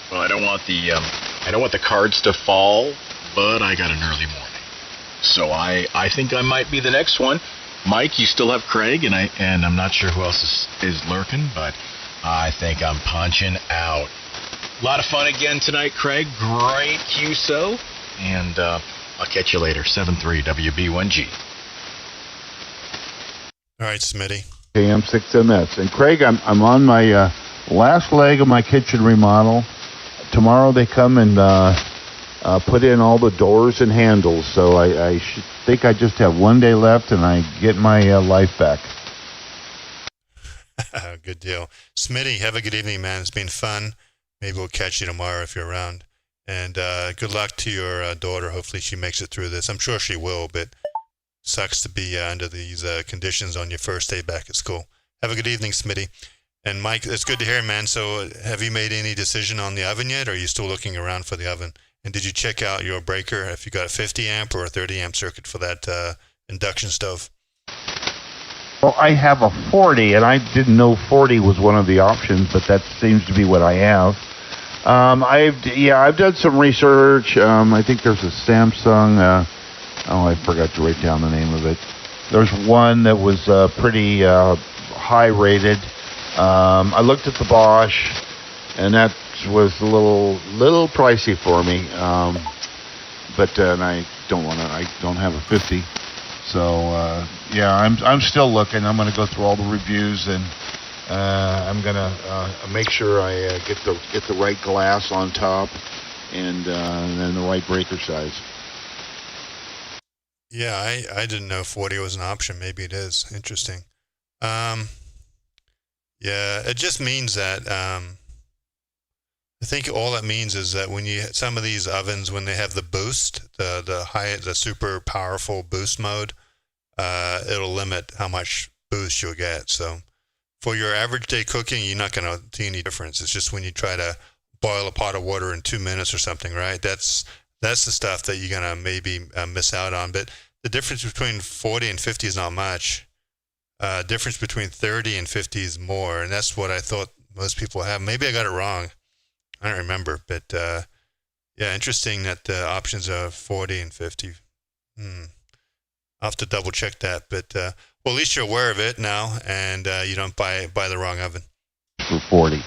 Well, I don't want the cards to fall, but I got an early morning. So I think I might be the next one. Mike, you still have Craig, and I'm not sure who else is lurking, but I think I'm punching out. A lot of fun again tonight, Craig. Great QSO, and I'll catch you later. 7-3 WB1G. All right, Smitty. KM6MS. And Craig, I'm on my last leg of my kitchen remodel. Tomorrow they come and put in all the doors and handles. So I think I just have 1 day left, and I get my life back. Good deal. Smitty, have a good evening, man. It's been fun. Maybe we'll catch you tomorrow if you're around. And good luck to your daughter. Hopefully she makes it through this. I'm sure she will, but sucks to be under these conditions on your first day back at school. Have a good evening, Smitty. And Mike, it's good to hear, man. So have you made any decision on the oven yet, or are you still looking around for the oven? And did you check out your breaker, if you got a 50 amp or a 30 amp circuit for that induction stove? Well, I have a 40, and I didn't know 40 was one of the options, but that seems to be what I have. I've done some research. I think there's a Samsung. I forgot to write down the name of it. There's one that was pretty high rated. I looked at the Bosch, and that was a little pricey for me. And I don't have a 50. So I'm still looking. I'm going to go through all the reviews, and I'm going to make sure I get the right glass on top, and then the right breaker size. Yeah, I didn't know 40 was an option. Maybe it is. Interesting. Yeah, it just means that I think all it means is that when some of these ovens, when they have the boost, the super powerful boost mode, it'll limit how much boost you'll get. So for your average day cooking, you're not going to see any difference. It's just when you try to boil a pot of water in 2 minutes or something, right? That's the stuff that you're going to maybe miss out on. But the difference between 40 and 50 is not much. Difference between 30 and 50 is more, and that's what I thought most people have. Maybe I got it wrong. I don't remember, but yeah, interesting that the options are 40 and 50. I'll have to double check that, but well, at least you're aware of it now, and you don't buy the wrong oven. For 40.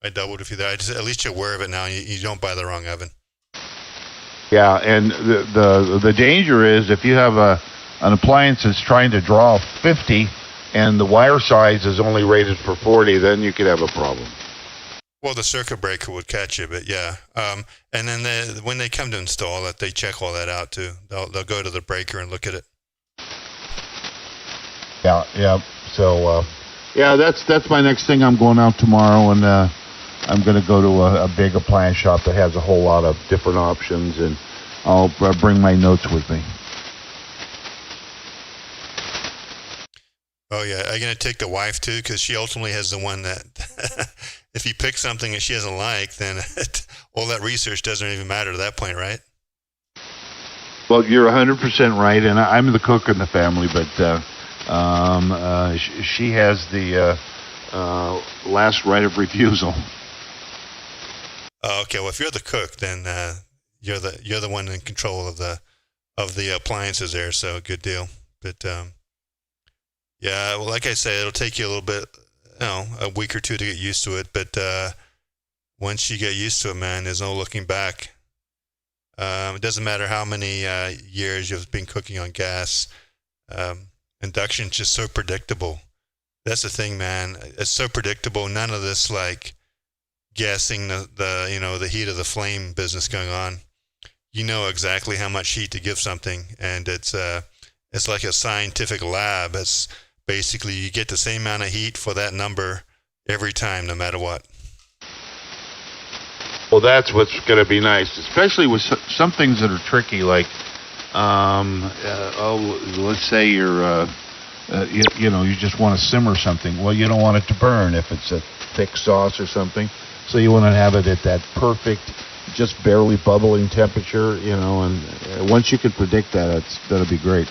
I doubled with you there. At least you're aware of it now, and you don't buy the wrong oven. Yeah, and the danger is if you have an appliance that's trying to draw 50 and the wire size is only rated for 40, then you could have a problem. Well, the circuit breaker would catch you, but yeah. And then when they come to install it, they check all that out too. They'll go to the breaker and look at it. Yeah. So, that's my next thing. I'm going out tomorrow, and I'm going to go to a big appliance shop that has a whole lot of different options, and I'll bring my notes with me. Oh, yeah. Are you going to take the wife, too? Because she ultimately has the one that, if you pick something that she doesn't like, then all that research doesn't even matter at that point, right? Well, you're 100% right, and I'm the cook in the family, but she has the last right of refusal. Oh, okay. Well, if you're the cook, then you're the one in control of the appliances there, so good deal. But yeah, well, like I said, it'll take you a little bit, a week or two to get used to it. But once you get used to it, man, there's no looking back. It doesn't matter how many years you've been cooking on gas. Induction's just so predictable. That's the thing, man. It's so predictable. None of this like guessing the heat of the flame business going on. You know exactly how much heat to give something, and it's like a scientific lab. It's basically you get the same amount of heat for that number every time, no matter what. Well, that's what's going to be nice, especially with some things that are tricky, like, let's say you're, you just want to simmer something. Well, you don't want it to burn if it's at thick sauce or something. So you want to have it at that perfect, just barely bubbling temperature, and once you can predict that, that'll be great.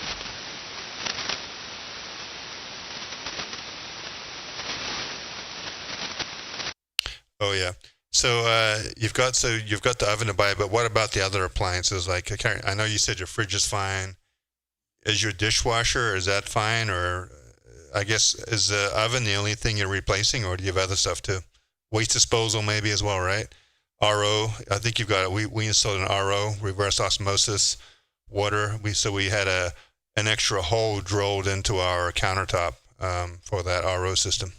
Oh yeah. So you've got the oven to buy, but what about the other appliances? Like I know you said your fridge is fine. Is your dishwasher, is that fine? Or I guess is the oven the only thing you're replacing, or do you have other stuff too? Waste disposal maybe as well, right? RO, I think you've got it. We installed an RO, reverse osmosis water. We had an extra hole drilled into our countertop for that RO system.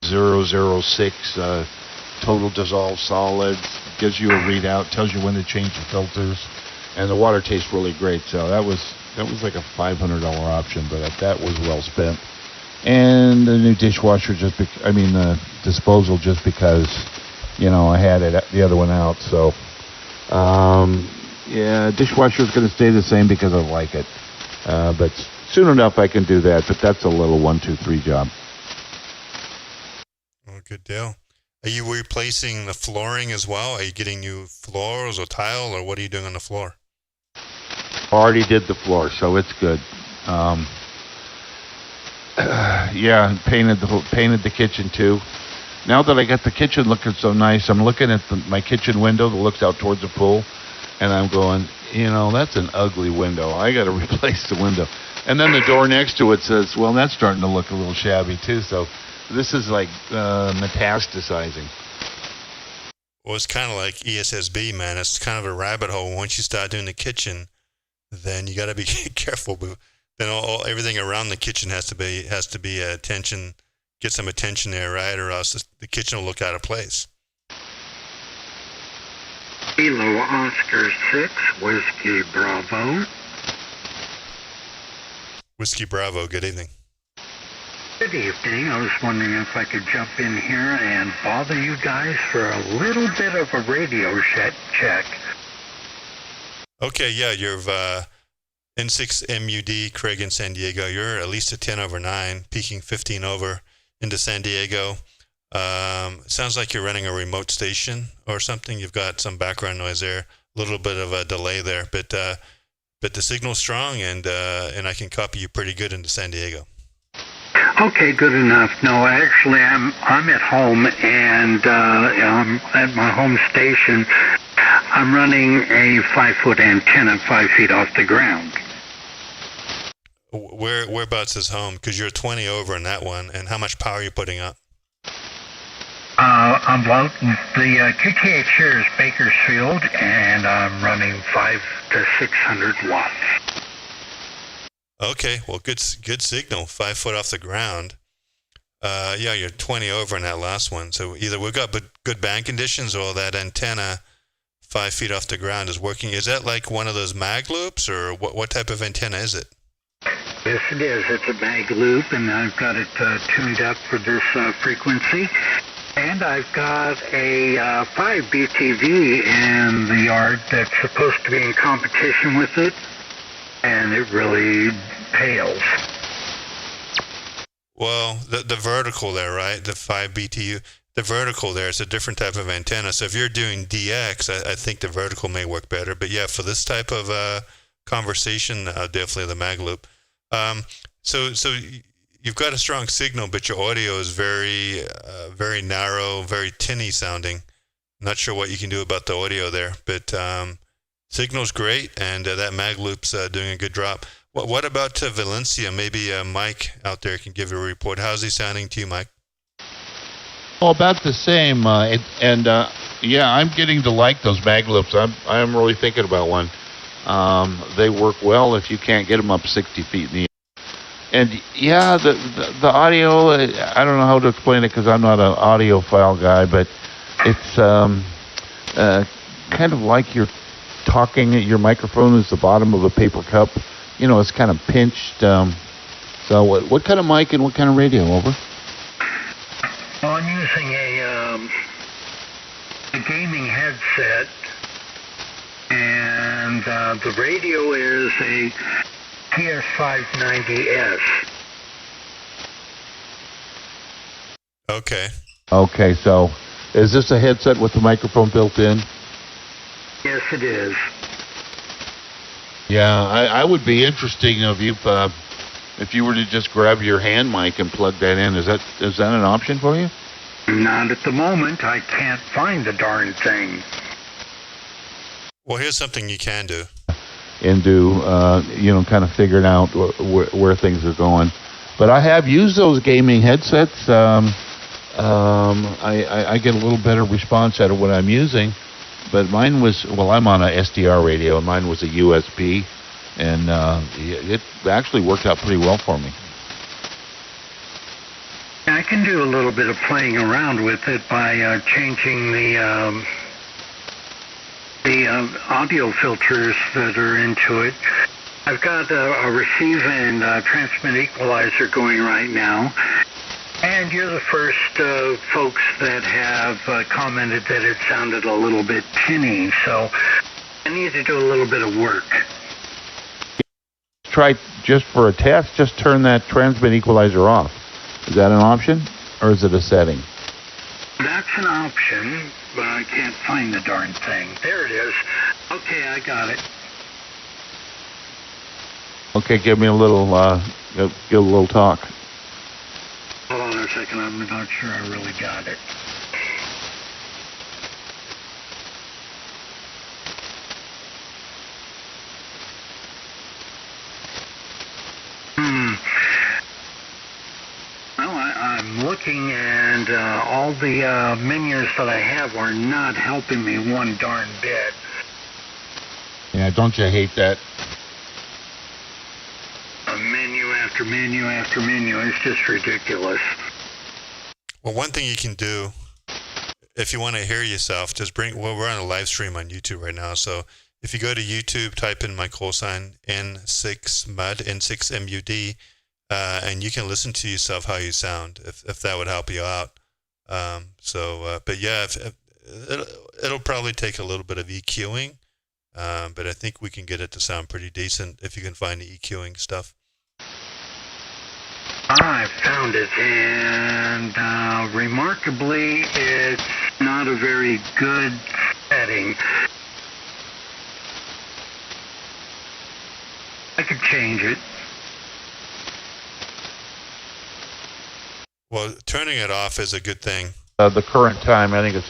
006 total dissolved solids, gives you a readout, tells you when to change the filters, and the water tastes really great. So that was like a $500 option, but that was well spent. And the new dishwasher, the disposal, just because, I had the other one out. So, dishwasher is going to stay the same because I like it. But soon enough I can do that, but that's a little 1, 2, 3 job. Oh, good deal. Are you replacing the flooring as well? Are you getting new floors or tile, or what are you doing on the floor? Already did the floor, so it's good. Painted the kitchen too. Now that I got the kitchen looking so nice, I'm looking at my kitchen window that looks out towards the pool, and I'm going, that's an ugly window. I got to replace the window. And then the door next to it says, well, that's starting to look a little shabby too. So this is like metastasizing. Well, it's kind of like ESSB, man. It's kind of a rabbit hole. Once you start doing the kitchen, then you got to be careful. Then everything around the kitchen has to be attention. Get some attention there, right? Or else the kitchen will look out of place. Kilo Oscar 6, Whiskey Bravo. Whiskey Bravo, good evening. Good evening. I was wondering if I could jump in here and bother you guys for a little bit of a radio check. Okay, yeah, you're N6 MUD, Craig in San Diego. You're at least a 10 over 9, peaking 15 over into San Diego. Sounds like you're running a remote station or something. You've got some background noise there, a little bit of a delay there, but the signal's strong, and I can copy you pretty good into San Diego. Okay, good enough. No, actually, I'm at home, and I'm at my home station. I'm running a 5-foot antenna 5 feet off the ground. Whereabouts is home? Because you're 20 over in that one, and how much power are you putting up? I'm out. The QTH here is Bakersfield, and I'm running 500 to 600 watts. Okay, well, good signal. 5 foot off the ground. Yeah, you're 20 over in that last one. So either we've got good band conditions, or that antenna 5 feet off the ground is working. Is that like one of those mag loops, or what type of antenna is it? Yes, it is. It's a mag loop, and I've got it tuned up for this frequency. And I've got a 5 BTV in the yard that's supposed to be in competition with it, and it really pales. Well, the vertical there, right? The 5 BTU, the vertical there is a different type of antenna. So if you're doing DX, I think the vertical may work better. But yeah, for this type of conversation, definitely the mag loop. So you've got a strong signal, but your audio is very narrow, very tinny sounding. Not sure what you can do about the audio there, but signal's great, and that mag loop's doing a good job. What about Valencia? Maybe Mike out there can give you a report. How's he sounding to you, Mike? Oh, about the same. Yeah, I'm getting to like those mag loops. I'm really thinking about one. They work well if you can't get them up 60 feet in the air. And yeah, the audio, I don't know how to explain it because I'm not an audiophile guy, but it's kind of like you're talking. Your microphone is the bottom of a paper cup. It's kind of pinched. So what kind of mic and what kind of radio? Over. Well, I'm using a gaming headset, and the radio is a TS590S. Okay. Okay, so is this a headset with the microphone built in? Yes, it is. Yeah, I would be interesting if you were to just grab your hand mic and plug that in. Is that an option for you? Not at the moment. I can't find the darn thing. Well, here's something you can do. Into kind of figuring out where things are going. But I have used those gaming headsets. I get a little better response out of what I'm using. But mine was, I'm on a SDR radio, and mine was a USB, and it actually worked out pretty well for me. I can do a little bit of playing around with it by changing the audio filters that are into it. I've got a receive and transmit equalizer going right now, and you're the first folks that have commented that it sounded a little bit tinny, so I need to do a little bit of work. Try, just for a test, just turn that transmit equalizer off. Is that an option, or is it a setting? That's an option, but I can't find the darn thing. There it is. Okay, I got it. Okay, give me a little talk. Hold on a second, I'm not sure I really got it. Well, I'm looking, and all the menus that I have are not helping me one darn bit. Yeah, don't you hate that? Menu after menu after menu. It's just ridiculous. Well, one thing you can do, if you want to hear yourself, we're on a live stream on YouTube right now, so if you go to YouTube, type in my call sign N6MUD, N6MUD, and you can listen to yourself how you sound, if that would help you out. But yeah, it'll probably take a little bit of EQing, but I think we can get it to sound pretty decent if you can find the EQing stuff. I found it, and remarkably, it's not a very good setting. I could change it. Well, turning it off is a good thing. The current time, I think it's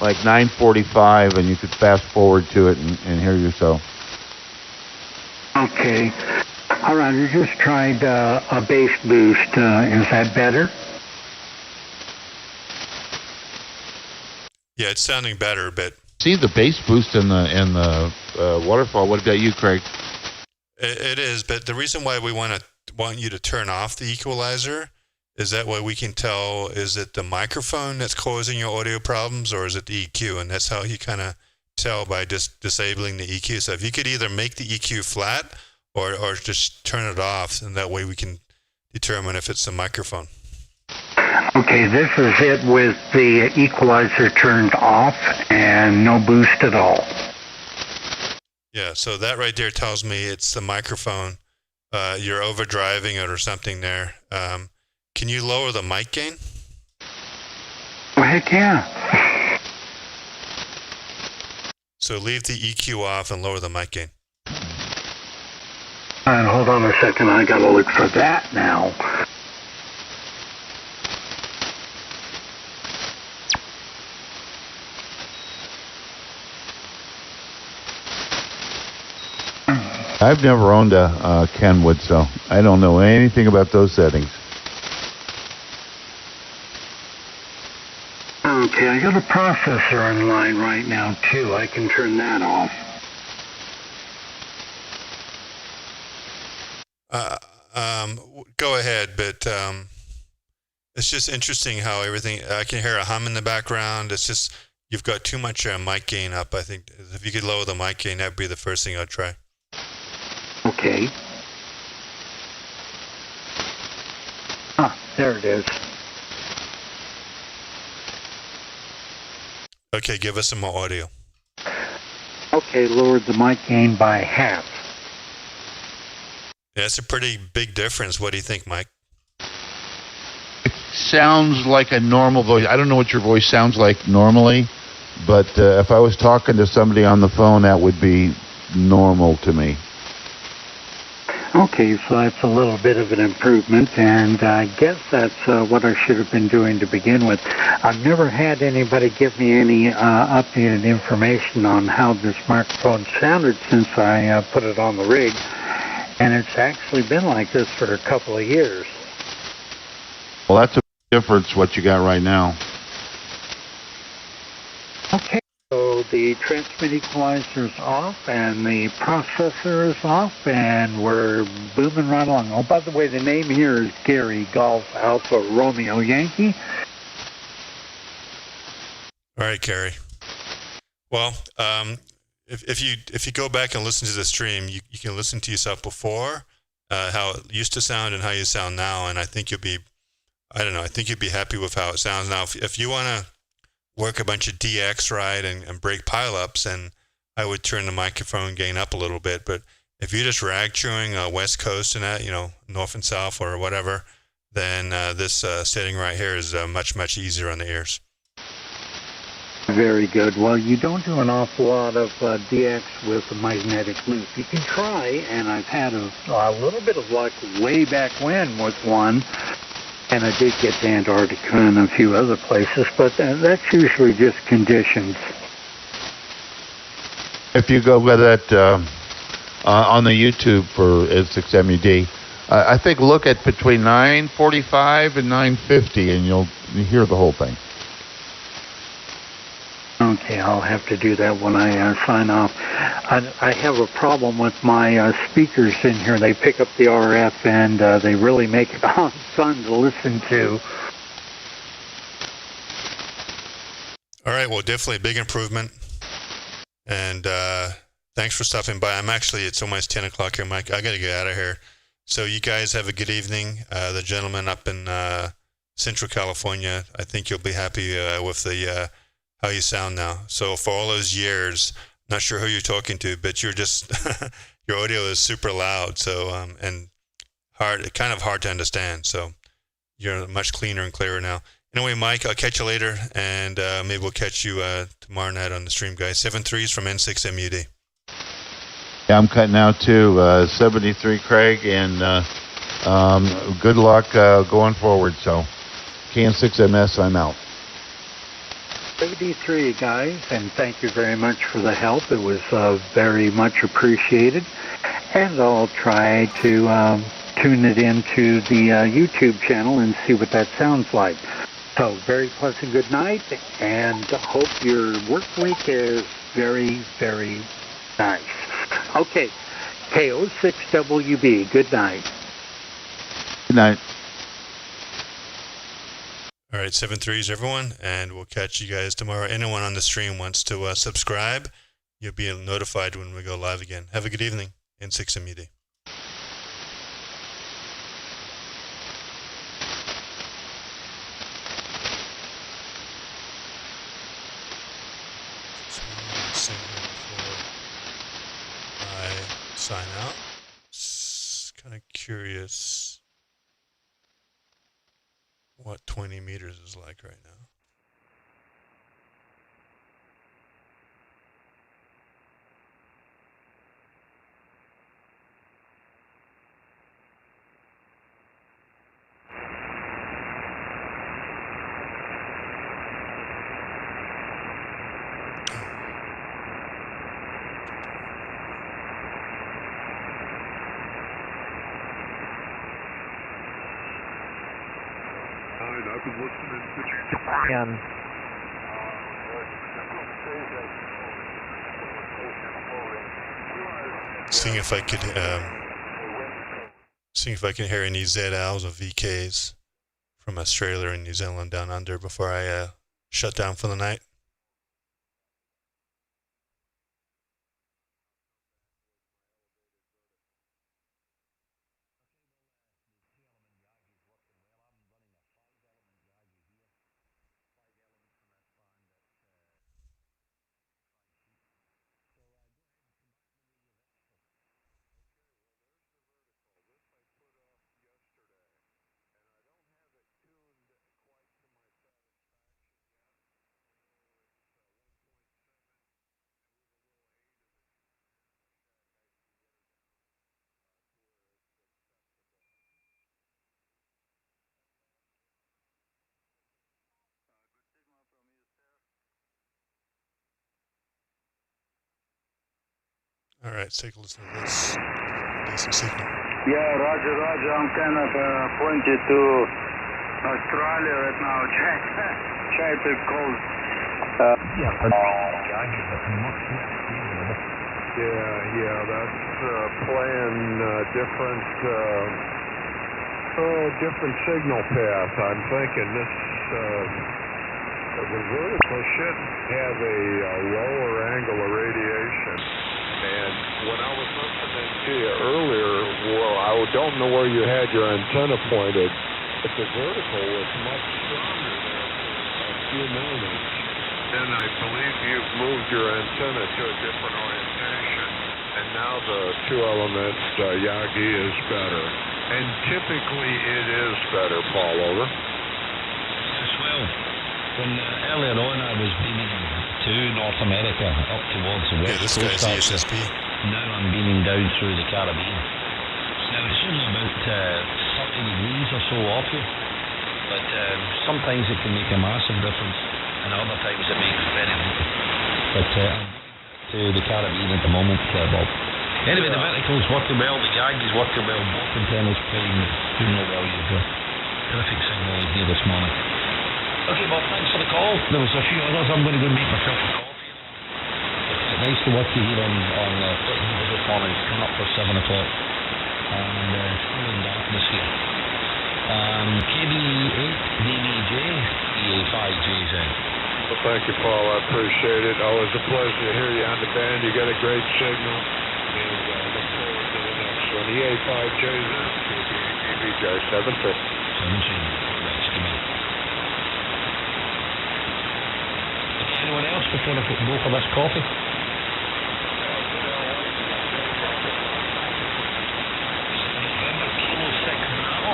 like 9:45, and you could fast forward to it and hear yourself. Okay. All right, I just tried a bass boost. Is that better? Yeah, it's sounding better, but see the bass boost in the waterfall. What about you, Craig? It is, but the reason why we want you to turn off the equalizer is that way we can tell, is it the microphone that's causing your audio problems, or is it the EQ? And that's how you kind of tell by just disabling the EQ. So if you could either make the EQ flat or just turn it off, and that way we can determine if it's the microphone. Okay, this is it with the equalizer turned off and no boost at all. Yeah, so that right there tells me it's the microphone. You're overdriving it or something there. Can you lower the mic gain? Oh, heck yeah. So leave the EQ off and lower the mic gain. And hold on a second, I gotta look for that now. I've never owned a Kenwood, so I don't know anything about those settings. Okay, I got a processor in line right now, too. I can turn that off. Go ahead, but it's just interesting how everything, I can hear a hum in the background. It's just, you've got too much mic gain up. I think if you could lower the mic gain, that'd be the first thing I'd try. Okay. There it is. Okay, give us some more audio. Okay, lowered the mic gain by half. Yeah, that's a pretty big difference. What do you think, Mike? sounds like a normal voice. I don't know what your voice sounds like normally, but if I was talking to somebody on the phone, that would be normal to me. Okay, so that's a little bit of an improvement, and I guess that's what I should have been doing to begin with. I've never had anybody give me any updated information on how this microphone sounded since I put it on the rig, and it's actually been like this for a couple of years. Well, that's a difference what you got right now. Okay, so the transmit equalizer is off and the processor is off and we're booming right along. Oh, by the way, the name here is Gary, Golf Alpha Romeo Yankee. All right, Gary. Well, if you go back and listen to the stream, you can listen to yourself before, how it used to sound and how you sound now, and I think you'll be, I think you'll be happy with how it sounds now. If you want to work a bunch of DX, right, and break pileups, and I would turn the microphone gain up a little bit. But if you're just rag chewing West Coast and that, north and south or whatever, then this setting right here is much easier on the ears. Very good. Well, you don't do an awful lot of DX with a magnetic loop. You can try, and I've had a little bit of luck way back when with one. And I did get to Antarctica and a few other places, but that's usually just conditions. If you go with that on the YouTube for S6MUD, I think look at between 945 and 950, and you'll hear the whole thing. Okay, I'll have to do that when I sign off. I have a problem with my speakers in here. They pick up the RF and they really make it fun to listen to. All right, well, definitely a big improvement. And thanks for stopping by. It's almost 10 o'clock here, Mike. I got to get out of here. So you guys have a good evening. The gentleman up in Central California, I think you'll be happy with the how you sound now. So for all those years, not sure who you're talking to, but you're just your audio is super loud, so and kind of hard to understand. So you're much cleaner and clearer now. Anyway, Mike, I'll catch you later, and maybe we'll catch you tomorrow night on the stream, guys. 7.3s from N6MUD. Yeah, I'm cutting out too. 73, Craig, and good luck going forward. So KN6MS, I'm out. 83, guys, and thank you very much for the help. It was very much appreciated, and I'll try to tune it into the YouTube channel and see what that sounds like. So, very pleasant good night, and hope your work week is very, very nice. Okay, KO6WB, good night. Good night. All right, 7.3s, everyone, and we'll catch you guys tomorrow. Anyone on the stream wants to subscribe, you'll be notified when we go live again. Have a good evening. N6MUD. I sign out. Kind of curious what 20 meters is like right now. And Seeing if I can hear any ZLs or VKs from Australia and New Zealand down under before I shut down for the night. All right, let's take a listen to this. Decent signal. Yeah, Roger. I'm kind of pointed to Australia right now. Try to call. Yeah, that's playing different signal path. I'm thinking this the vertical should have a lower angle of radiation. And when I was listening to you earlier, well, I don't know where you had your antenna pointed, but the vertical was much stronger there for a few moments. Then I believe you've moved your antenna to a different orientation, and now the two elements, Yagi, is better. And typically it is better, Paul, over. Yes, well, when earlier on I was beaming to North America up towards the west coast. This guy's ESSB. Now I'm beaming down through the Caribbean. Now it's only about 30 degrees or so off here, but sometimes it can make a massive difference, and other times it makes very little. But to the Caribbean at the moment, Bob. Anyway, the vertical's working well, the Yagi's working well, both antennas playing extremely well. You've got terrific signal in here this morning. Okay, Bob, thanks for the call. There was a few others. I'm going to go make myself a coffee. It's nice to work you here on this morning. It's coming up for 7 o'clock. And still in darkness here. KB8DBJ, EA5JZ. Well, thank you, Paul. I appreciate it. Always a pleasure to hear you on the band. You got a great signal. And look forward to the next one. EA5JZ, EBJ73. 7 Anyone else before I go for this coffee? November Kilo 6 Bravo.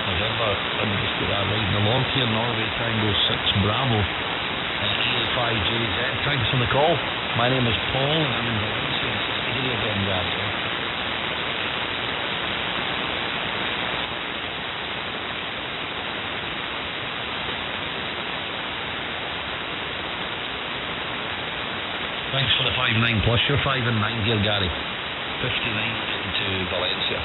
November, let me just get that right. The long here, Norway Tango 6 Bravo. EA5JZ. Thanks for the call. My name is Paul and I'm in Valencia. Nice to hear you again, Gary. Thanks for the 5-9 plus. You're 5 and 9 here, Gary. 59 into Valencia.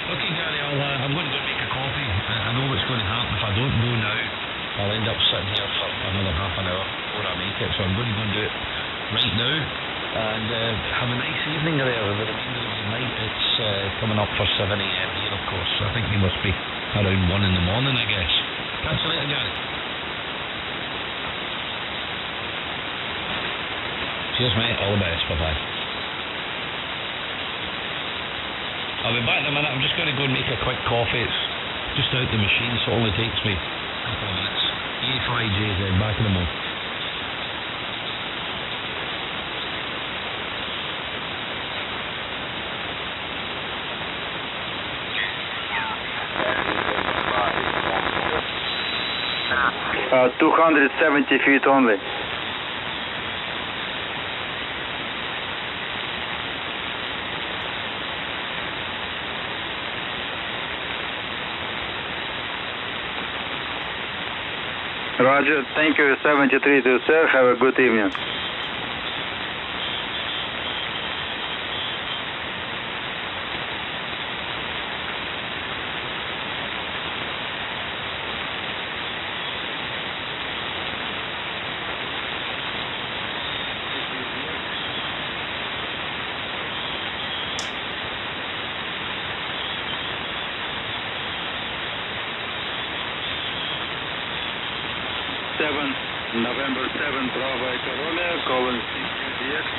Okay, Gary, I'm going to go make a coffee. I know what's going to happen. If I don't go now, I'll end up sitting here for another half an hour before I make it. So I'm going to go and do it right now. And have a nice evening there. The remainder of the night, it's coming up for 7 a.m. here, of course. I think you must be around 1 in the morning, I guess. Catch you later, Gary. Cheers, mate. All the best. Bye-bye. I'll be back in a minute. I'm just going to go and make a quick coffee. It's just out the machine, so it only takes me a couple of minutes. EA5JZ, back in a moment. Uh, 270 feet only. Roger, thank you, 73 to sir. Have a good evening. November 7, Bravo Echo Romeo, calling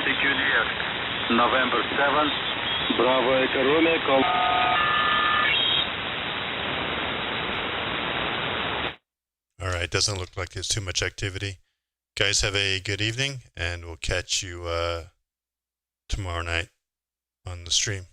CQDX. November 7, Bravo Echo Romeo, call. All right, doesn't look like there's too much activity. Guys, have a good evening, and we'll catch you tomorrow night on the stream.